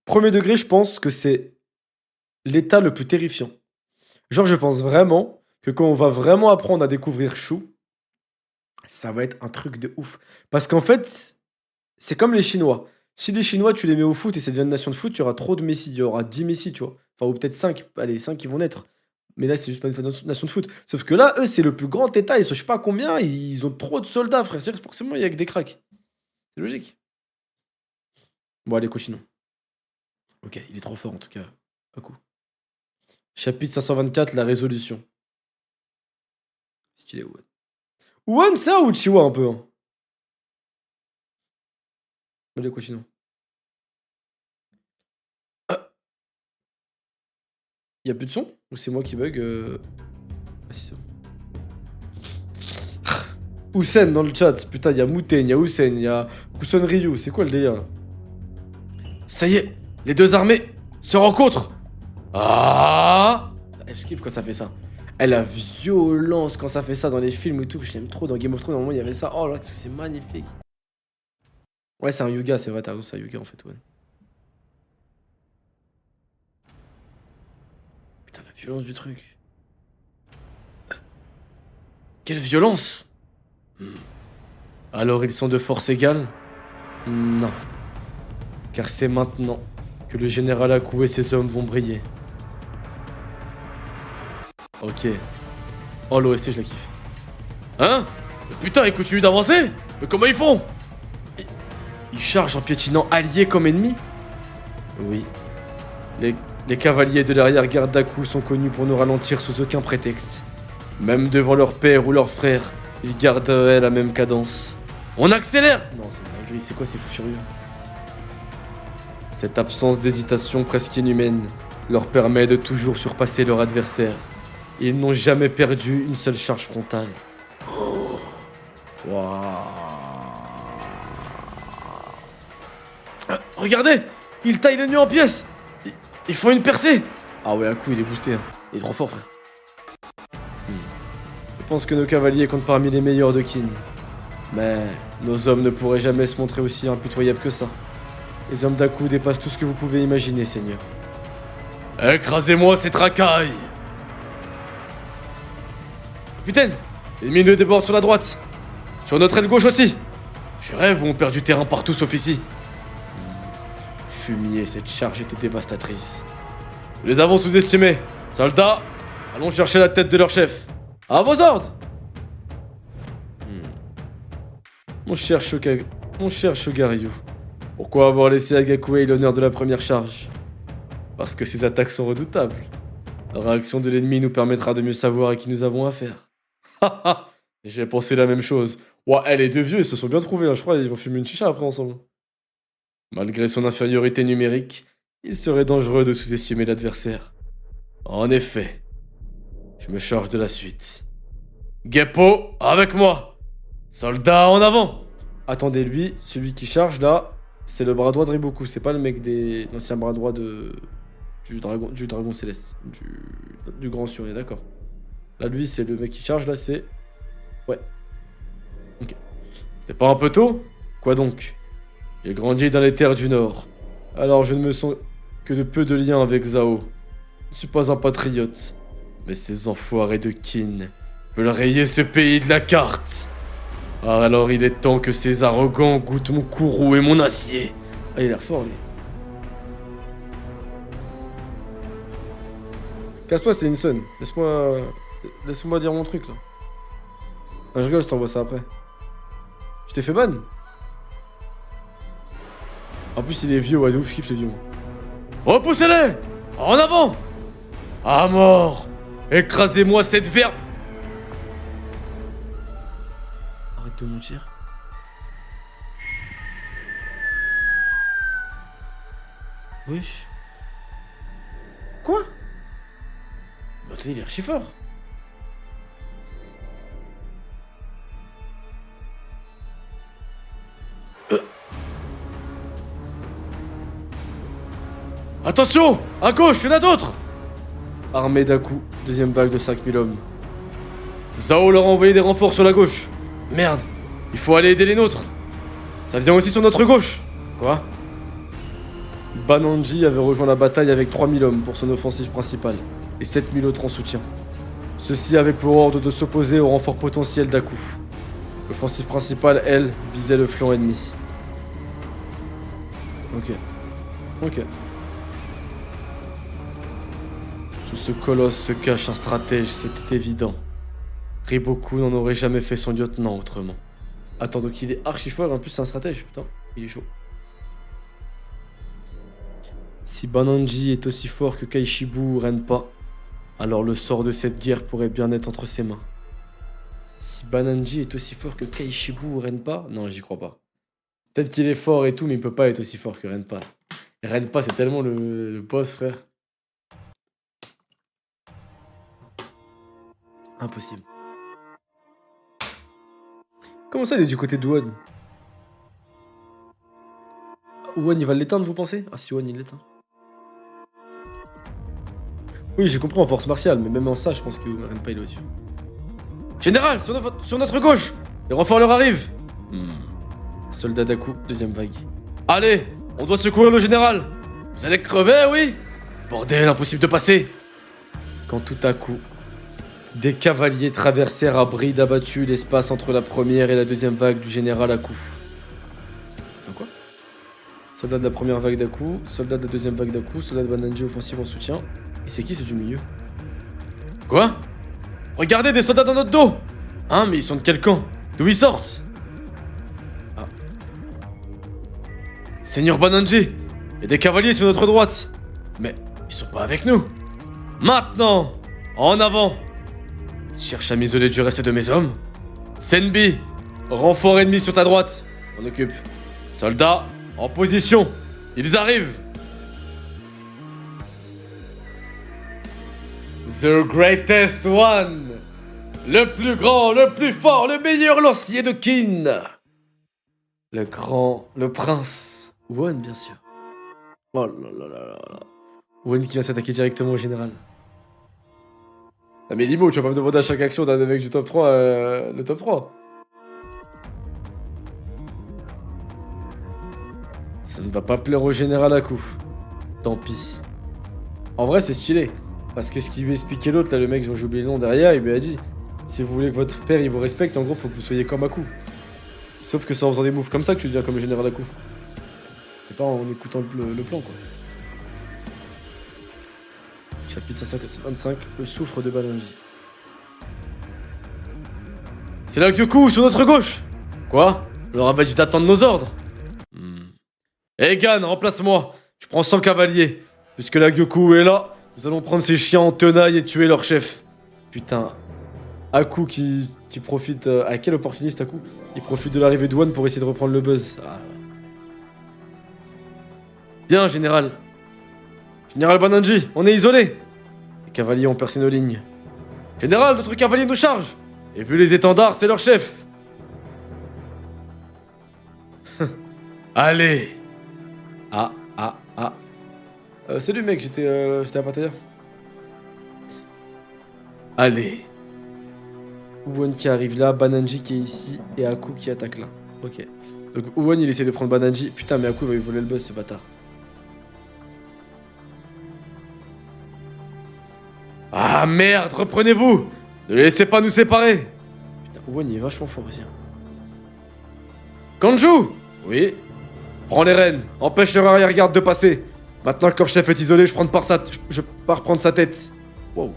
premier degré, je pense que c'est l'état le plus terrifiant. Genre, je pense vraiment que quand on va vraiment apprendre à découvrir Shu, ça va être un truc de ouf. Parce qu'en fait, c'est comme les Chinois. Si les Chinois, tu les mets au foot et ça devient une nation de foot, tu auras trop de Messi. Il y aura 10 Messi, tu vois. Enfin, ou peut-être 5. Allez, 5 qui vont naître. Mais là, c'est juste pas une nation de foot. Sauf que là, eux, c'est le plus grand état. Ils sont je sais pas combien. Ils ont trop de soldats, frère. C'est-à-dire, forcément, il y a que des cracks. C'est logique. Bon, allez, continuons. Ok, il est trop fort en tout cas. À coup. Chapitre 524, la résolution. Stylé, Owen. Owen, c'est un Uchiwa un peu. Hein. Allez, continuons. Y a plus de son? Ou c'est moi qui bug Ah si, c'est bon. Hussein dans le chat. Putain, y a Muten, y a Hussein, y a Kuson Ryu. C'est quoi le délire là? Ça y est, les deux armées se rencontrent. Ah! Je kiffe quand ça fait ça. La violence quand ça fait ça dans les films et tout. Je l'aime trop. Dans Game of Thrones, normalement, il y avait ça. Oh là, c'est magnifique. Ouais, c'est un Yuga, c'est vrai. T'as raison, c'est un Yuga en fait, ouais. Putain, la violence du truc. Quelle violence! Alors, ils sont de force égale? Non. Car c'est maintenant que le général Aku et ses hommes vont briller. Ok. Oh, l'OST, je la kiffe. Hein? Mais putain, ils continuent d'avancer? Mais comment ils font? Ils chargent en piétinant alliés comme ennemis? Oui. Les cavaliers de l'arrière-garde d'Aku sont connus pour nous ralentir sous aucun prétexte. Même devant leur père ou leur frère, ils garderaient la même cadence. On accélère! Non, c'est une dinguerie, c'est quoi ces fous furieux? Cette absence d'hésitation presque inhumaine leur permet de toujours surpasser leur adversaire. Ils n'ont jamais perdu une seule charge frontale. Waouh. Regardez, ils taillent l'ennemi en pièces. Ils font une percée. Ah ouais, un coup, il est boosté. Hein. Il est trop fort, frère. Je pense que nos cavaliers comptent parmi les meilleurs de Kin. Mais nos hommes ne pourraient jamais se montrer aussi impitoyables que ça. Les hommes d'Aku dépassent tout ce que vous pouvez imaginer, Seigneur. Écrasez-moi ces tracailles! Capitaine, l'ennemi ne déborde sur la droite. Sur notre aile gauche aussi. Je rêve où on perd du terrain partout sauf ici. Fumier, cette charge était dévastatrice. Nous les avons sous-estimés. Soldats, allons chercher la tête de leur chef. À vos ordres! Mon cher Shogaryu, pourquoi avoir laissé à Gakouei l'honneur de la première charge? Parce que ses attaques sont redoutables. La réaction de l'ennemi nous permettra de mieux savoir à qui nous avons affaire. Haha, j'ai pensé la même chose. Ouah, les deux vieux, ils se sont bien trouvés, hein. Je crois qu'ils vont fumer une chicha après ensemble. Malgré son infériorité numérique, il serait dangereux de sous-estimer l'adversaire. En effet, je me charge de la suite. Geppo, avec moi! Soldats en avant! Attendez, lui, celui qui charge là, c'est le bras droit de Riboku, c'est pas le mec des l'ancien bras droit du dragon céleste, du grand Sion, on est d'accord. Là, lui, c'est le mec qui charge, là, c'est... Ouais. Ok. C'était pas un peu tôt? Quoi donc? J'ai grandi dans les terres du Nord. Alors je ne me sens que de peu de liens avec Zhao. Je ne suis pas un patriote. Mais ces enfoirés de Kin veulent rayer ce pays de la carte. Alors il est temps que ces arrogants goûtent mon courroux et mon acier. Ah, il a l'air fort, lui. Casse-toi, c'est Inson. Laisse-moi dire mon truc, là. Ah, je rigole, je t'envoie ça après. Tu t'es fait ban? En plus, il est vieux, ouais, de ouf, je kiffe les vieux, moi. Repoussez-les! En avant! À mort! Écrasez-moi cette verbe! Arrête de mentir. Wesh. Quoi? Mais attendez, il est archi fort. Attention! À gauche, il y en a d'autres! Armée d'Aku, deuxième vague de 5000 hommes. Zhao leur a envoyé des renforts sur la gauche. Merde, il faut aller aider les nôtres. Ça vient aussi sur notre gauche. Quoi? Bananji avait rejoint la bataille avec 3000 hommes pour son offensive principale et 7000 autres en soutien. Ceux-ci avaient pour ordre de s'opposer au renfort potentiel d'Aku. L'offensive principale, elle, visait le flanc ennemi. Ok. Sous ce colosse se cache un stratège, c'était évident. Riboku n'en aurait jamais fait son lieutenant autrement. Attends, donc il est archi fort et en plus c'est un stratège, putain, il est chaud. Si Bananji est aussi fort que Kaishibu ou Renpa, alors le sort de cette guerre pourrait bien être entre ses mains. Si Bananji est aussi fort que Kaishibu ou Renpa, non, j'y crois pas. Peut-être qu'il est fort et tout, mais il peut pas être aussi fort que Renpa. Et Renpa, c'est tellement le boss, frère. Impossible. Comment ça, il est du côté d'Ouan? Ouan, il va l'éteindre, vous pensez? Ah si, Ouan, il l'éteint. Oui, j'ai compris en force martiale, mais même en ça, je pense que Renpa, il est au-dessus. Général, sur notre gauche! Les renforts leur arrivent! Soldat d'Aku, deuxième vague. Allez, on doit secourir le général! Vous allez crever, oui? Bordel, impossible de passer! Quand tout à coup, des cavaliers traversèrent à bride abattue l'espace entre la première et la deuxième vague du général Aku. Attends, quoi? Soldat de la première vague d'Aku, soldat de la deuxième vague d'Aku, soldat de Bananji offensif en soutien. Et c'est qui ceux du milieu? Quoi? Regardez, des soldats dans notre dos! Hein, mais ils sont de quel camp? D'où ils sortent? Ah. Seigneur Bananji, il y a des cavaliers sur notre droite. Mais ils sont pas avec nous. Maintenant, en avant! Je cherche à m'isoler du reste de mes hommes. Senbi, renfort ennemi sur ta droite. On occupe. Soldats, en position. Ils arrivent. The greatest one. Le plus grand, le plus fort, le meilleur lancier de Qin. Le grand, le prince. One, bien sûr. Oh là là là là là. One qui va s'attaquer directement au général. Ah mais Limo, tu vas pas me demander à chaque action d'un des mecs du top 3 le top 3. Ça ne va pas plaire au général à coup. Tant pis. En vrai, c'est stylé. Parce que ce qu'il lui expliquait l'autre, là, le mec dont j'ai oublié le nom derrière, il lui a dit si vous voulez que votre père il vous respecte, en gros, faut que vous soyez comme Aku. Sauf que c'est en faisant des moves comme ça que tu deviens comme le général Aku. C'est pas en écoutant le plan, quoi. Chapitre 525, le souffre de Bananji. C'est là Kyoku, sur notre gauche. Quoi? On leur avait dit d'attendre nos ordres. Egan, remplace-moi. Je prends 100 cavaliers. Puisque la Gyoku est là, nous allons prendre ces chiens en tenaille et tuer leur chef. Putain. Aku qui profite... à quel opportuniste Aku? Il profite de l'arrivée de One pour essayer de reprendre le buzz. Ah. Bien, général. Général Bananji, on est isolé. Les cavaliers ont percé nos lignes. Général, notre cavalier nous charge. Et vu les étendards, c'est leur chef. Allez. Ah. Salut mec, j'étais à Pattaya. Allez. Uwon qui arrive là, Bananji qui est ici et Aku qui attaque là. Ok. Donc Uwon il essaie de prendre Bananji. Putain mais Aku va lui voler le boss ce bâtard. Ah merde, reprenez-vous. Ne les laissez pas nous séparer. Putain, Uwon il est vachement fort aussi. Kanju. Oui. Prends les rênes, empêche leur arrière-garde de passer. Maintenant que leur chef est isolé, je pars prendre sa tête. Wow.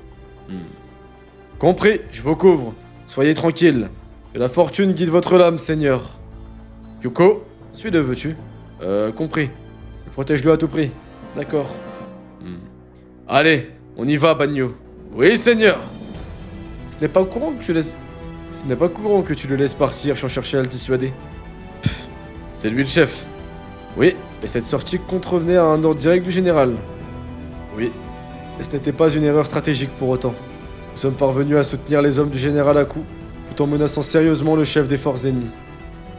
Compris, je vous couvre. Soyez tranquille. Que la fortune guide votre lame, seigneur. Kyuko, suis-le, veux-tu? Compris. Protège-le à tout prix. D'accord. Allez, on y va, Banyo. Oui, seigneur. Ce n'est pas courant que tu le laisses partir sans chercher à le dissuader. C'est lui le chef. Oui, et cette sortie contrevenait à un ordre direct du général. Oui, et ce n'était pas une erreur stratégique pour autant. Nous sommes parvenus à soutenir les hommes du général Aku, tout en menaçant sérieusement le chef des forces ennemies.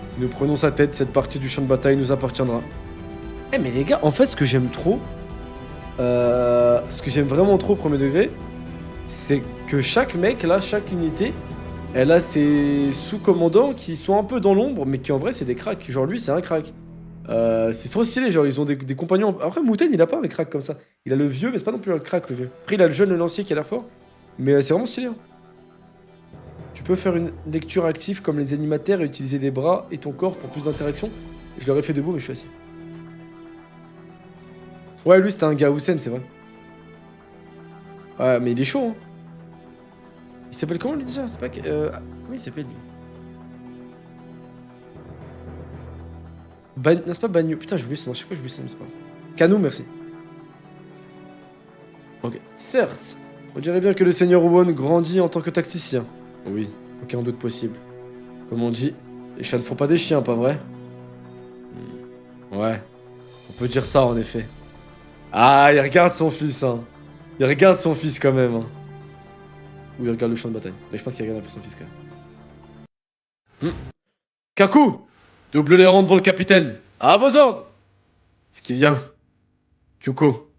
Si nous prenons sa tête, cette partie du champ de bataille nous appartiendra. Eh mais les gars, en fait, ce que j'aime trop, ce que j'aime vraiment trop au premier degré, c'est que chaque mec, là, chaque unité, elle a ses sous-commandants qui sont un peu dans l'ombre, mais qui en vrai, c'est des cracks. Genre lui, c'est un crack. C'est trop stylé, genre ils ont des compagnons. Après, Muten, il a pas un crack comme ça. Il a le vieux, mais c'est pas non plus un crack, le vieux. Après, il a le jeune, le lancier qui a l'air fort. Mais c'est vraiment stylé. Hein. Tu peux faire une lecture active comme les animateurs et utiliser des bras et ton corps pour plus d'interaction. Je l'aurais fait debout, mais je suis assis. Ouais, lui, c'était un gars Houssen, c'est vrai. Ouais, mais il est chaud, hein. Il s'appelle comment, lui, déjà? C'est pas... comment il s'appelle, lui? Non, c'est pas Banyo. Putain, j'ai oublié son nom. À chaque fois, j'oublie son nom, c'est pas grave. Kano, merci. Ok. Certes, on dirait bien que le seigneur Uwon grandit en tant que tacticien. Oui, aucun doute possible. Comme on dit, les chats ne font pas des chiens, pas vrai? Ouais, on peut dire ça en effet. Ah, il regarde son fils, hein. Il regarde son fils quand même, hein. Ou il regarde le champ de bataille. Mais je pense qu'il regarde un peu son fils quand même. Kaku! Double les rangs devant le capitaine. À vos ordres! Ce qui vient. Kyuko.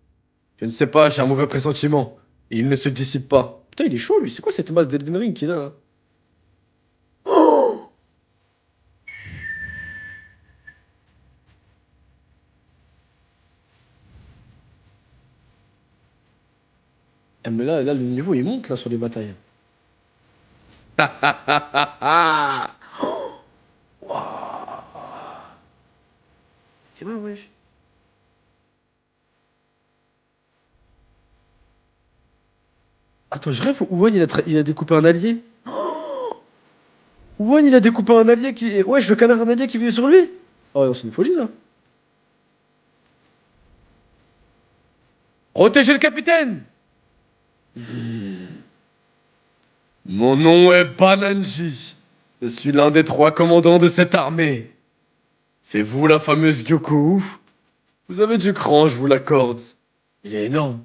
Je ne sais pas, j'ai un mauvais pressentiment. Et il ne se dissipe pas. Putain, il est chaud lui. C'est quoi cette masse d'Elden Ring qu'il a là? Oh! Eh, mais là, le niveau il monte là sur les batailles. C'est vrai, wesh. Attends, je rêve, Uwon il a découpé un allié. Uwon il a découpé un allié qui... Wesh, le canard d'un allié qui vit sur lui. Oh non, c'est une folie là. Protégez le capitaine. Mon nom est Bananji. Je suis l'un des 3 commandants de cette armée. C'est vous la fameuse Gyoku? Vous avez du cran, je vous l'accorde. Il est énorme.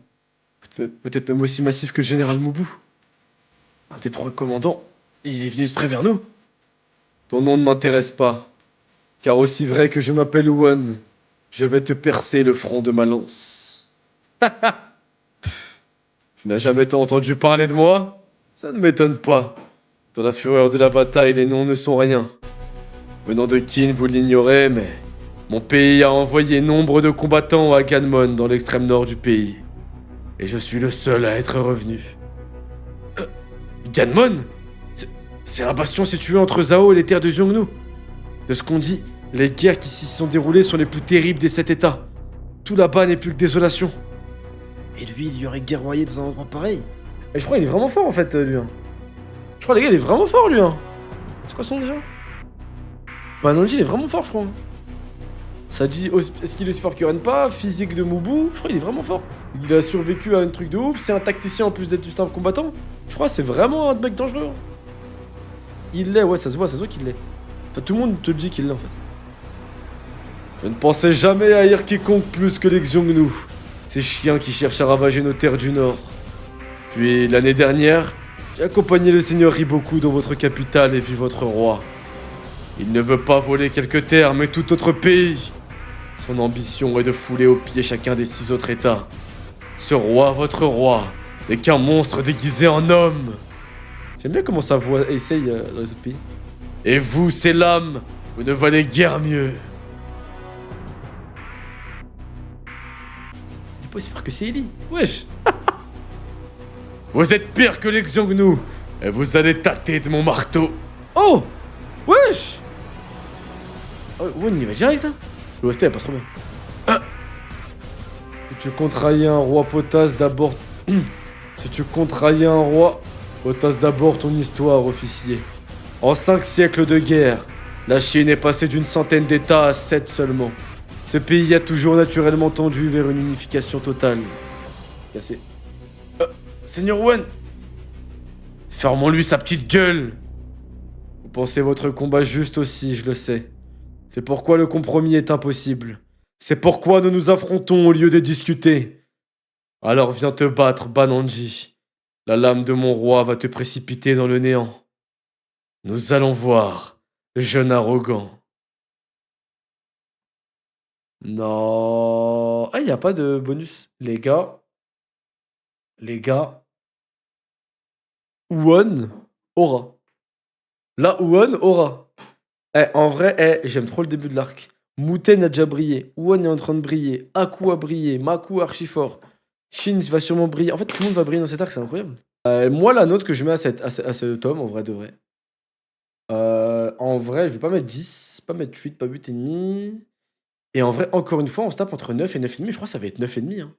Peut-être même aussi massif que le général Moubou. Un des 3 commandants, il est venu se vers nous. Ton nom ne m'intéresse pas, car aussi vrai que je m'appelle Wan, je vais te percer le front de ma lance. Tu n'as jamais tant entendu parler de moi? Ça ne m'étonne pas. Dans la fureur de la bataille, les noms ne sont rien. Venant de Kin, vous l'ignorez, mais mon pays a envoyé nombre de combattants à Ganmon, dans l'extrême nord du pays. Et je suis le seul à être revenu. Ganmon? C'est un bastion situé entre Zhao et les terres de Xiongnu. De ce qu'on dit, les guerres qui s'y sont déroulées sont les plus terribles des 7 États. Tout là-bas n'est plus que désolation. Et lui, il y aurait guerroyé dans un endroit pareil. Et je crois qu'il est vraiment fort en fait, lui. Hein. Je crois, les gars, il est vraiment fort, lui. Hein. C'est quoi son nom déjà? Banonji, il est vraiment fort, je crois. Ça dit, est-ce qu'il est aussi fort que Renpa? Physique de Moubou? Je crois qu'il est vraiment fort. Il a survécu à un truc de ouf. C'est un tacticien en plus d'être juste un combattant. Je crois que c'est vraiment un mec dangereux. Il l'est, ouais, ça se voit qu'il l'est. Enfin, tout le monde te dit qu'il l'est en fait. Je ne pensais jamais haïr quiconque plus que les Xiongnu. Ces chiens qui cherchent à ravager nos terres du Nord. Puis, l'année dernière, j'ai accompagné le seigneur Riboku dans votre capitale et vu votre roi. Il ne veut pas voler quelques terres, mais tout autre pays. Son ambition est de fouler aux pieds chacun des 6 autres États. Ce roi, votre roi, n'est qu'un monstre déguisé en homme. J'aime bien comment sa voix essaye dans les autres pays. Et vous, c'est l'âme, vous ne valez guère mieux. Il est pas aussi fort que Seili. Wesh. Vous êtes pire que les Xiongnu, et vous allez tâter de mon marteau. Oh. Wesh. Oh, Wan, il va direct, hein. L'OST, elle passe trop bien. Si tu comptes railler un roi potasse d'abord... Si tu comptes railler un roi, potasse d'abord ton histoire, officier. En 5 siècles de guerre, la Chine est passée d'une centaine d'états à 7 seulement. Ce pays a toujours naturellement tendu vers une unification totale. Cassé. Seigneur Wan, fermons-lui sa petite gueule. Vous pensez votre combat juste aussi, je le sais. C'est pourquoi le compromis est impossible. C'est pourquoi nous nous affrontons au lieu de discuter. Alors viens te battre, Banonji. La lame de mon roi va te précipiter dans le néant. Nous allons voir, jeune arrogant. Non. Ah, il n'y a pas de bonus. Les gars. Uon aura. Là, Uon aura. En vrai, j'aime trop le début de l'arc. Muten a déjà brillé. Uon est en train de briller. Aku a brillé. Maku archi fort. Shin va sûrement briller. En fait, tout le monde va briller dans cet arc, c'est incroyable. Moi, la note que je mets à ce tome, en vrai de vrai. En vrai, je vais pas mettre 10, pas mettre 8, pas 8,5. Et en vrai, encore une fois, on se tape entre 9 et 9,5. Je crois que ça va être 9,5. Hein.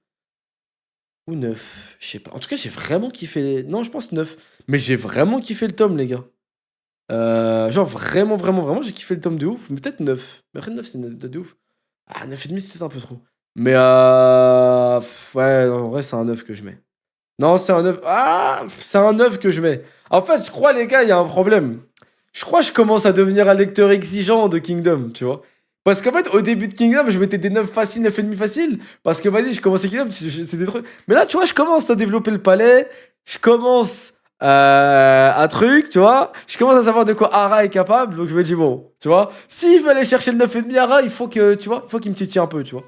Ou 9, je sais pas. En tout cas, j'ai vraiment kiffé. Non, je pense 9. Mais j'ai vraiment kiffé le tome, les gars. Genre, vraiment, j'ai kiffé le tome de ouf. Mais peut-être 9. Mais après, 9, c'est une note de ouf. Ah, 9,5, c'est peut-être un peu trop. Mais ouais, en vrai, c'est un 9 que je mets. Non, c'est un 9. Ah, c'est un 9 que je mets. En fait, je crois, les gars, il y a un problème. Je crois que je commence à devenir un lecteur exigeant de Kingdom, tu vois. Parce qu'en fait, au début de Kingdom, je mettais des 9 faciles, 9,5 faciles. Parce que vas-y, je commençais Kingdom, c'est des trucs. Mais là, tu vois, je commence à développer le palais. Je commence un truc, tu vois. Je commence à savoir de quoi Ara est capable. Donc je me dis, bon, tu vois, s'il veut aller chercher le 9,5 Ara, il faut que, tu vois, il faut qu'il me titille un peu, tu vois.